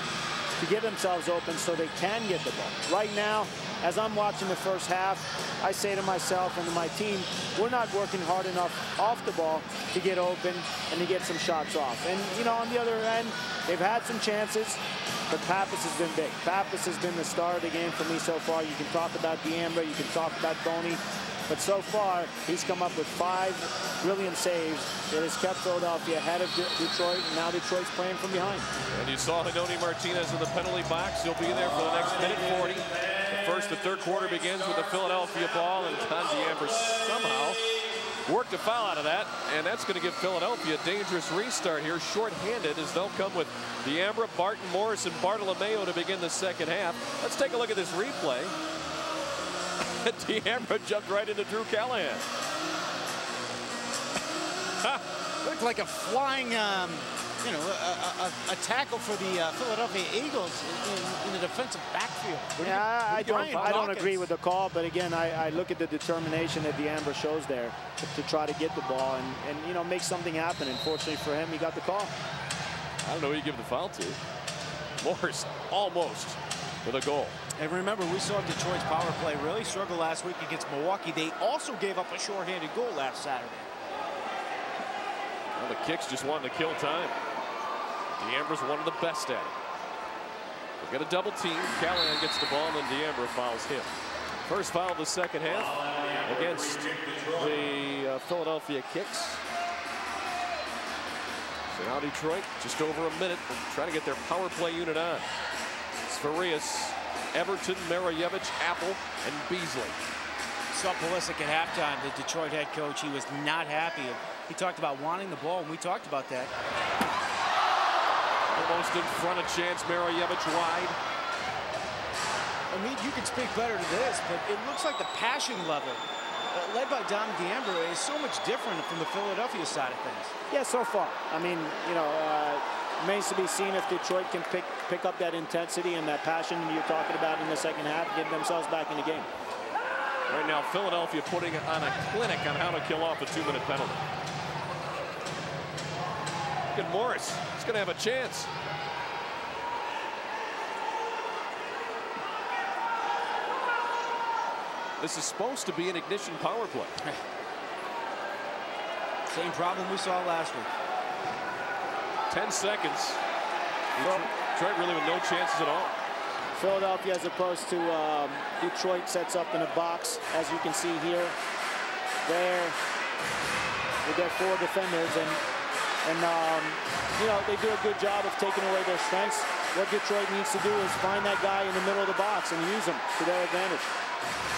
to get themselves open so they can get the ball. Right now, as I'm watching the first half, I say to myself and to my team, we're not working hard enough off the ball to get open and to get some shots off. And, you know, on the other end, they've had some chances, but PAPPAS has been big. PAPPAS has been the star of the game for me so far. You can talk about D'Ambra, you can talk about Boney, but so far, he's come up with 5 brilliant saves that has kept Philadelphia ahead of Detroit, and now Detroit's playing from behind. And you saw Hinoni Martinez in the penalty box. He'll be there for the next minute 40. The first and third quarter begins with the Philadelphia ball, and D'Ambra somehow worked a foul out of that, and that's going to give Philadelphia a dangerous restart here, short-handed, as they'll come with D'Ambra, Barton, Morris, and Bartolomeo to begin the second half. Let's take a look at this replay. D'Ambra jumped right into Drew Callahan. Looked like a flying, you know, a tackle for the Philadelphia Eagles in the defensive backfield. Yeah, I don't agree with the call, but again, I look at the determination that D'Ambra shows there to try to get the ball and you know, make something happen. And fortunately for him, he got the call. I don't know who you give the foul to. Morris almost with a goal. And remember, we saw Detroit's power play really struggle last week against Milwaukee. They also gave up a shorthanded goal last Saturday. Well, the KiXX just wanted to kill time. D'Ambra's one of the best at it. They've got a double team. Callahan gets the ball, and then D'Ambra fouls him. First foul of the second half against the Philadelphia KiXX. So now Detroit, just over a minute, trying to get their power play unit on. Farias, Everton, Marajevich, Apple, and Beasley. Saw Pulisic at halftime, the Detroit head coach. He was not happy. He talked about wanting the ball, and we talked about that. Almost in front of chance, Marajevich wide. I mean, you can speak better to this, but it looks like the passion level led by Dom D'Ambra is so much different from the Philadelphia side of things. Yeah, so far. I mean, you know, remains to be seen if Detroit can pick up that intensity and that passion you're talking about in the second half, get themselves back in the game. Right now, Philadelphia putting on a clinic on how to kill off a 2-minute penalty. Look at Morris. He's going to have a chance. This is supposed to be an Ignition power play. Same problem we saw last week. 10 seconds. Detroit really with no chances at all. Philadelphia, as opposed to Detroit, sets up in a box, as you can see here. there with their 4 defenders, and you know, they do a good job of taking away their strengths. What Detroit needs to do is find that guy in the middle of the box and use him to their advantage.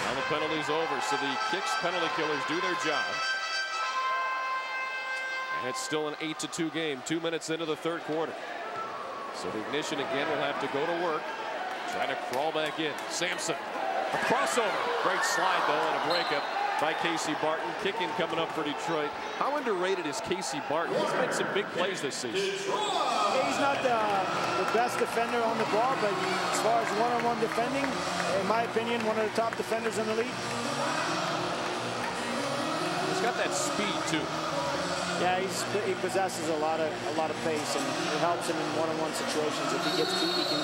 Now the penalty's over, so the KiXX penalty killers do their job. And it's still an 8-2 game, 2 minutes into the third quarter. So the Ignition again will have to go to work, try to crawl back in. Sampson, a crossover. Great slide, though, and a breakup by Casey Barton. Kicking coming up for Detroit. How underrated is Casey Barton? He's made some big plays this season. Yeah, he's not the best defender on the ball, but as far as one-on-one defending, in my opinion, one of the top defenders in the league. He's got that speed, too. Yeah, he possesses a lot of pace, and it helps him in one-on-one situations. If he gets beat, he can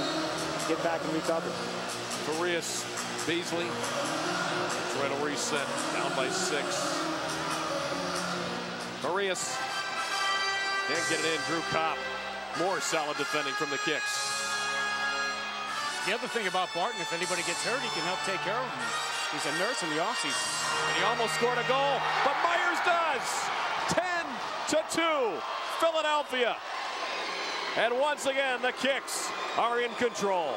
get back and recover. Farias, Beasley. Detroit will reset, down by 6. Farias can't get it in. Drew Kopp, more solid defending from the KiXX. The other thing about Barton, if anybody gets hurt, he can help take care of them. He's a nurse in the offseason. And he almost scored a goal, but Myers does. 10-2, Philadelphia. And once again, the KiXX are in control.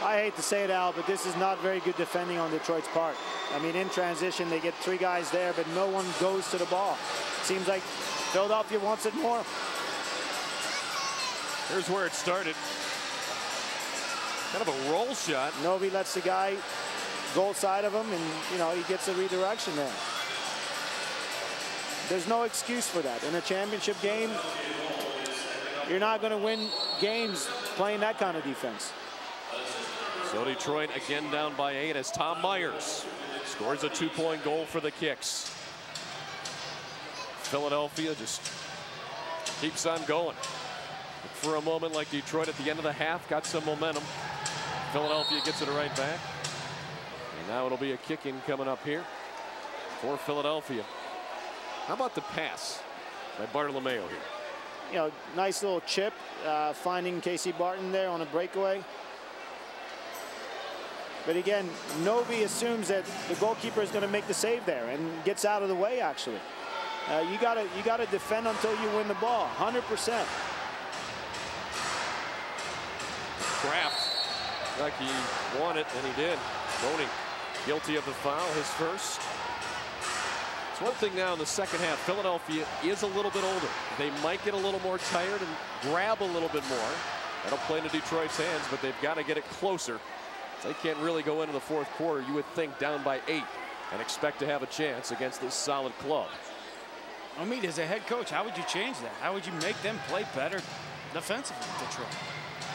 I hate to say it, Al, but this is not very good defending on Detroit's part. I mean, in transition, they get 3 guys there, but no one goes to the ball. Seems like Philadelphia wants it more. Here's where it started. Kind of a roll shot. Novi lets the guy goal side of him, and, you know, he gets a redirection there. There's no excuse for that. In a championship game, you're not going to win games playing that kind of defense. So Detroit again down by 8 as Tom Myers scores a 2-point goal for the KiXX. Philadelphia just keeps on going. For a moment like Detroit at the end of the half, got some momentum. Philadelphia gets it right back. And now it'll be a kick-in coming up here for Philadelphia. How about the pass by Bartolomeo here? You know, nice little chip, finding Casey Barton there on a breakaway. But again, Novi assumes that the goalkeeper is going to make the save there and gets out of the way, actually. You gotta defend until you win the ball, 100%. Kraft, like he won it, and he did. Boney guilty of the foul, his first. It's one thing now in the second half, Philadelphia is a little bit older. They might get a little more tired and grab a little bit more. That'll play into Detroit's hands, but they've got to get it closer. They can't really go into the fourth quarter, you would think, down by 8 and expect to have a chance against this solid club. I mean, as a head coach, how would you change that? How would you make them play better defensively, Detroit?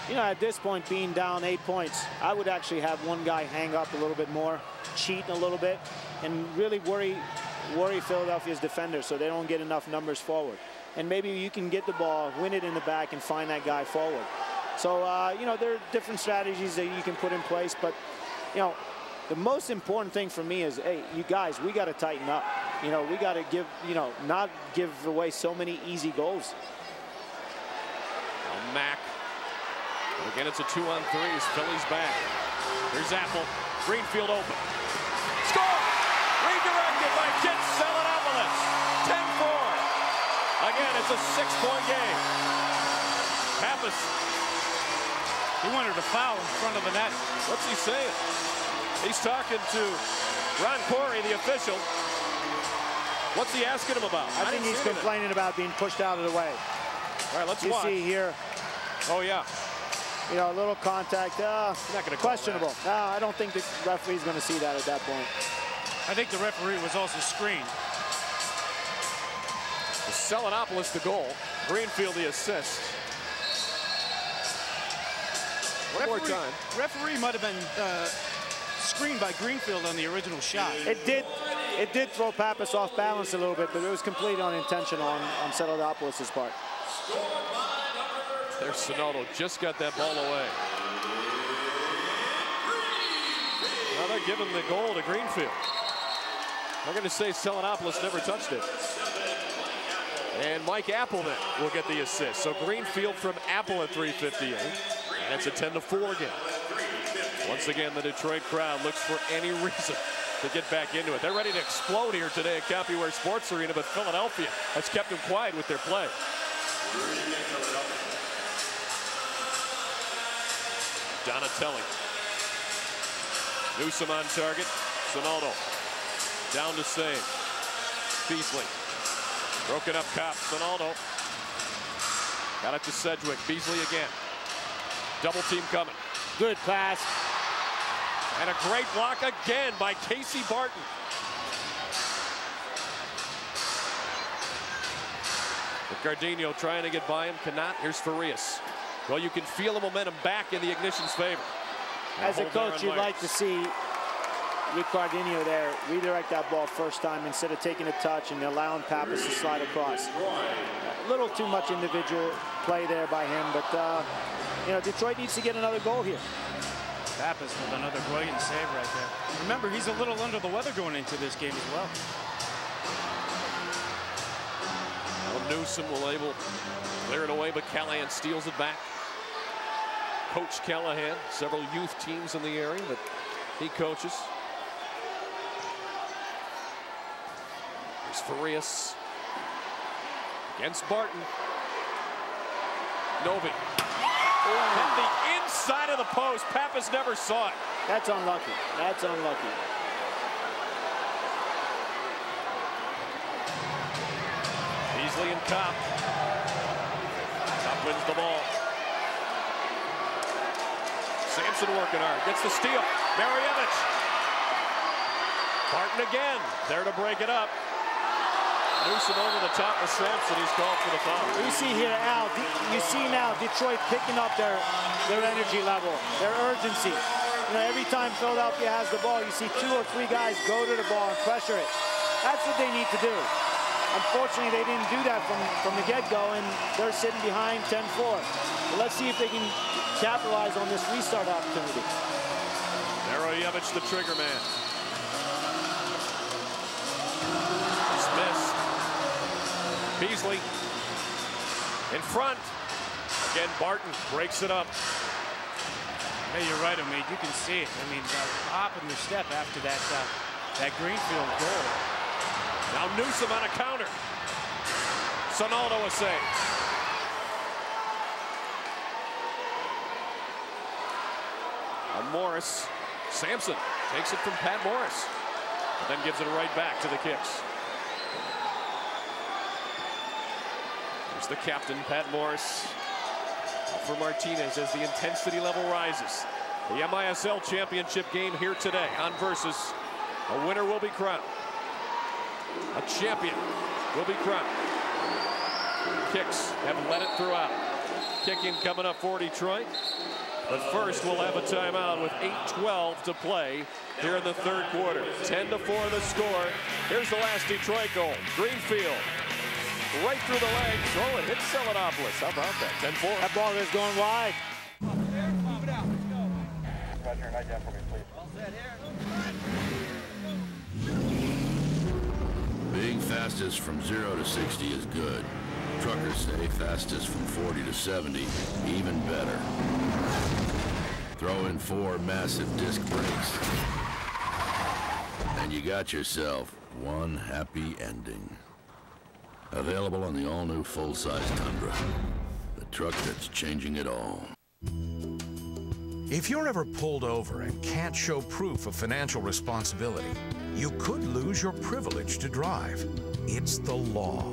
You know, at this point, being down 8 points, I would actually have one guy hang up a little bit more, cheat a little bit, and really worry Philadelphia's defenders so they don't get enough numbers forward. And maybe you can get the ball, win it in the back, and find that guy forward. So, you know, there are different strategies that you can put in place. But, you know, the most important thing for me is, hey, you guys, we got to tighten up. You know, we got to give, you know, not give away so many easy goals. Now Mack. Again, it's a 2-on-3 as Philly's back. Here's Apple. Greenfield open. Score! Redirected by KiXX Salinopolis. 10-4. Again, it's a 6-point game. PAPPAS. He wanted a foul in front of the net. What's he saying? He's talking to Ron Corey, the official. What's he asking him about? I think he's complaining about being pushed out of the way. All right, let's watch. You see here. Oh, yeah. You know, a little contact. Not gonna questionable. No, I don't think the referee's going to see that at that point. I think the referee was also screened. Salinopolis the goal. Greenfield the assist. One more time. Referee might have been screened by Greenfield on the original shot. It did throw PAPPAS off balance a little bit, but it was completely unintentional on Salinopolis' part. There's Sonoto, just got that ball away. Now they're giving the goal to Greenfield. I'm going to say Salinopolis never touched it. And Mike Appleton will get the assist. So Greenfield from Apple at 3:58. And it's a 10-4 game. Once again, the Detroit crowd looks for any reason to get back into it. They're ready to explode here today at Compuware Sports Arena, but Philadelphia has kept them quiet with their play. Donatelli. Newsom on target. Sonaldo down to save. Beasley. Broken up Kopp. Sonaldo. Got it to Sedgwick. Beasley again. Double team coming. Good pass. And a great block again by Casey Barton. Gardino trying to get by him, cannot. Here's Farias. Well, you can feel the momentum back in the Ignition's favor. As a coach, you'd like to see Rick Gardino there redirect that ball first time instead of taking a touch and allowing PAPPAS to slide across. A little too much individual play there by him, but you know, Detroit needs to get another goal here. PAPPAS with another brilliant save right there. Remember, he's a little under the weather going into this game as well. Newsom will able to clear it away, but Callahan steals it back. Coach Callahan, several youth teams in the area that he coaches. Here's Farias against Barton. Novi. Hit the inside of the post. PAPPAS never saw it. That's unlucky. That's unlucky. Beasley and Kopp. Kopp wins the ball. Sampson working hard. Gets the steal. Marievich. Barton again. There to break it up. Newsom over the top of Sampson. He's called for the foul. You see here, Al, you see now Detroit picking up their energy level, their urgency. You know, every time Philadelphia has the ball, you see 2 or 3 guys go to the ball and pressure it. That's what they need to do. Unfortunately, they didn't do that from the get-go, and they're sitting behind 10-4. But let's see if they can capitalize on this restart opportunity. Marievich, the trigger man. Smith. Beasley in front. Again, Barton breaks it up. Hey, you're right, Omid. You can see it. I mean, hop in their step after that Greenfield goal. Now Newsom on a counter. Sonaldo a save. On Morris. Sampson takes it from Pat Morris. And then gives it right back to the KiXX. Here's the captain, Pat Morris. For Martinez as the intensity level rises. The MISL championship game here today on Versus. A winner will be crowned. A champion will be crowned. KiXX have led it throughout. Kicking coming up for Detroit. But first, we'll have a timeout with 8:12 to play here in the third quarter. 10-4 the score. Here's the last Detroit goal. Greenfield. Right through the legs. Oh, it hits Selenopolis. How about that? 10-4. That ball is going wide. Being fastest from 0 to 60 is good. Truckers say fastest from 40 to 70, even better. Throw in 4 massive disc brakes, and you got yourself one happy ending. Available on the all-new full-size Tundra, the truck that's changing it all. If you're ever pulled over and can't show proof of financial responsibility, you could lose your privilege to drive. It's the law.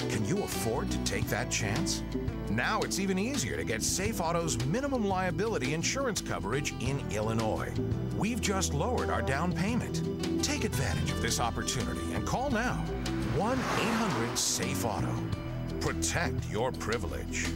Can you afford to take that chance? Now it's even easier to get Safe Auto's minimum liability insurance coverage in Illinois. We've just lowered our down payment. Take advantage of this opportunity and call now. 1-800-SAFE-AUTO. Protect your privilege.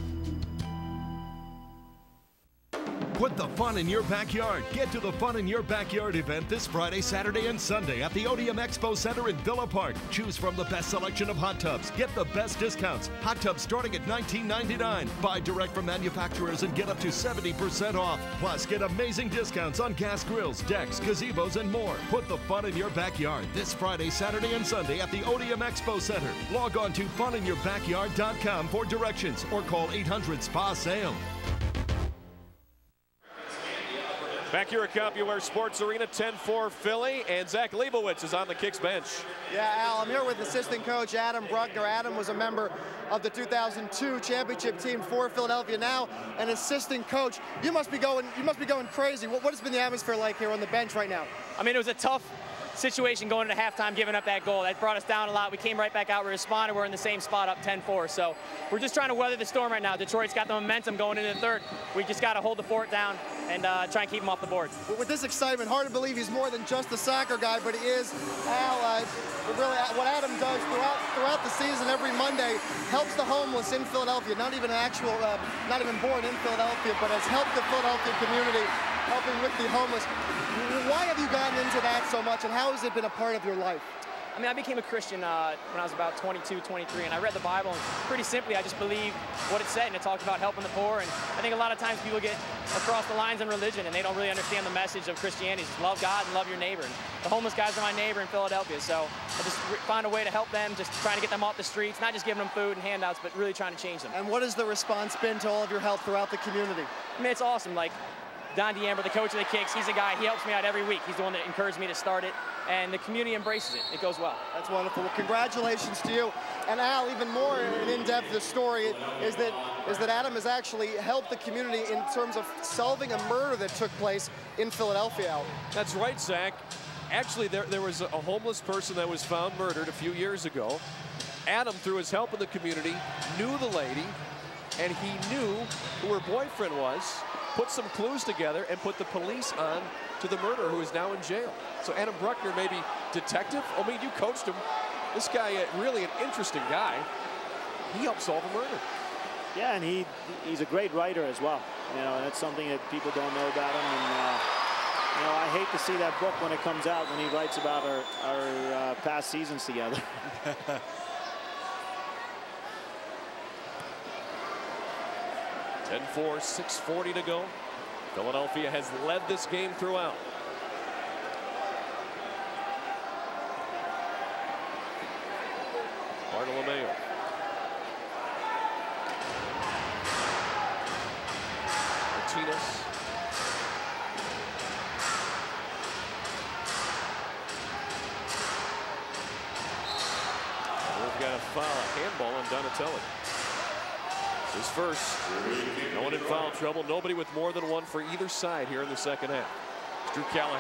Put the fun in your backyard. Get to the Fun in Your Backyard event this Friday, Saturday, and Sunday at the Odeum Expo Center in Villa Park. Choose from the best selection of hot tubs. Get the best discounts. Hot tubs starting at $19.99. Buy direct from manufacturers and get up to 70% off. Plus, get amazing discounts on gas grills, decks, gazebos, and more. Put the fun in your backyard this Friday, Saturday, and Sunday at the Odeum Expo Center. Log on to funinyourbackyard.com for directions or call 800-SPA-SALE. Back here at Compuware Sports Arena, 10-4 Philly, and Zach Leibowitz is on the KiXX bench. Yeah, Al, I'm here with assistant coach Adam Bruckner. Adam was a member of the 2002 championship team for Philadelphia. Now an assistant coach. You must be going crazy. What has been the atmosphere like here on the bench right now? I mean, it was a tough situation going into halftime, giving up that goal. That brought us down a lot. We came right back out. We responded. We're in the same spot, up 10-4. So we're just trying to weather the storm right now. Detroit's got the momentum going into the third. We just got to hold the fort down and try and keep him off the board. With this excitement, hard to believe he's more than just a soccer guy, but he is. Al, really, what Adam does throughout the season, every Monday, helps the homeless in Philadelphia. Not even not even born in Philadelphia, but has helped the Philadelphia community, helping with the homeless. Why have you gotten into that so much, and how has it been a part of your life? I mean, I became a Christian when I was about 22, 23, and I read the Bible, and pretty simply, I just believed what it said, and it talked about helping the poor, and I think a lot of times people get across the lines in religion, and they don't really understand the message of Christianity. Just love God and love your neighbor. And the homeless guys are my neighbor in Philadelphia, so I just find a way to help them, just trying to get them off the streets, not just giving them food and handouts, but really trying to change them. And what has the response been to all of your help throughout the community? I mean, it's awesome. Like, Don DeAmber, the coach of the KiXX, he's a guy, he helps me out every week. He's the one that encouraged me to start it, and the community embraces it. It goes well. That's wonderful. Well, congratulations to you. And Al, even more in-depth, the story is that Adam has actually helped the community in terms of solving a murder that took place in Philadelphia, Al. That's right, Zach. Actually, there was a homeless person that was found murdered a few years ago. Adam, through his help in the community, knew the lady, and he knew who her boyfriend was, put some clues together, and put the police on to the murderer, who is now in jail. So Adam Bruckner, maybe detective? I mean, you coached him. This guy, really an interesting guy. He helped solve a murder. Yeah, and he's a great writer as well. You know, and that's something that people don't know about him. And you know, I hate to see that book when it comes out, when he writes about our past seasons together. 10-4, 6:40 to go. Philadelphia has led this game throughout. Bartolomeo. Martinez. We've got a foul, a handball on Donatelli. His first. No one in foul trouble. Nobody with more than one for either side here in the second half. It's Drew Callahan.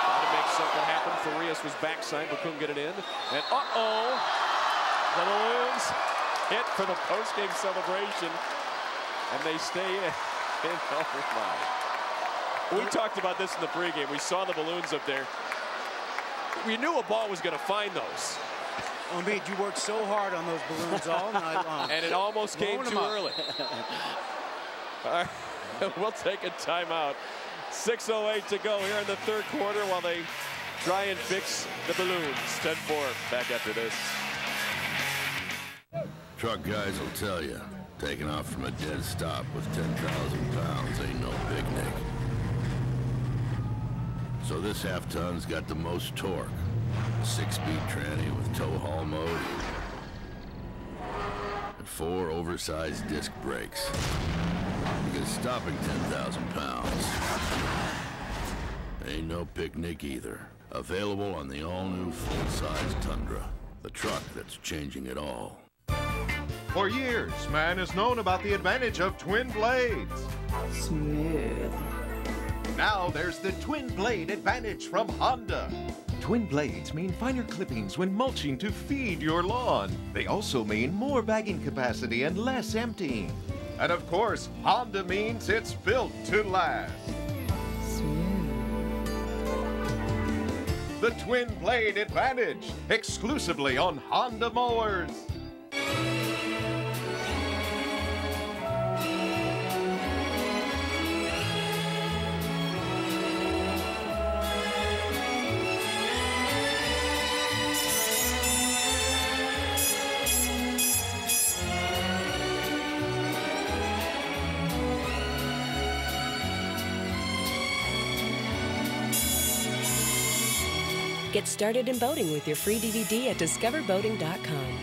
Trying to make something happen. Farias was backside but couldn't get it in. And uh-oh! The Balloons hit for the post-game celebration. And they stay in. Oh my. We talked about this in the pregame. We saw the balloons up there. We knew a ball was going to find those. Omid, you worked so hard on those balloons all night long. And it almost came too early. All right, we'll take a timeout. 6:08 to go here in the third quarter while they try and fix the balloons. 10-4 back after this. Truck guys will tell you, taking off from a dead stop with 10,000 pounds ain't no picnic. So this half-ton's got the most torque. 6-speed tranny with tow haul mode and 4 oversized disc brakes. Because stopping 10,000 pounds ain't no picnic either. Available on the all-new full-size Tundra, the truck that's changing it all. For years, man has known about the advantage of twin blades. Smooth. Now there's the twin blade advantage from Honda. Twin blades mean finer clippings when mulching to feed your lawn. They also mean more bagging capacity and less emptying. And of course, Honda means it's built to last. The twin blade advantage, exclusively on Honda mowers. Get started in boating with your free DVD at discoverboating.com.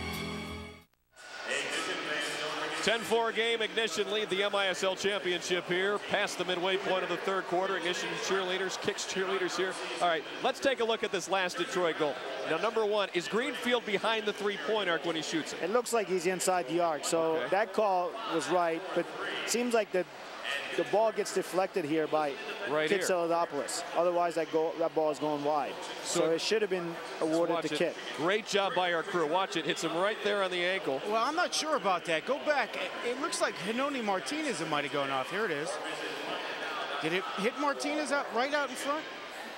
10-4 game. Ignition lead the MISL championship here. Past the midway point of the third quarter. Ignition cheerleaders, KiXX cheerleaders here. All right, let's take a look at this last Detroit goal. Now, number one, is Greenfield behind the three-point arc when he shoots it? It looks like he's inside the arc, so that call was right, but it seems like the ball gets deflected here by Kit Celadopoulos. Otherwise, that ball is going wide. So it should have been awarded to Kit. Great job by our crew. Watch it. Hits him right there on the ankle. Well, I'm not sure about that. Go back. It looks like Hinoni Martinez might have gone off. Here it is. Did it hit Martinez right out in front?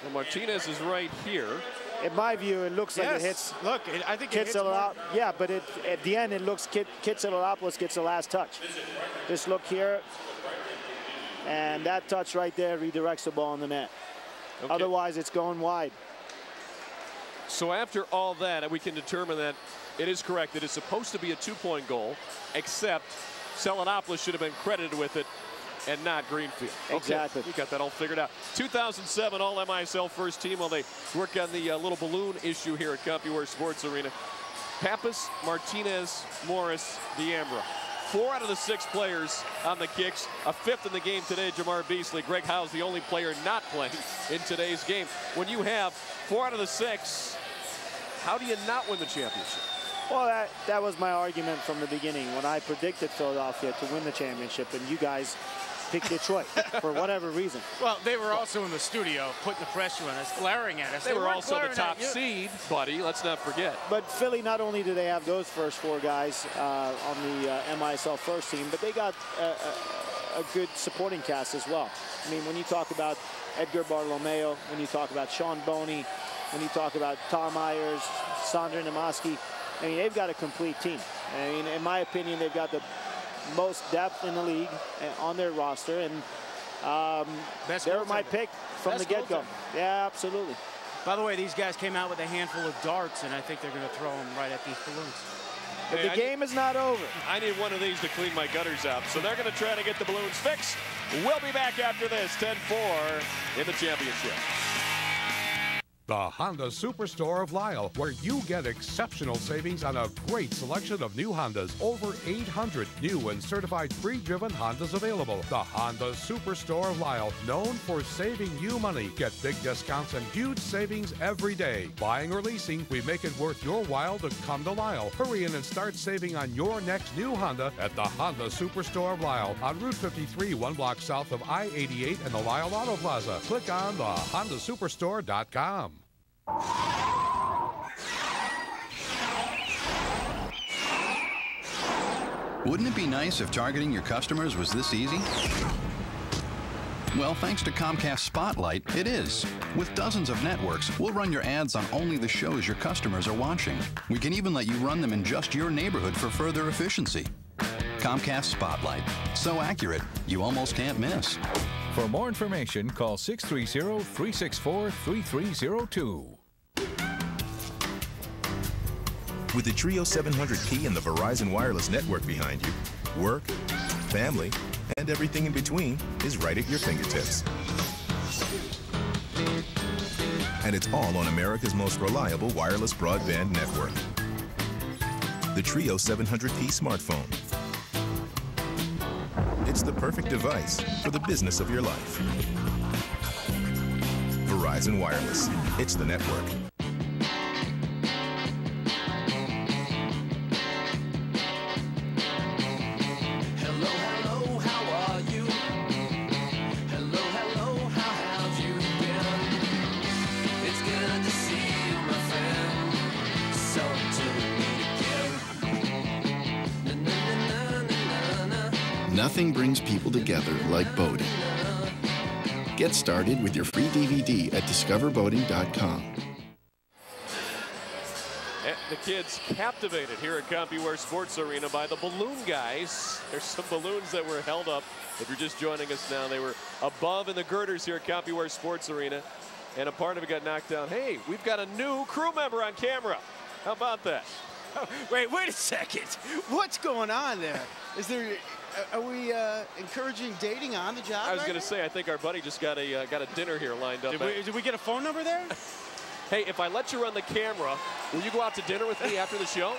Well, Martinez is right here. In my view, it looks like it hits. Look, I think it hits yeah, but at the end, it looks Kit Celadopoulos gets the last touch. Just look here. And that touch right there redirects the ball in the net. Okay. Otherwise, it's going wide. So after all that, we can determine that it is correct. It is supposed to be a two-point goal, except Celadopoulos should have been credited with it and not Greenfield. Exactly. Okay, we got that all figured out. 2007 All-MISL first team while they work on the little balloon issue here at Compuware Sports Arena. PAPPAS, Martinez, Morris, D'Ambra. 4 out of the 6 players on the KiXX. A 5th in the game today, Jamar Beasley. Greg Howe's the only player not playing in today's game. When you have 4 out of the 6, how do you not win the championship? Well, that was my argument from the beginning when I predicted Philadelphia to win the championship, and you guys picked Detroit for whatever reason. Well, they were also in the studio putting the pressure on us, glaring at us. They were also the top seed, buddy. Let's not forget. But Philly, not only do they have those first 4 guys on the MISL first team, but they got a good supporting cast as well. I mean, when you talk about Edgar Bartolomeo, when you talk about Sean Boney, when you talk about Tom Myers, Sandra Namaski, I mean, they've got a complete team. I mean, in my opinion, they've got the most depth in the league on their roster, and they were my pick from the get-go. Yeah, absolutely. By the way, these guys came out with a handful of darts, and I think they're going to throw them right at these balloons. But the game is not over. I need one of these to clean my gutters out, so they're going to try to get the balloons fixed. We'll be back after this, 10-4 in the championship. The Honda Superstore of Lisle, where you get exceptional savings on a great selection of new Hondas. Over 800 new and certified pre-driven Hondas available. The Honda Superstore of Lisle, known for saving you money. Get big discounts and huge savings every day. Buying or leasing, we make it worth your while to come to Lisle. Hurry in and start saving on your next new Honda at the Honda Superstore of Lisle on Route 53, 1 block south of I-88 and the Lisle Auto Plaza. Click on the HondaSuperstore.com. Wouldn't it be nice if targeting your customers was this easy? Well, thanks to Comcast Spotlight, it is. With dozens of networks, we'll run your ads on only the shows your customers are watching. We can even let you run them in just your neighborhood for further efficiency. Comcast Spotlight. So accurate, you almost can't miss. For more information, call 630-364-3302. With the Trio 700P and the Verizon wireless network behind you, work, family, and everything in between is right at your fingertips. And it's all on America's most reliable wireless broadband network. The Trio 700P smartphone. It's the perfect device for the business of your life. Verizon Wireless. It's the network. Nothing brings people together like boating. Get started with your free DVD at discoverboating.com. The kids captivated here at Compuware Sports Arena by the balloon guys. There's some balloons that were held up. If you're just joining us now, they were above in the girders here at Compuware Sports Arena, and a part of it got knocked down. Hey, we've got a new crew member on camera. How about that? Oh, wait a second. What's going on there? Are we encouraging dating on the job? I was going to say, I think our buddy just got a dinner here lined up. Did we get a phone number there? Hey, if I let you run the camera, will you go out to dinner with me after the show?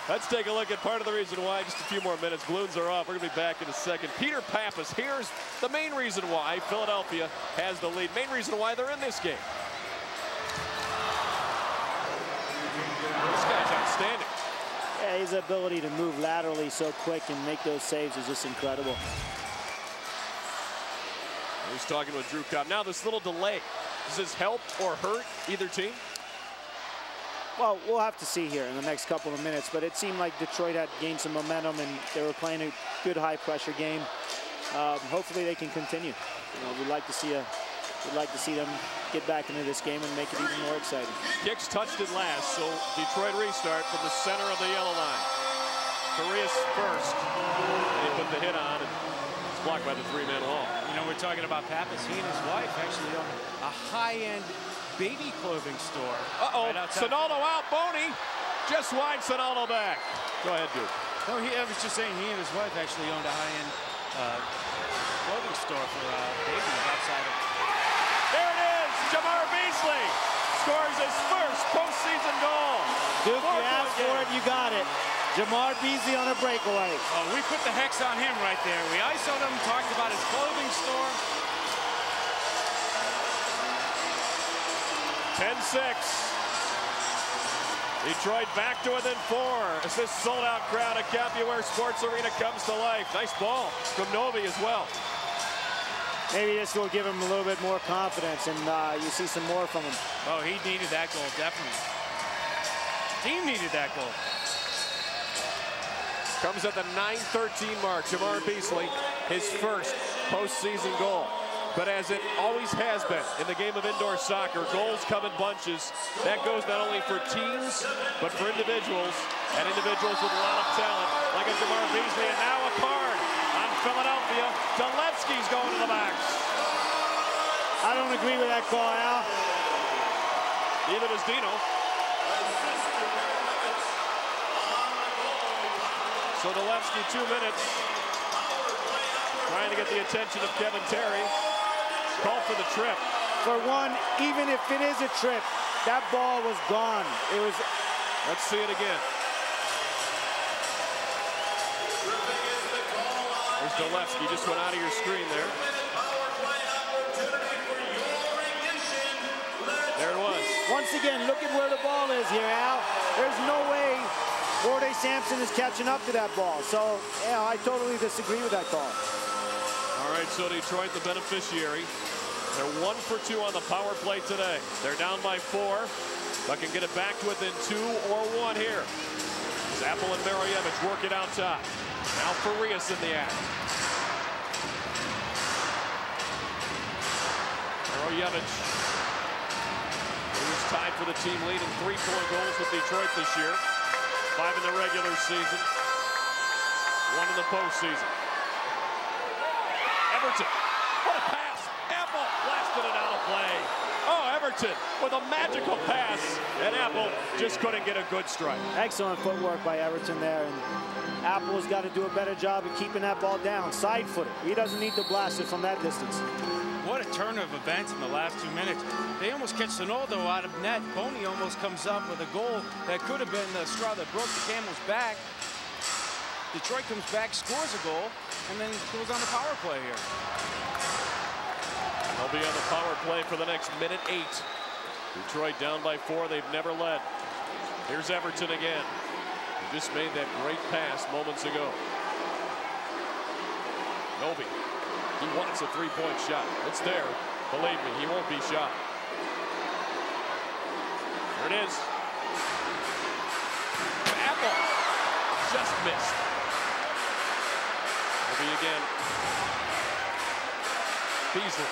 Let's take a look at part of the reason why. Just a few more minutes. Balloons are off. We're going to be back in a second. Peter PAPPAS, here's the main reason why Philadelphia has the lead. Main reason why they're in this game. This guy's outstanding. Yeah, his ability to move laterally so quick and make those saves is just incredible. He's talking with Drew Cobb. Now this little delay, does this help or hurt either team? Well, we'll have to see here in the next couple of minutes, but it seemed like Detroit had gained some momentum and they were playing a good high-pressure game. Hopefully they can continue. We'd like to see them get back into this game and make it even more exciting. KiXX touched it last, so Detroit restart from the center of the yellow line. Farias first. He put the hit on, and it's blocked by the three-man wall. You know, we're talking about PAPPAS. He and his wife actually own a high-end baby clothing store. Uh-oh, right Sonaldo out, Boney. Just wide Sonaldo back. Go ahead, Duke. No, I was just saying he and his wife actually owned a high-end clothing store for babies outside of. There it is, Jamar Beasley scores his first postseason goal. Duke, you asked for it, you got it. Jamar Beasley on a breakaway. Oh, we put the hex on him right there. We ISO'd him, talked about his clothing store. 10-6. Detroit back to within 4 as this sold-out crowd at Compuware Sports Arena comes to life. Nice ball from Novi as well. Maybe this will give him a little bit more confidence, and you see some more from him. Oh, he needed that goal, definitely. Team needed that goal. Comes at the 9:13 mark. Jamar Beasley, his first postseason goal. But as it always has been in the game of indoor soccer, goals come in bunches. That goes not only for teams, but for individuals, and individuals with a lot of talent, like a Jamar Beasley, and now a card on Philadelphia. Dalevsky's going to the box. I don't agree with that call, Al. Neither does Dino. So Dalevsky, 2 minutes, trying to get the attention of Kevin Terry. Call for the trip. For one, even if it is a trip, that ball was gone. It was. Let's see it again. There's Dalevsky, just went out of your screen there. There it was. Once again, look at where the ball is here, Al. There's no way Gorde Sampson is catching up to that ball. So, yeah, I totally disagree with that call. All right, so Detroit, the beneficiary. They're 1 for 2 on the power play today. They're down by 4, but can get it back to within 2 or 1 here. As Apple and Marievich work it out top. Now Farias in the act. Marievich, who's tied for the team lead in 3-point goals with Detroit this year. 5 in the regular season, 1 in the postseason. Everton, what a pass. Apple blasted it out of play. Oh, Everton with a magical pass, and Apple just couldn't get a good strike. Excellent footwork by Everton there, and Apple has got to do a better job of keeping that ball down, side-footed. He doesn't need to blast it from that distance. What a turn of events in the last 2 minutes. They almost catch Sonaldo out of net. Boney almost comes up with a goal that could have been the straw that broke the camel's back. Detroit comes back, scores a goal, and then goes on the power play here. They'll be on the power play for the next minute 8. Detroit down by 4. They've never led. Here's Everton again. He just made that great pass moments ago. Novi. He wants a 3-point shot. It's there. Believe me, he won't be shot. There it is. Apple just missed. Novi again. Beasley.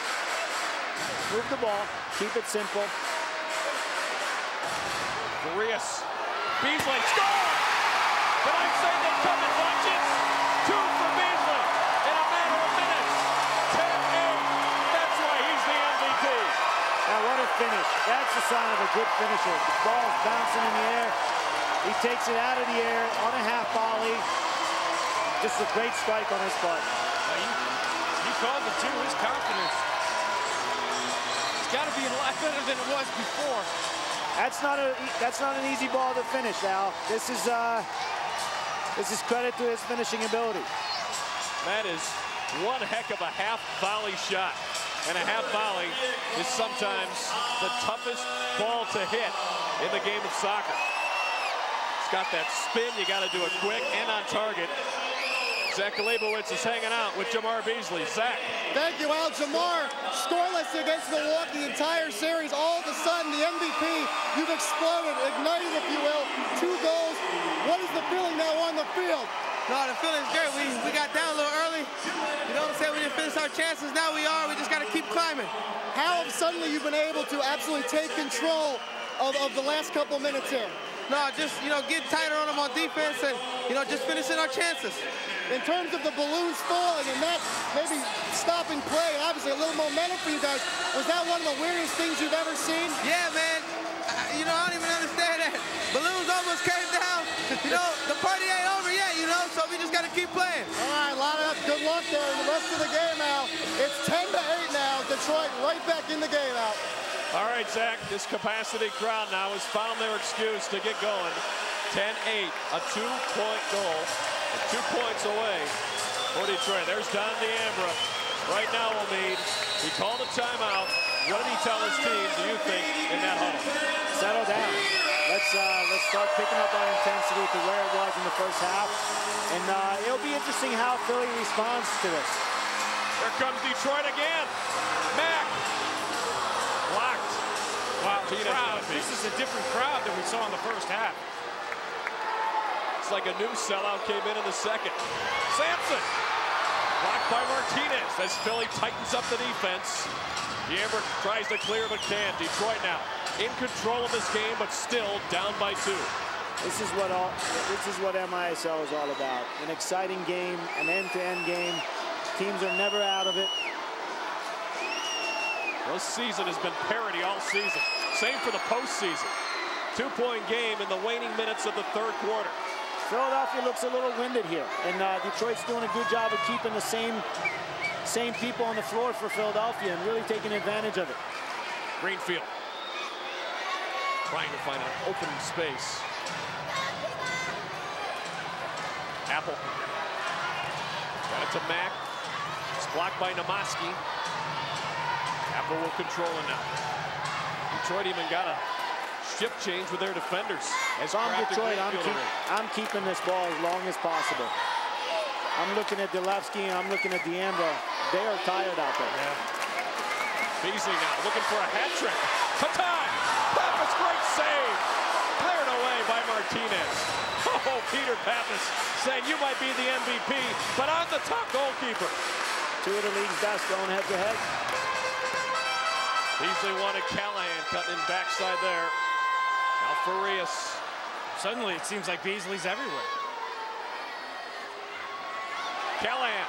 Move the ball. Keep it simple. Farias. Beasley score! But I say they come in bunches. 2 for Beasley in a matter of minutes. 10-8. That's why he's the MVP. Now what a finish. That's the sign of a good finisher. The ball's bouncing in the air. He takes it out of the air on a half volley. Just a great strike on his part. You called it too, his confidence. It's got to be a lot better than it was before. That's not an easy ball to finish, Al. This is This is credit to his finishing ability. That is one heck of a half volley shot. And a half volley is sometimes the toughest ball to hit in the game of soccer. It's got that spin, you got to do it quick and on target. Zach Leibowitz is hanging out with Jamar Beasley. Zach. Thank you, Al. Jamar, scoreless against Milwaukee the entire series. All of a sudden, the MVP, you've exploded, ignited, if you will. 2 goals. What is the feeling now on the field? No, the feeling's great. We got down a little early. You know what I'm saying? We didn't finish our chances. Now we are. We just got to keep climbing. How have suddenly you been able to absolutely take control of the last couple of minutes here? No, just, you know, get tighter on them on defense and, you know, just finishing our chances. In terms of the balloons falling and that maybe stopping play, obviously a little momentum for you guys, was that one of the weirdest things you've ever seen? Yeah, man. You know, I don't even understand that. Balloons almost came down. You know, the party ain't over yet, you know, so we just got to keep playing. All right, line up. Good luck there in the rest of the game now. It's 10-8 now. Detroit right back in the game out. All right, Zach, this capacity crowd now has found their excuse to get going. 10-8, a 2-point goal. 2 points away for Detroit. There's Don DeAmbra. Right now, Omid, he called a timeout. What did he tell his team, do you think, in that huddle? Settle down. Let's start picking up our intensity to where it was in the first half. And it'll be interesting how Philly responds to this. Here comes Detroit again. Mack. Blocked. Wow, crowd. This is a different crowd than we saw in the first half. It's like a new sellout came in the second. Sampson. Blocked by Martinez as Philly tightens up the defense. DeAmbra tries to clear but can't. Detroit now in control of this game, but still down by 2. This is what MISL is all about. An exciting game, an end-to-end game. Teams are never out of it. This season has been parity all season. Same for the postseason. 2-point game in the waning minutes of the 3rd quarter. Philadelphia looks a little winded here, and Detroit's doing a good job of keeping the same people on the floor for Philadelphia and really taking advantage of it. Greenfield trying to find an open space. Apple got it to Mack. It's blocked by Namaski. Apple will control it now. Detroit even got a shift change with their defenders. As I'm Detroit, I'm keeping this ball as long as possible. I'm looking at Delevsky and I'm looking at DeAmbra. They are tired out there. Yeah. Beasley now looking for a hat trick. Tatai! Pappas, great save! Cleared away by Martinez. Oh, Peter Pappas saying you might be the MVP, but I'm the top goalkeeper. 2 of the league's best going head-to-head. Beasley wanted Callahan cutting in backside there. Now Farias. Suddenly it seems like Beasley's everywhere. Callahan.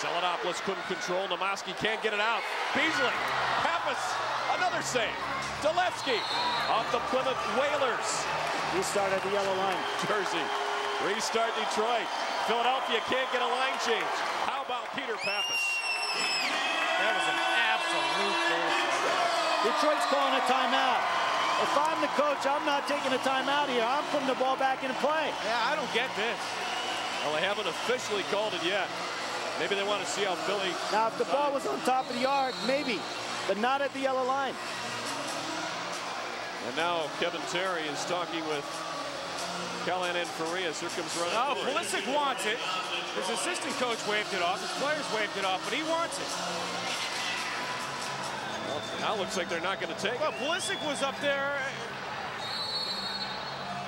Selinopoulos couldn't control. Namaski can't get it out. Beasley. Pappas. Another save. Delevsky off the Plymouth Whalers. Restart at the yellow line. Jersey. Restart Detroit. Philadelphia can't get a line change. How about Peter Pappas? That was an absolute goal. Detroit's calling a timeout. If I'm the coach, I'm not taking a timeout here. I'm putting the ball back in play. Yeah, I don't get this. Well, they haven't officially called it yet. Maybe they want to see how Philly... Now, if the ball was on top of the arc, maybe, but not at the yellow line. And now Kevin Terry is talking with Callahan and Farias. Here comes running. Oh, Pulisic wants it. His assistant coach waved it off. His players waved it off, but he wants it. Well, now looks like they're not going to take it. Well, Pulisic was up there.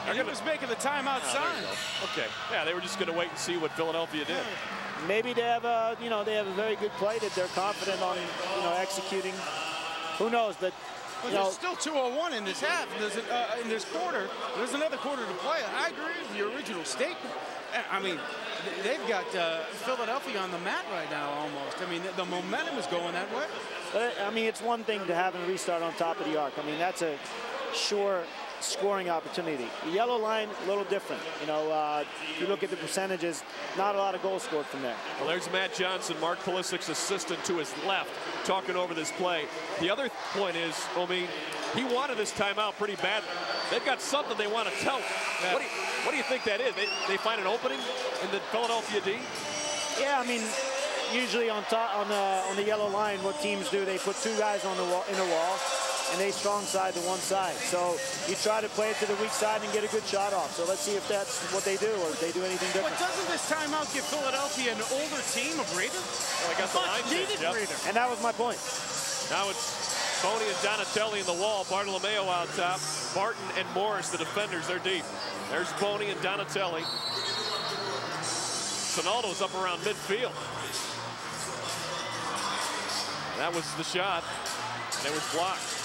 And he was making the timeout sign. Okay. Yeah, they were just going to wait and see what Philadelphia did. Maybe they have a, they have a very good play that they're confident on, executing. Who knows? But there's still 2:01 in this half. In this quarter, there's another quarter to play. I agree with your original statement. I mean, they've got Philadelphia on the mat right now almost. I mean, the momentum is going that way. But, I mean, it's one thing to have a restart on top of the arc. I mean, that's a sure scoring opportunity. The yellow line, a little different. You know, if you look at the percentages, not a lot of goals scored from there. Well, there's Matt Johnson, Mark Pulisic's assistant to his left, talking over this play. The other point is, he wanted this timeout pretty badly. They've got something they want to tell him. Yeah. What do you think that is? They find an opening in the Philadelphia D? Yeah, I mean, usually on the yellow line, what teams do, they put two guys on the inner wall, and they strong side to one side. So you try to play it to the weak side and get a good shot off. So let's see if that's what they do, or if they do anything different. But doesn't this timeout give Philadelphia an older team a breather? Well, I got the line change, breather. And that was my point. Now it's Boney and Donatelli in the wall. Bartolomeo out top. Barton and Morris, the defenders, they're deep. There's Boney and Donatelli. Sonaldo's up around midfield. That was the shot, and it was blocked.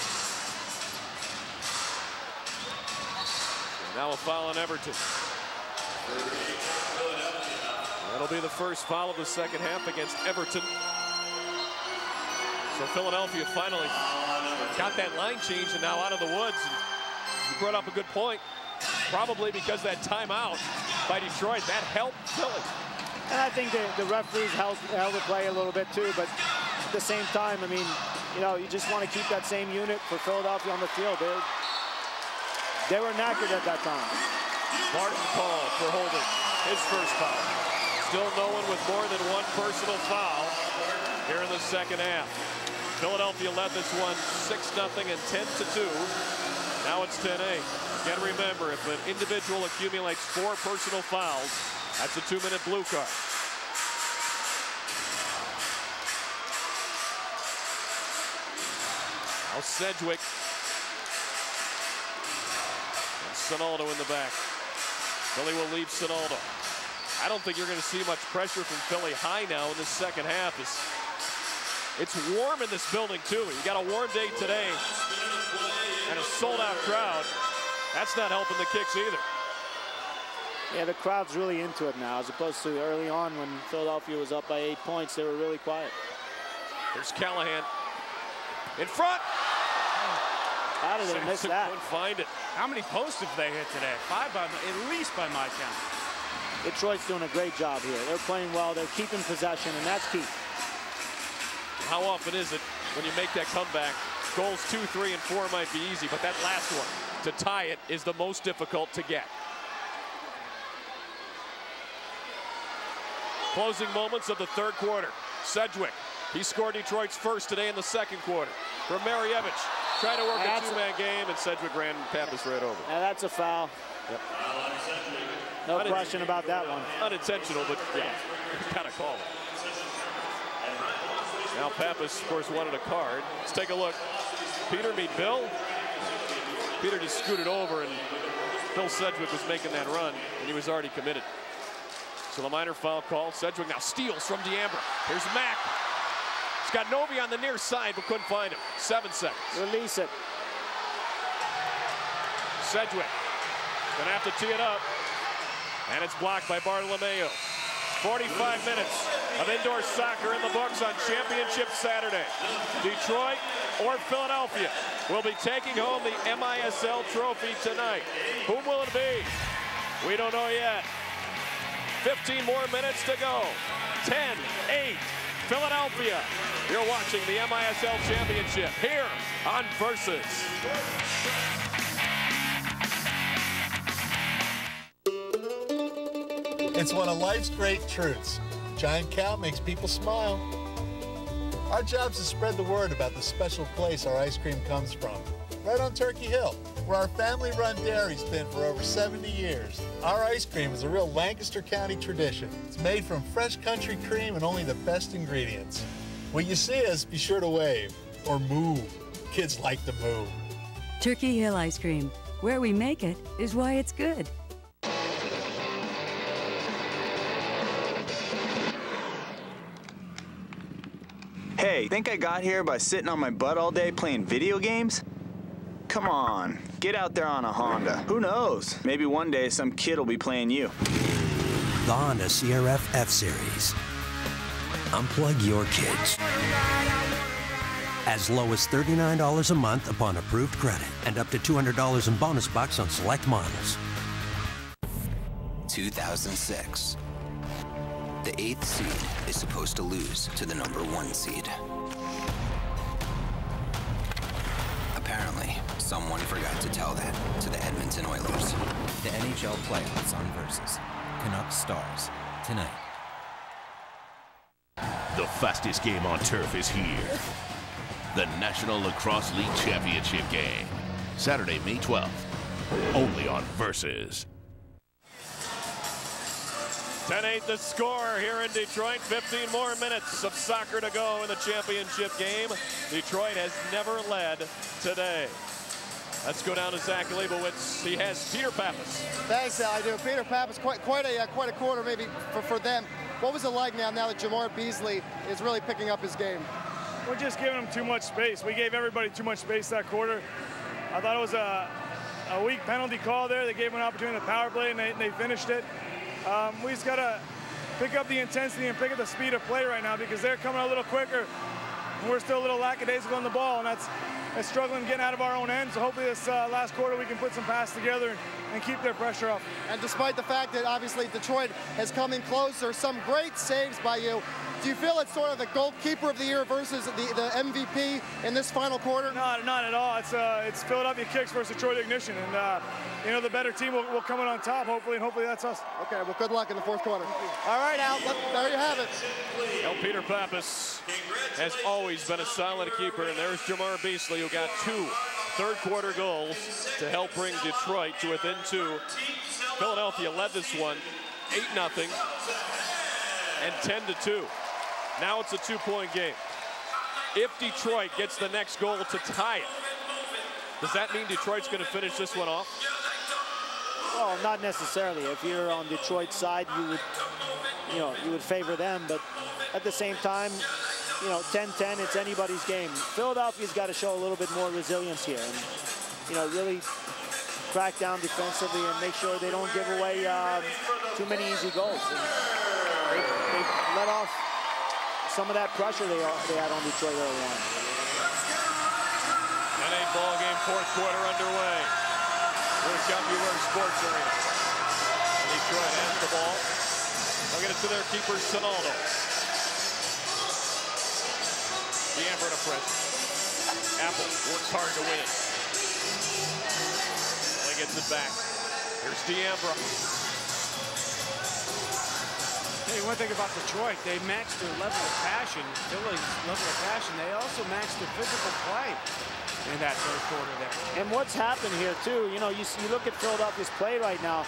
Now a foul on Everton. That'll be the first foul of the second half against Everton. So Philadelphia finally got that line change and now out of the woods. And you brought up a good point. Probably because that timeout by Detroit, that helped Philly. And I think the referees held the play a little bit too, but at the same time, I mean, you know, you just want to keep that same unit for Philadelphia on the field. They were knackered at that time. Barton called for holding his first foul. Still no one with more than one personal foul here in the second half. Philadelphia led this one 6-0 and 10-2. Now it's 10-8. Again, remember, if an individual accumulates 4 personal fouls, that's a 2-minute blue card. Now Sedgwick. And Sonaldo in the back. Philly will leave Sonaldo. I don't think you're going to see much pressure from Philly high now in this second half. It's warm in this building, too. You got a warm day today and a sold-out crowd. That's not helping the KiXX either. Yeah, the crowd's really into it now, as opposed to early on when Philadelphia was up by 8 points. They were really quiet. There's Callahan in front. How did they miss that? Couldn't find it. How many posts have they hit today? 5 at least by my count. Detroit's doing a great job here. They're playing well. They're keeping possession, and that's key. How often is it when you make that comeback? Goals 2, 3, and 4 might be easy, but that last one, to tie it, is the most difficult to get. Closing moments of the third quarter. Sedgwick, he scored Detroit's first today in the second quarter. From Marievich, trying to work a two-man game, and Sedgwick ran Pappas right over. Now that's a foul. Yep. No question about that one. Unintentional, but yeah, you gotta call it. Now Pappas, of course, wanted a card. Let's take a look. Peter meet Bill. Peter just scooted over, and Bill Sedgwick was making that run, and he was already committed. So the minor foul call. Sedgwick now steals from D'Ambra. Here's Mack. He's got Novi on the near side, but couldn't find him. 7 seconds. Release it. Sedgwick gonna have to tee it up, and it's blocked by Bartolomeo. 45 minutes of indoor soccer in the books on Championship Saturday. Detroit or Philadelphia will be taking home the MISL trophy tonight. Whom will it be? We don't know yet. 15 more minutes to go. 10-8, Philadelphia. You're watching the MISL Championship here on Versus. It's one of life's great truths. Giant Cow makes people smile. Our job's to spread the word about the special place our ice cream comes from. Right on Turkey Hill, where our family-run dairy's been for over 70 years. Our ice cream is a real Lancaster County tradition. It's made from fresh country cream and only the best ingredients. When you see us, be sure to wave or move. Kids like to move. Turkey Hill ice cream. Where we make it is why it's good. Hey, think I got here by sitting on my butt all day playing video games? Come on, get out there on a Honda. Who knows? Maybe one day some kid will be playing you. The Honda CRF F-Series. Unplug your kids. As low as $39 a month upon approved credit, and up to $200 in bonus bucks on select models. 2006. The 8th seed is supposed to lose to the number 1 seed. Apparently, someone forgot to tell that to the Edmonton Oilers. The NHL playoffs on Versus. Canucks Stars, tonight. The fastest game on turf is here. The National Lacrosse League Championship game. Saturday, May 12th. Only on Versus. 10-8 the score here in Detroit. 15 more minutes of soccer to go in the championship game. Detroit has never led today. Let's go down to Zach Leibowitz. He has Peter Pappas. Thanks, Al. I do. Peter Pappas, quite a quarter maybe for them. What was it like now that Jamar Beasley is really picking up his game? We're just giving them too much space. We gave everybody too much space that quarter. I thought it was a weak penalty call there. They gave them an opportunity in the power play, and they finished it. We just got to pick up the intensity and pick up the speed of play right now because they're coming a little quicker, and we're still a little lackadaisical on the ball, and that's struggling getting out of our own end. So hopefully this last quarter we can put some passes together and keep their pressure up. And despite the fact that obviously Detroit has come in closer, some great saves by you, do you feel it's sort of the goalkeeper of the year versus the MVP in this final quarter? Not at all. It's Philadelphia KiXX versus Detroit Ignition, and you know, the better team will come in on top, hopefully, and hopefully that's us. Okay, well, good luck in the fourth quarter. All right, Al, there you have it. Well, Peter Pappas has always been a solid keeper, and there's Jamar Beasley, who got 2 third-quarter goals to help bring Detroit to within 2. Philadelphia led this one 8-0 and 10-2. Now it's a 2-point game. If Detroit gets the next goal to tie it, does that mean Detroit's going to finish this one off? Well, not necessarily. If you're on Detroit's side, you would favor them. But at the same time, 10-10, it's anybody's game. Philadelphia's got to show a little bit more resilience here, and really crack down defensively and make sure they don't give away too many easy goals. And they let off some of that pressure they had on Detroit early on. 10-8 ball game, fourth quarter underway. Here's Compuware Sports Arena. Detroit has the ball. They'll get it to their keeper, Sonaldo. D'Ambra to press. Apple works hard to win it. He gets it back. Here's D'Ambra. Hey, one thing about Detroit, they matched their level of passion, Philly's level of passion. They also matched their physical play in that third quarter there. And what's happened here, too, you look at Philadelphia's play right now,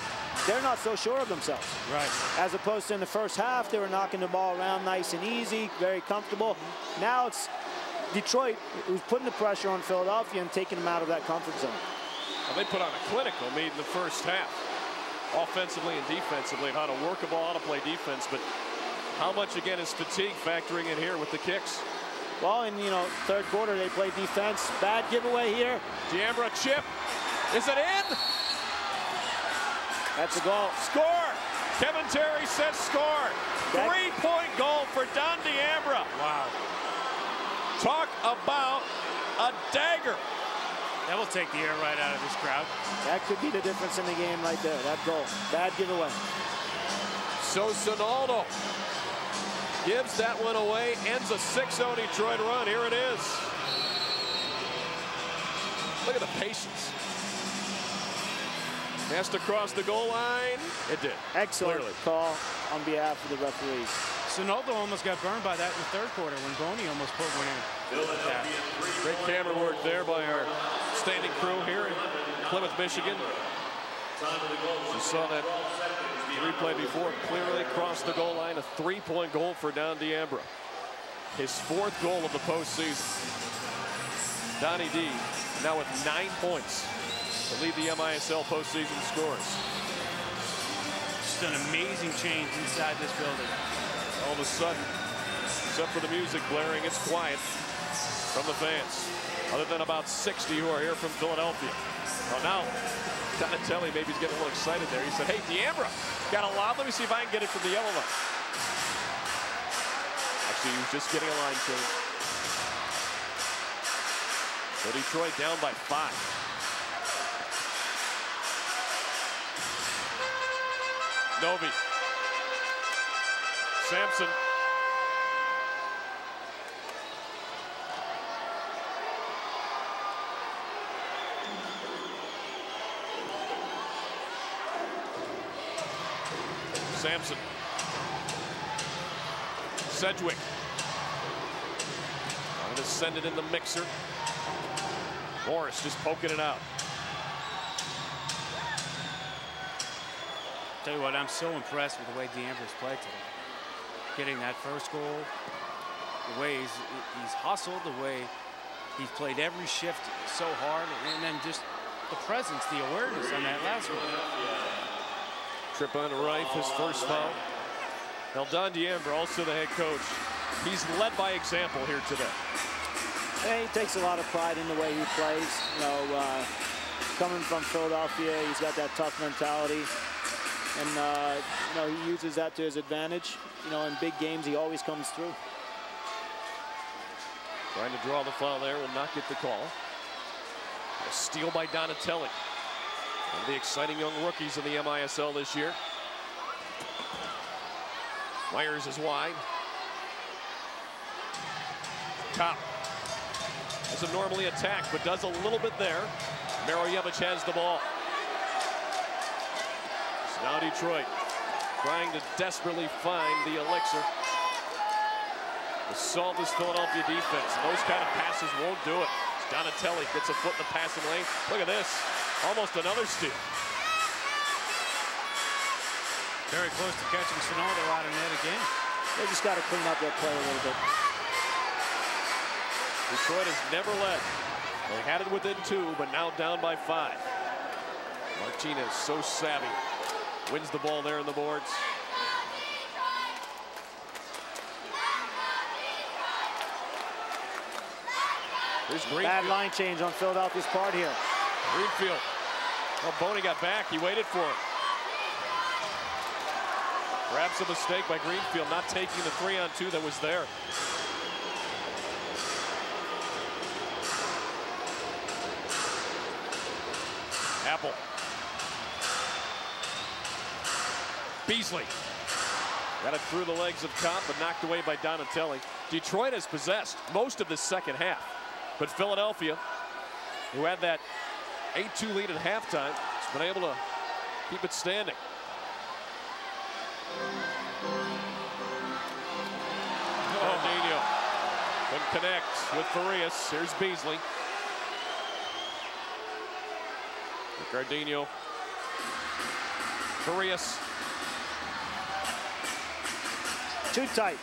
they're not so sure of themselves. Right. As opposed to in the first half, they were knocking the ball around nice and easy, very comfortable. Now it's Detroit who's putting the pressure on Philadelphia and taking them out of that comfort zone. Well, they put on a clinical meet in the first half, offensively and defensively, how to work a ball, how to play defense. But how much, again, is fatigue factoring in here with the kicks? Well, in, third quarter, they played defense. Bad giveaway here. D'Ambra chip. Is it in? That's a goal. Score! Kevin Terry says score. 3-point goal for Don D'Ambra. Wow. Talk about a dagger. That will take the air right out of this crowd. That could be the difference in the game right there, that goal. Bad giveaway. So Sonaldo gives that one away, ends a 6-0 Detroit run. Here it is. Look at the patience. Has to cross the goal line. It did. Excellent call on behalf of the referees. Sonaldo almost got burned by that in the third quarter when Boney almost put one in. Great camera work there by our standing crew here in Plymouth, Michigan. You saw that replay before, clearly crossed the goal line. A 3-point goal for Don D'Ambra. His 4th goal of the postseason. Donnie D now with 9 points to lead the MISL postseason scores. Just an amazing change inside this building. All of a sudden, except for the music blaring, it's quiet from the fans. Other than about 60 who are here from Philadelphia. Well, now, Donatelli maybe he's getting a little excited there. He said, hey, D'Ambra, got a lob. Let me see if I can get it from the yellow line. Actually, he was just getting a line change. So Detroit down by 5. Novi. Sampson. Sampson. Sedgwick. Trying to send it in the mixer. Morris just poking it out. Tell you what, I'm so impressed with the way D'Ambro's played today. Getting that first goal, the way he's hustled, the way he's played every shift so hard, and then just the presence, the awareness on that last one. Trip on Rife, his first foul. Now Don D'Ambro, also the head coach, he's led by example here today. Yeah, he takes a lot of pride in the way he plays. You know, coming from Philadelphia, he's got that tough mentality. And, you know, he uses that to his advantage. You know, in big games, he always comes through. Trying to draw the foul there, will not get the call. A steal by Donatelli. One of the exciting young rookies in the MISL this year. Myers is wide. Top. Doesn't normally attack, but does a little bit there. Mirojevic has the ball. So now Detroit trying to desperately find the elixir to solve this Philadelphia defense. Those kind of passes won't do it. Donatelli gets a foot in the passing lane. Look at this. Almost another steal. Very close to catching Sonoda out of net again. They just got to clean up their play a little bit. Detroit has never led. They had it within 2, but now down by 5. Martinez, so savvy. Wins the ball there in the boards. Here's Greenfield. Bad line change on Philadelphia's part here. Greenfield. Well, Boney got back. He waited for it. Perhaps a mistake by Greenfield, not taking the 3-on-2 that was there. Apple. Beasley. Got it through the legs of Kopp, but knocked away by Donatelli. Detroit has possessed most of the second half. But Philadelphia, who had that 8-2 lead at halftime, has been able to keep it standing. Ricardinho couldn't connect with Farias. Here's Beasley. Ricardinho. Farias. Too tight.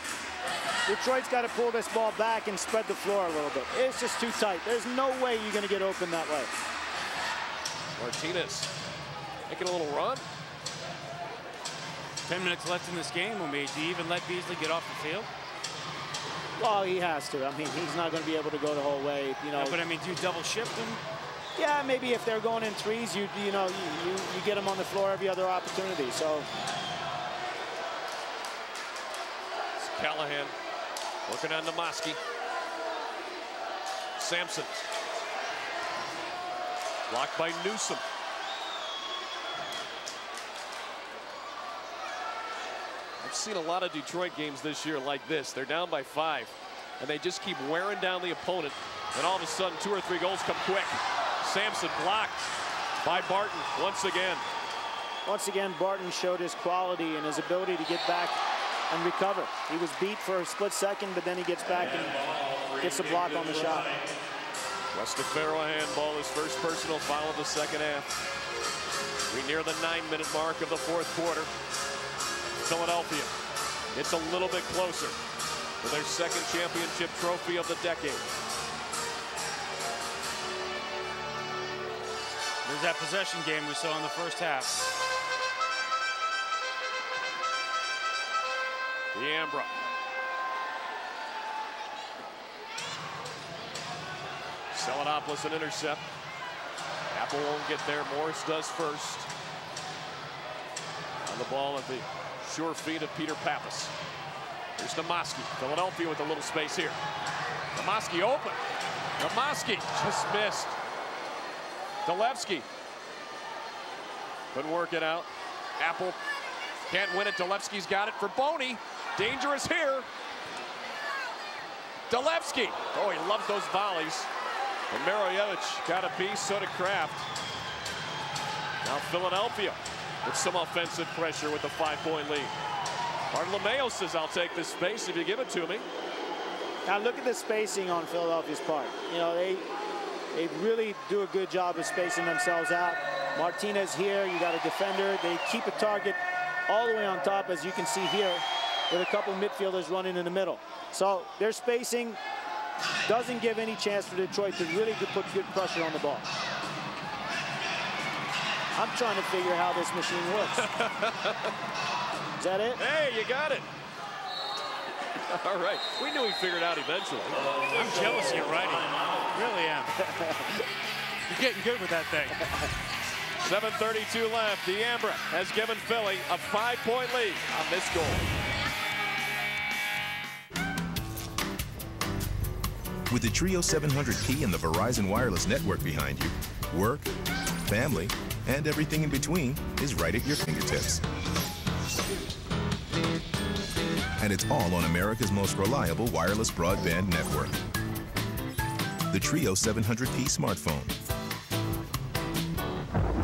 Detroit's got to pull this ball back and spread the floor a little bit. It's just too tight. There's no way you're going to get open that way. Martinez making a little run. 10 minutes left in this game. Do you even let Beasley get off the field? Well, he has to. I mean, he's not going to be able to go the whole way. You know. Yeah, but I mean, do you double shift him? Yeah, maybe if they're going in threes, you get them on the floor every other opportunity. So. It's Callahan working on Namaski. Sampson. Blocked by Newsom. I've seen a lot of Detroit games this year like this. They're down by 5, and they just keep wearing down the opponent. And all of a sudden, 2 or 3 goals come quick. Sampson blocked by Barton once again. Once again, Barton showed his quality and his ability to get back and recover. He was beat for a split second, but then he gets back and gets a block on the shot. Westafaro handball, his first personal foul of the second half. We near the 9-minute mark of the 4th quarter. Philadelphia, it's a little bit closer to their 2nd championship trophy of the decade. There's that possession game we saw in the first half. D'Ambro. Saladopoulos an intercept. Apple won't get there. Morris does first. On the ball at the sure feet of Peter Pappas. Here's Namaski. Philadelphia with a little space here. Namaski open. Nomoski just missed. Dolevsky couldn't work it out. Apple can't win it. Dolevsky's got it for Boney. Dangerous here. Dolevsky. Oh, he loves those volleys. And Marojevich got a piece, so did Kraft. Now Philadelphia with some offensive pressure with a 5-point lead. Bartolomeo says, I'll take this space if you give it to me. Now look at the spacing on Philadelphia's part. You know, they really do a good job of spacing themselves out. Martinez here, you got a defender. They keep a target all the way on top, as you can see here, with a couple midfielders running in the middle. So their spacing doesn't give any chance for Detroit to really put good pressure on the ball. I'm trying to figure how this machine works. Is that it? Hey, you got it. All right. We knew he figured it out eventually. I'm jealous of your writing. Really am. You're getting good with that thing. 7:32 left. Diambra has given Philly a 5-point lead on this goal. With the Trio 700P and the Verizon wireless network behind you, work, family, and everything in between is right at your fingertips. And it's all on America's most reliable wireless broadband network. The Trio 700P smartphone.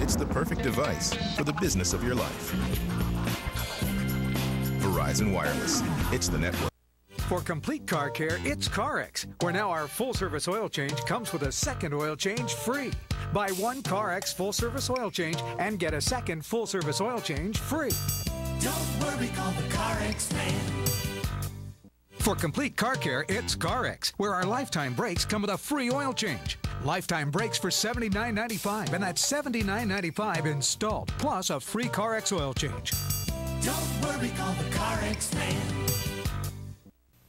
It's the perfect device for the business of your life. Verizon Wireless. It's the network. For complete car care, it's KiXX, where now our full-service oil change comes with a second oil change free. Buy one KiXX full-service oil change and get a second full-service oil change free. Don't worry, call the KiXX man. For complete car care, it's KiXX, where our lifetime brakes come with a free oil change. Lifetime brakes for $79.95, and that's $79.95 installed, plus a free KiXX oil change. Don't worry, call the KiXX man.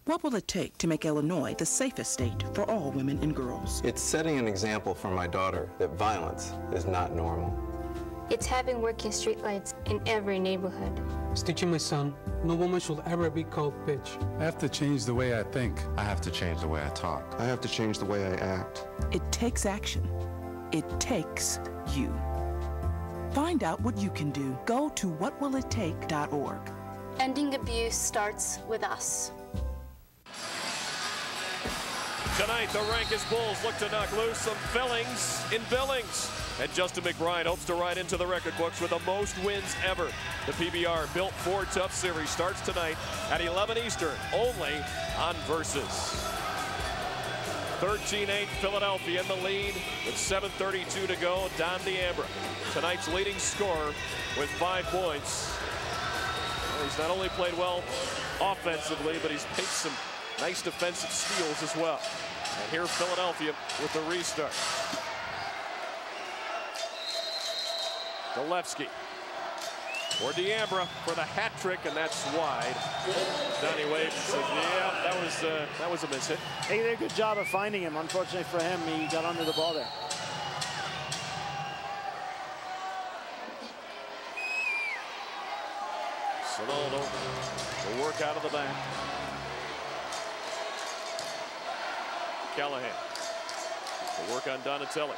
What will it take to make Illinois the safest state for all women and girls? It's setting an example for my daughter that violence is not normal. It's having working streetlights in every neighborhood. It's teaching my son, no woman should ever be called bitch. I have to change the way I think. I have to change the way I talk. I have to change the way I act. It takes action. It takes you. Find out what you can do. Go to whatwillIttake.org. Ending abuse starts with us. Tonight, the Rankins Bulls look to knock loose some fillings in Billings. And Justin McBride hopes to ride into the record books with the most wins ever. The PBR Built Ford Tough Series starts tonight at 11 Eastern, only on Versus. 13-8 Philadelphia in the lead with 7:32 to go. Don Diambra, tonight's leading scorer with 5 points. Well, he's not only played well offensively, but he's made some nice defensive steals as well. And here Philadelphia with the restart. Dolevsky for Diambra for the hat trick, and that's wide. Donnie Wade says, yeah, that was a miss hit. They did a good job of finding him. Unfortunately for him, he got under the ball there. Sonaldo will work out of the back. Callahan will work on Donatelli.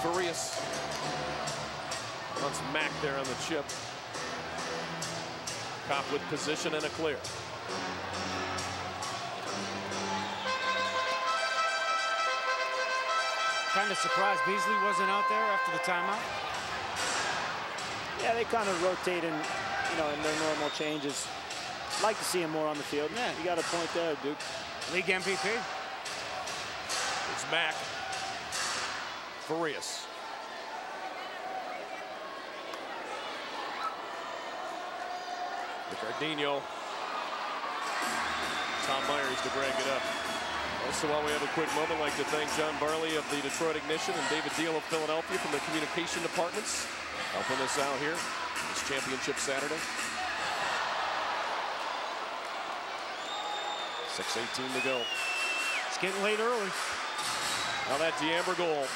Farias wants Mack there on the chip. Kopp with position and a clear. Kind of surprised Beasley wasn't out there after the timeout. Yeah, they kind of rotate in, in their normal changes. Like to see him more on the field. Yeah, you got a point there, Duke. League MVP. It's Mack. Farias. Ricardinho. Tom Myers to break it up. Also, while we have a quick moment, I'd like to thank John Barley of the Detroit Ignition and David Deal of Philadelphia from the communication departments helping us out here this championship Saturday. 6:18 to go. It's getting late early. Now that Diambra goal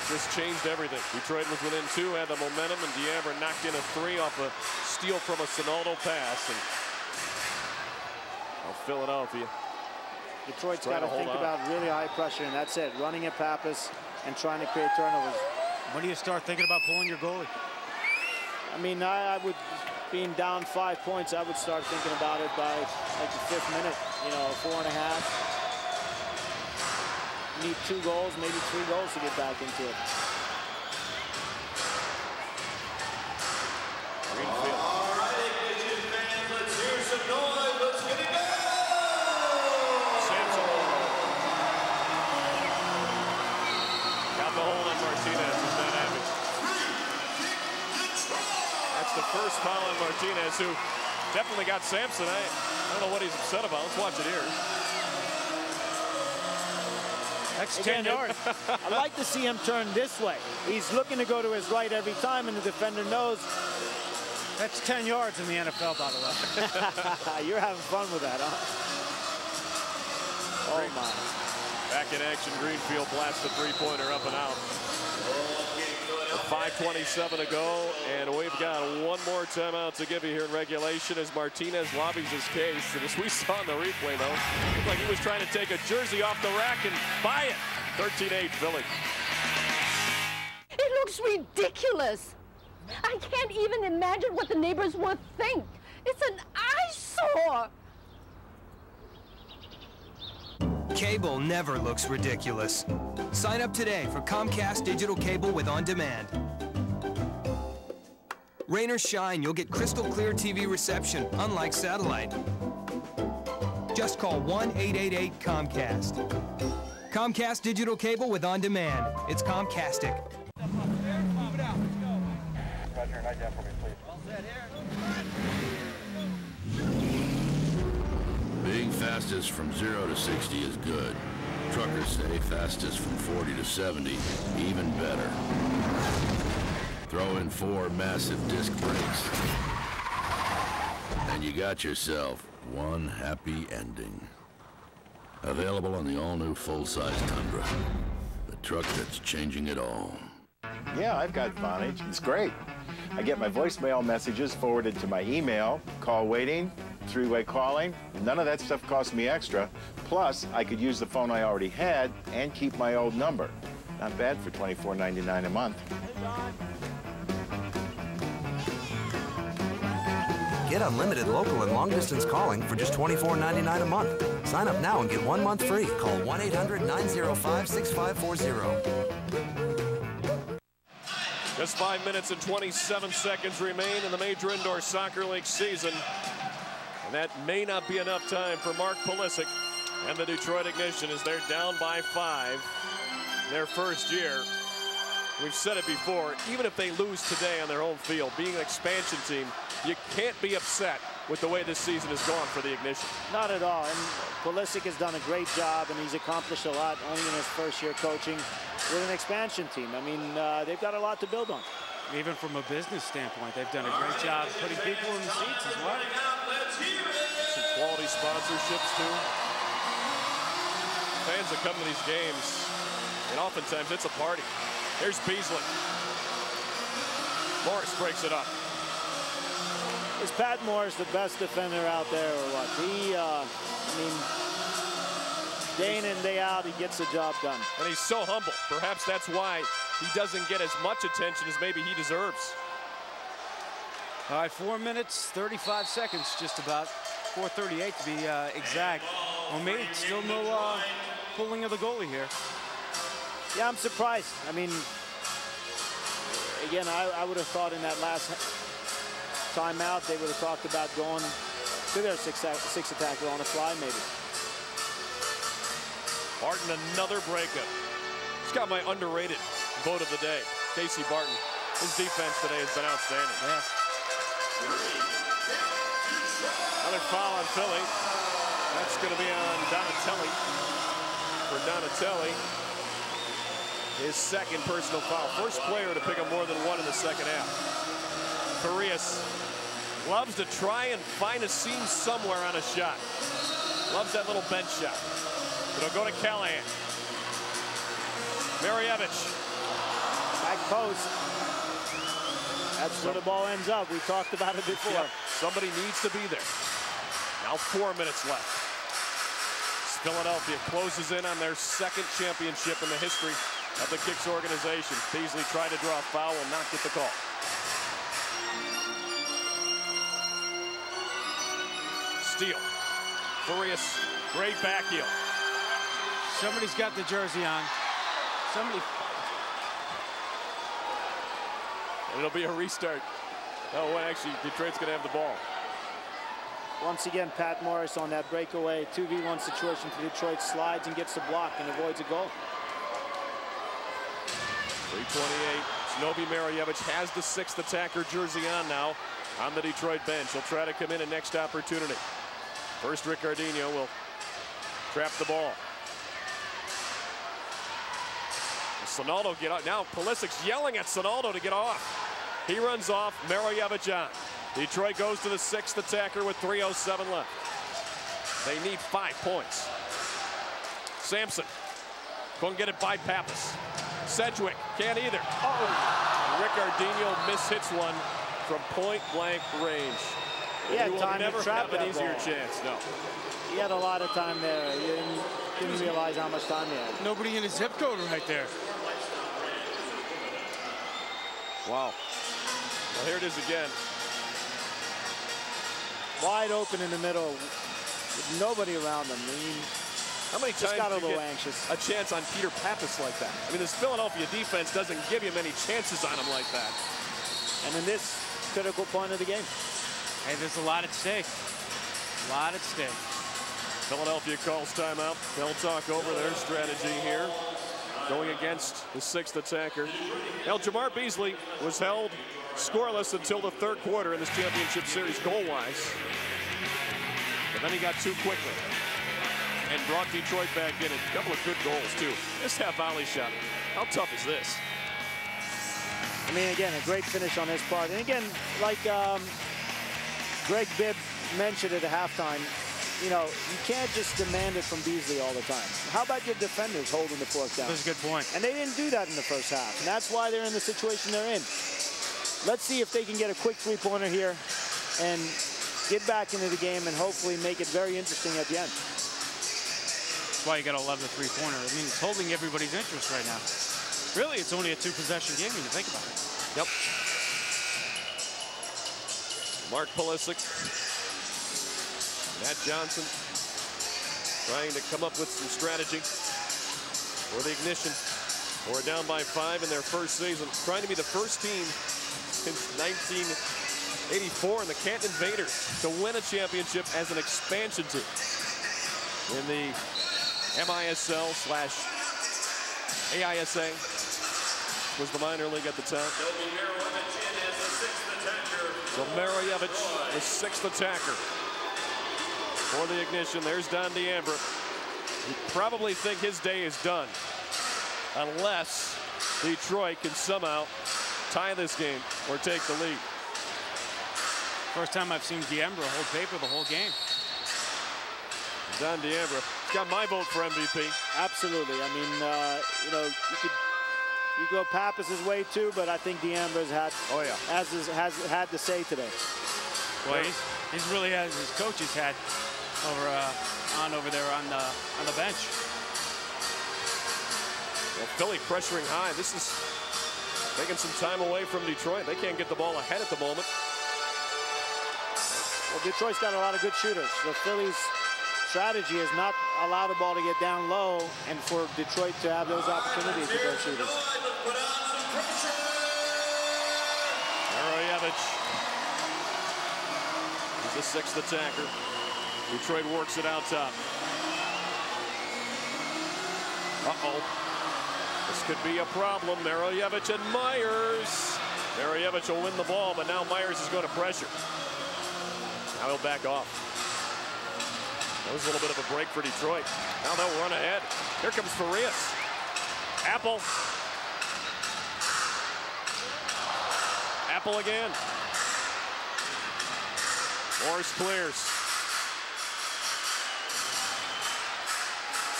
just changed everything. Detroit was within 2, had the momentum, and Diambra knocked in a 3 off a steal from a Sonaldo pass. And Philadelphia. Detroit's got to think about really high pressure, and that's it. Running at PAPPAS and trying to create turnovers. When do you start thinking about pulling your goalie? I mean, I would, being down 5 points, I would start thinking about it by like the 5th minute, you know, 4.5. Need 2 goals, maybe 3 goals to get back into it. Greenfield. All right, Ignition fans, let's hear some noise. Let's get it going. Samson. Got the hold on Martinez. He's not happy. That's the first foul on Martinez, who definitely got Samson. I don't know what he's upset about. Let's watch it here. That's 10 yards. I like to see him turn this way. He's looking to go to his right every time, and the defender knows. That's 10 yards in the NFL, by the way. You're having fun with that, huh? Oh, my. Back in action, Greenfield blasts the three-pointer up and out. 5:27 to go, and we've got one more timeout to give you here in regulation as Martinez lobbies his case. And as we saw in the replay, though, it looked like he was trying to take a jersey off the rack and buy it. 13-8 Philly. It looks ridiculous. I can't even imagine what the neighbors would think. It's an eyesore. Cable never looks ridiculous. Sign up today for Comcast Digital Cable with On Demand. Rain or shine, you'll get crystal clear TV reception, unlike satellite. Just call 1-888-COMCAST. Comcast Digital Cable with On Demand. It's Comcastic. Being fastest from 0 to 60 is good. Truckers say fastest from 40 to 70, even better. Throw in 4 massive disc brakes, and you got yourself one happy ending. Available on the all-new full-size Tundra, the truck that's changing it all. Yeah, I've got Vonage. It's great. I get my voicemail messages forwarded to my email, call waiting, 3-way calling. None of that stuff costs me extra. Plus, I could use the phone I already had and keep my old number. Not bad for $24.99 a month. Get unlimited local and long-distance calling for just $24.99 a month. Sign up now and get 1 month free. Call 1-800-905-6540. Just 5 minutes and 27 seconds remain in the Major Indoor Soccer League season. And that may not be enough time for Mark Pulisic and the Detroit Ignition as they're down by 5 their first year. We've said it before, even if they lose today on their home field, being an expansion team, you can't be upset with the way this season has gone for the Ignition. Not at all. And Pulisic has done a great job, and he's accomplished a lot only in his first year coaching with an expansion team. I mean, they've got a lot to build on. Even from a business standpoint, they've done a great job putting people in the seats as well. Some quality sponsorships, too. Fans that come to these games, and oftentimes it's a party. Here's Beasley. Morris breaks it up. Is Pat Morris the best defender out there or what? He, I mean, day in and day out, he gets the job done. And he's so humble. Perhaps that's why he doesn't get as much attention as maybe he deserves. All right, 4 minutes, 35 seconds, just about. 4:38 to be exact. Well, maybe still no pulling of the goalie here. Yeah, I'm surprised. I mean, again, I would have thought in that last timeout they would have talked about going to their six attacker on the fly, maybe. Barton, another breakup. He's got my underrated vote of the day, Casey Barton. His defense today has been outstanding. Yes. Another foul on Philly. That's going to be on Donatelli. For Donatelli, his second personal foul. First player to pick up more than one in the second half. Farias loves to try and find a seam somewhere on a shot. Loves that little bench shot. But it'll go to Callahan. Marievich. Back post. That's where the ball ends up. We talked about it before. Yep. Somebody needs to be there. Now 4 minutes left. Philadelphia closes in on their second championship in the history of the KiXX organization. Beasley tried to draw a foul, will not get the call. Steal. Furious, great back heel. Somebody's got the jersey on. Somebody. It'll be a restart. Oh, well, actually, Detroit's going to have the ball. Once again, Pat Morris on that breakaway 2v1 situation for Detroit, slides and gets the block and avoids a goal. 3:28. Znobi Marojevich has the 6th attacker jersey on now on the Detroit bench. He'll try to come in at next opportunity. First, Ricardinho will trap the ball. Sonaldo get out. Now Pulisic's yelling at Sonaldo to get off. He runs off. Marojevich on. Detroit goes to the 6th attacker with 3:07 left. They need 5 points. Sampson couldn't get it by PAPPAS. Sedgwick can't either. Oh, Ricardinho mishits one from point-blank range. He had will time never to trap have an that easier ball. chance. No. He had a lot of time there. He didn't realize how much time he had. Nobody in his zip code right there. Wow. Well, here it is again. Wide open in the middle, with nobody around him. I mean, how many just times got a do you little get anxious. a chance on Peter PAPPAS like that? I mean, this Philadelphia defense doesn't give you many chances on him like that. And in this critical point of the game. Hey, there's a lot at stake. A lot at stake. Philadelphia calls timeout. They'll talk over their strategy here, going against the 6th attacker. Now, Jamar Beasley was held scoreless until the 3rd quarter in this championship series goal-wise. But then he got too quickly and brought Detroit back in. A couple of good goals, too. This half-volley shot. How tough is this? I mean, again, a great finish on his part. And again, like Greg Bibb mentioned at the halftime, you know, you can't just demand it from Beasley all the time. How about your defenders holding the fork down? That's a good point. And they didn't do that in the first half. And that's why they're in the situation they're in. Let's see if they can get a quick 3-pointer here and get back into the game and hopefully make it very interesting at the end. That's why you got to love the 3-pointer. I mean, it's holding everybody's interest right now. Really, it's only a 2-possession game when you think about it. Yep. Mark Pulisic. Matt Johnson trying to come up with some strategy for the Ignition. We're down by 5 in their first season. Trying to be the first team since 1984 in the Canton Invaders to win a championship as an expansion team in the MISL/AISA was the minor league at the time. So Marojevich, the 6th attacker for the Ignition. There's Don DeAmbra. You probably think his day is done unless Detroit can somehow tie this game or take the lead. First time I've seen DeAmbra hold paper the whole game. Don DeAmbra got my vote for MVP. Absolutely. I mean, you know, you go PAPPAS' way too, but I think DeAmbra's had has had to say today. Well, he's really has his coach's hat over there on the bench. Well, Philly pressuring high. This is taking some time away from Detroit. They can't get the ball ahead at the moment. Well, Detroit's got a lot of good shooters. The Phillies' strategy is not allow the ball to get down low and for Detroit to have those opportunities with those shooters. Marojevich. He's the 6th attacker. Detroit works it out top. Uh-oh. This could be a problem. Marojevich and Myers. Marojevich will win the ball, but now Myers is going to pressure. Now he'll back off. That was a little bit of a break for Detroit. Now they'll run ahead. Here comes Farias. Apple. Apple again. Morris clears.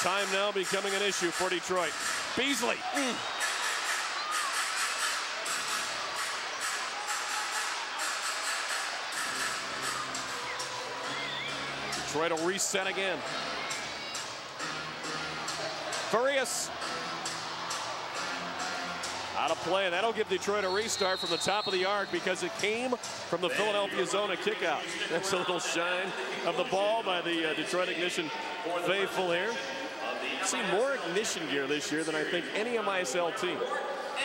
Time now becoming an issue for Detroit. Beasley. Detroit will reset again. Furious. Out of play, and that'll give Detroit a restart from the top of the arc because it came from the Philadelphia zone and kick out. That's a little shine of the ball by the Detroit Ignition faithful here. Seen more Ignition gear this year than I think any MISL team.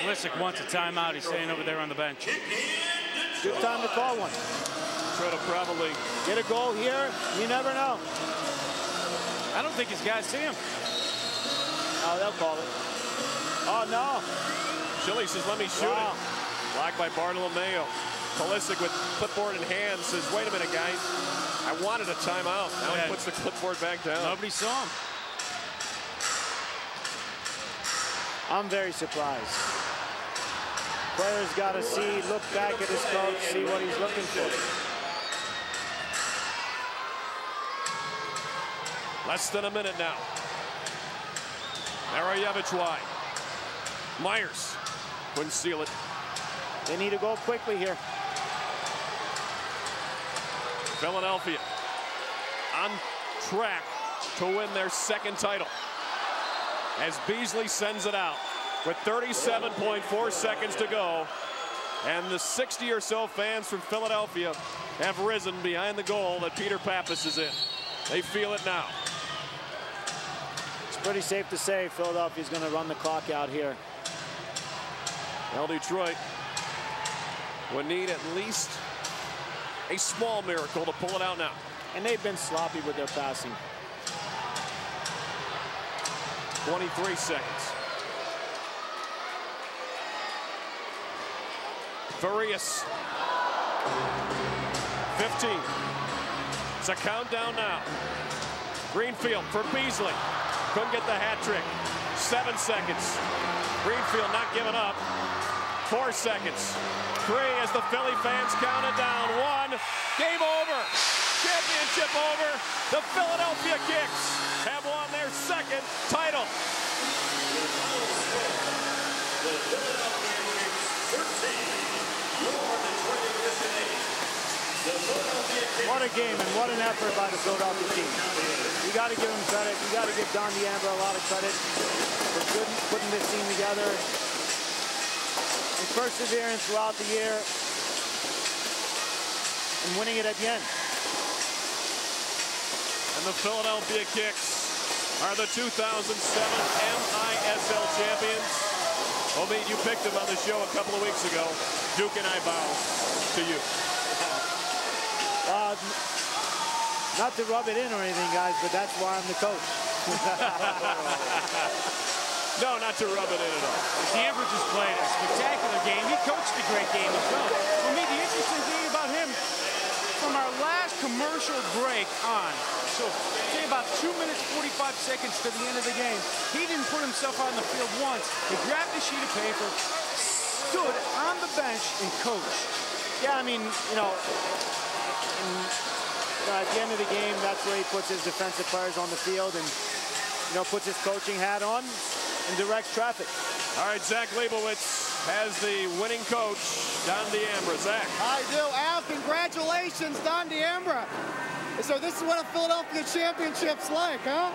Lissick wants a timeout. He's staying over there on the bench. Good time to call one. Try to probably get a goal here. You never know. I don't think his guys see him. Oh, they'll call it. Oh, no. Chile says, let me shoot it. Blocked by Bartolomeo. Pulisic with clipboard in hand says, wait a minute, guys. I wanted a timeout. Now he puts the clipboard back down. Nobody saw him. I'm very surprised. Players got to see, look back at his coach, see what he's looking for. Less than a minute now. Arayevich wide. Myers couldn't seal it. They need to go quickly here. Philadelphia on track to win their second title as Beasley sends it out with 37.4 seconds to go, and the 60 or so fans from Philadelphia have risen behind the goal that Peter PAPPAS is in. They feel it now. It's pretty safe to say Philadelphia's going to run the clock out here. Well, Detroit would need at least a small miracle to pull it out now. And they've been sloppy with their passing. 23 seconds. Furious. 15. It's a countdown now. Greenfield for Beasley. Couldn't get the hat trick. 7 seconds. Greenfield not giving up. 4 seconds. 3 as the Philly fans count it down. 1. Game over. Championship over. The Philadelphia KiXX have won their second title. What a game and what an effort by the Philadelphia team. You got to give them credit. You got to give Don DeAmbra a lot of credit for putting this team together. And perseverance throughout the year and winning it at the end. And the Philadelphia KiXX are the 2007 MISL champions. Omid, you picked them on the show a couple of weeks ago. Duke and I bow to you. Not to rub it in or anything, guys, but that's why I'm the coach. No, not to rub it in at all. DeAmbra just played a spectacular game. He coached a great game as well. For me, the interesting thing about him, from our last commercial break on, so say about 2 minutes, 45 seconds to the end of the game, he didn't put himself on the field once. He grabbed a sheet of paper, stood on the bench, and coached. Yeah, I mean, you know, at the end of the game, that's where he puts his defensive players on the field and, you know, puts his coaching hat on and directs traffic. All right, Zach Leibowitz has the winning coach, Don DeAmbra. Zach. I do. Al, congratulations, Don DeAmbra. So this is what a Philadelphia championship's like, huh?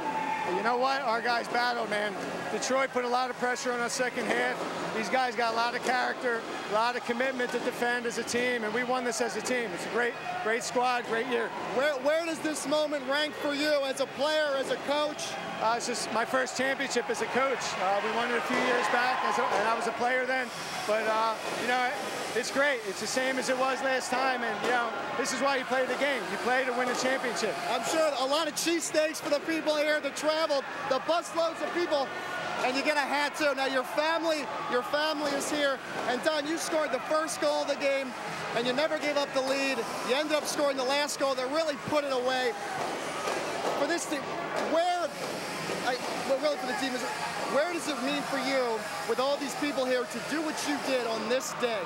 You know what? Our guys battled, man. Detroit put a lot of pressure on us second half. These guys got a lot of character, a lot of commitment to defend as a team, and we won this as a team. It's a great squad, great year. Where does this moment rank for you as a player, as a coach? It's just my first championship as a coach. We won it a few years back, and I was a player then. But, you know, it's great. It's the same as it was last time, and, you know, this is why you play the game. You play to win a championship. I'm sure a lot of cheesesteaks for the people here that traveled, the busloads of people, and you get a hat too. Now your family is here, and Don, you scored the first goal of the game, and you never gave up the lead. You ended up scoring the last goal that really put it away. For this team, really for the team, where does it mean for you, with all these people here, to do what you did on this day?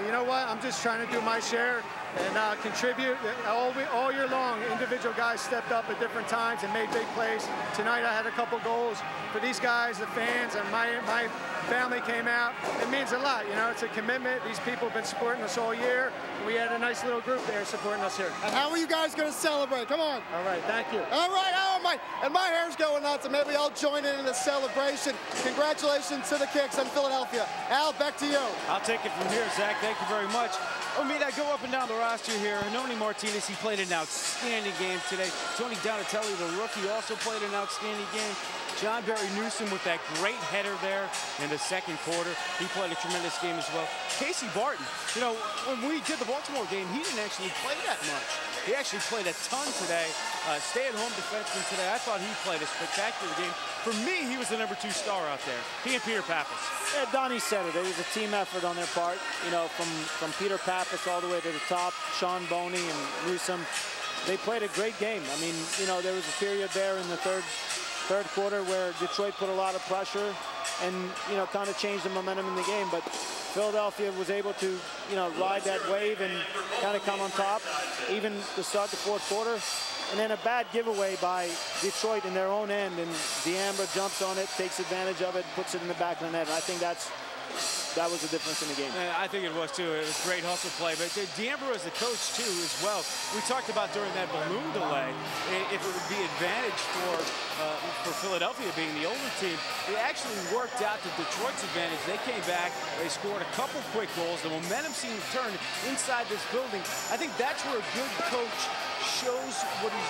You know what? I'm just trying to do my share. and contribute. All year long, individual guys stepped up at different times and made big plays. Tonight I had a couple goals for these guys, the fans, and my family came out. It means a lot, you know, it's a commitment. These people have been supporting us all year. We had a nice little group there supporting us here. And how are you guys going to celebrate? Come on. All right, thank you. All right, oh my, and my hair's going nuts, and maybe I'll join in the celebration. Congratulations to the KiXX and Philadelphia. Al, back to you. I'll take it from here, Zach. Thank you very much. I go up and down the roster here. Noni Martinez, he played an outstanding game today. Tony Donatelli, the rookie, also played an outstanding game. John Barry Newsom with that great header there in the second quarter. He played a tremendous game as well. Casey Barton, you know, when we did the Baltimore game, he didn't actually play that much. He actually played a ton today. Stay-at-home defenseman today. I thought he played a spectacular game. For me, he was the #2 star out there. He and Peter Pappas. Yeah, Donnie said it. It was a team effort on their part. You know, from Peter Pappas all the way to the top, Sean Boney and Newsom. They played a great game. I mean, you know, there was a period there in the third quarter where Detroit put a lot of pressure and, you know, kind of changed the momentum in the game. But Philadelphia was able to, you know, ride that wave and kind of come on top, even to start the fourth quarter. And then a bad giveaway by Detroit in their own end, and D'Ambra jumps on it, takes advantage of it, puts it in the back of the net. And I think that was the difference in the game. I think it was too. It was great hustle play. But D'Ambra as the coach too as well. We talked about during that balloon delay if it would be advantage for Philadelphia being the older team. It actually worked out to Detroit's advantage. They came back. They scored a couple quick goals. The momentum seemed to turn inside this building. I think that's where a good coach shows what he's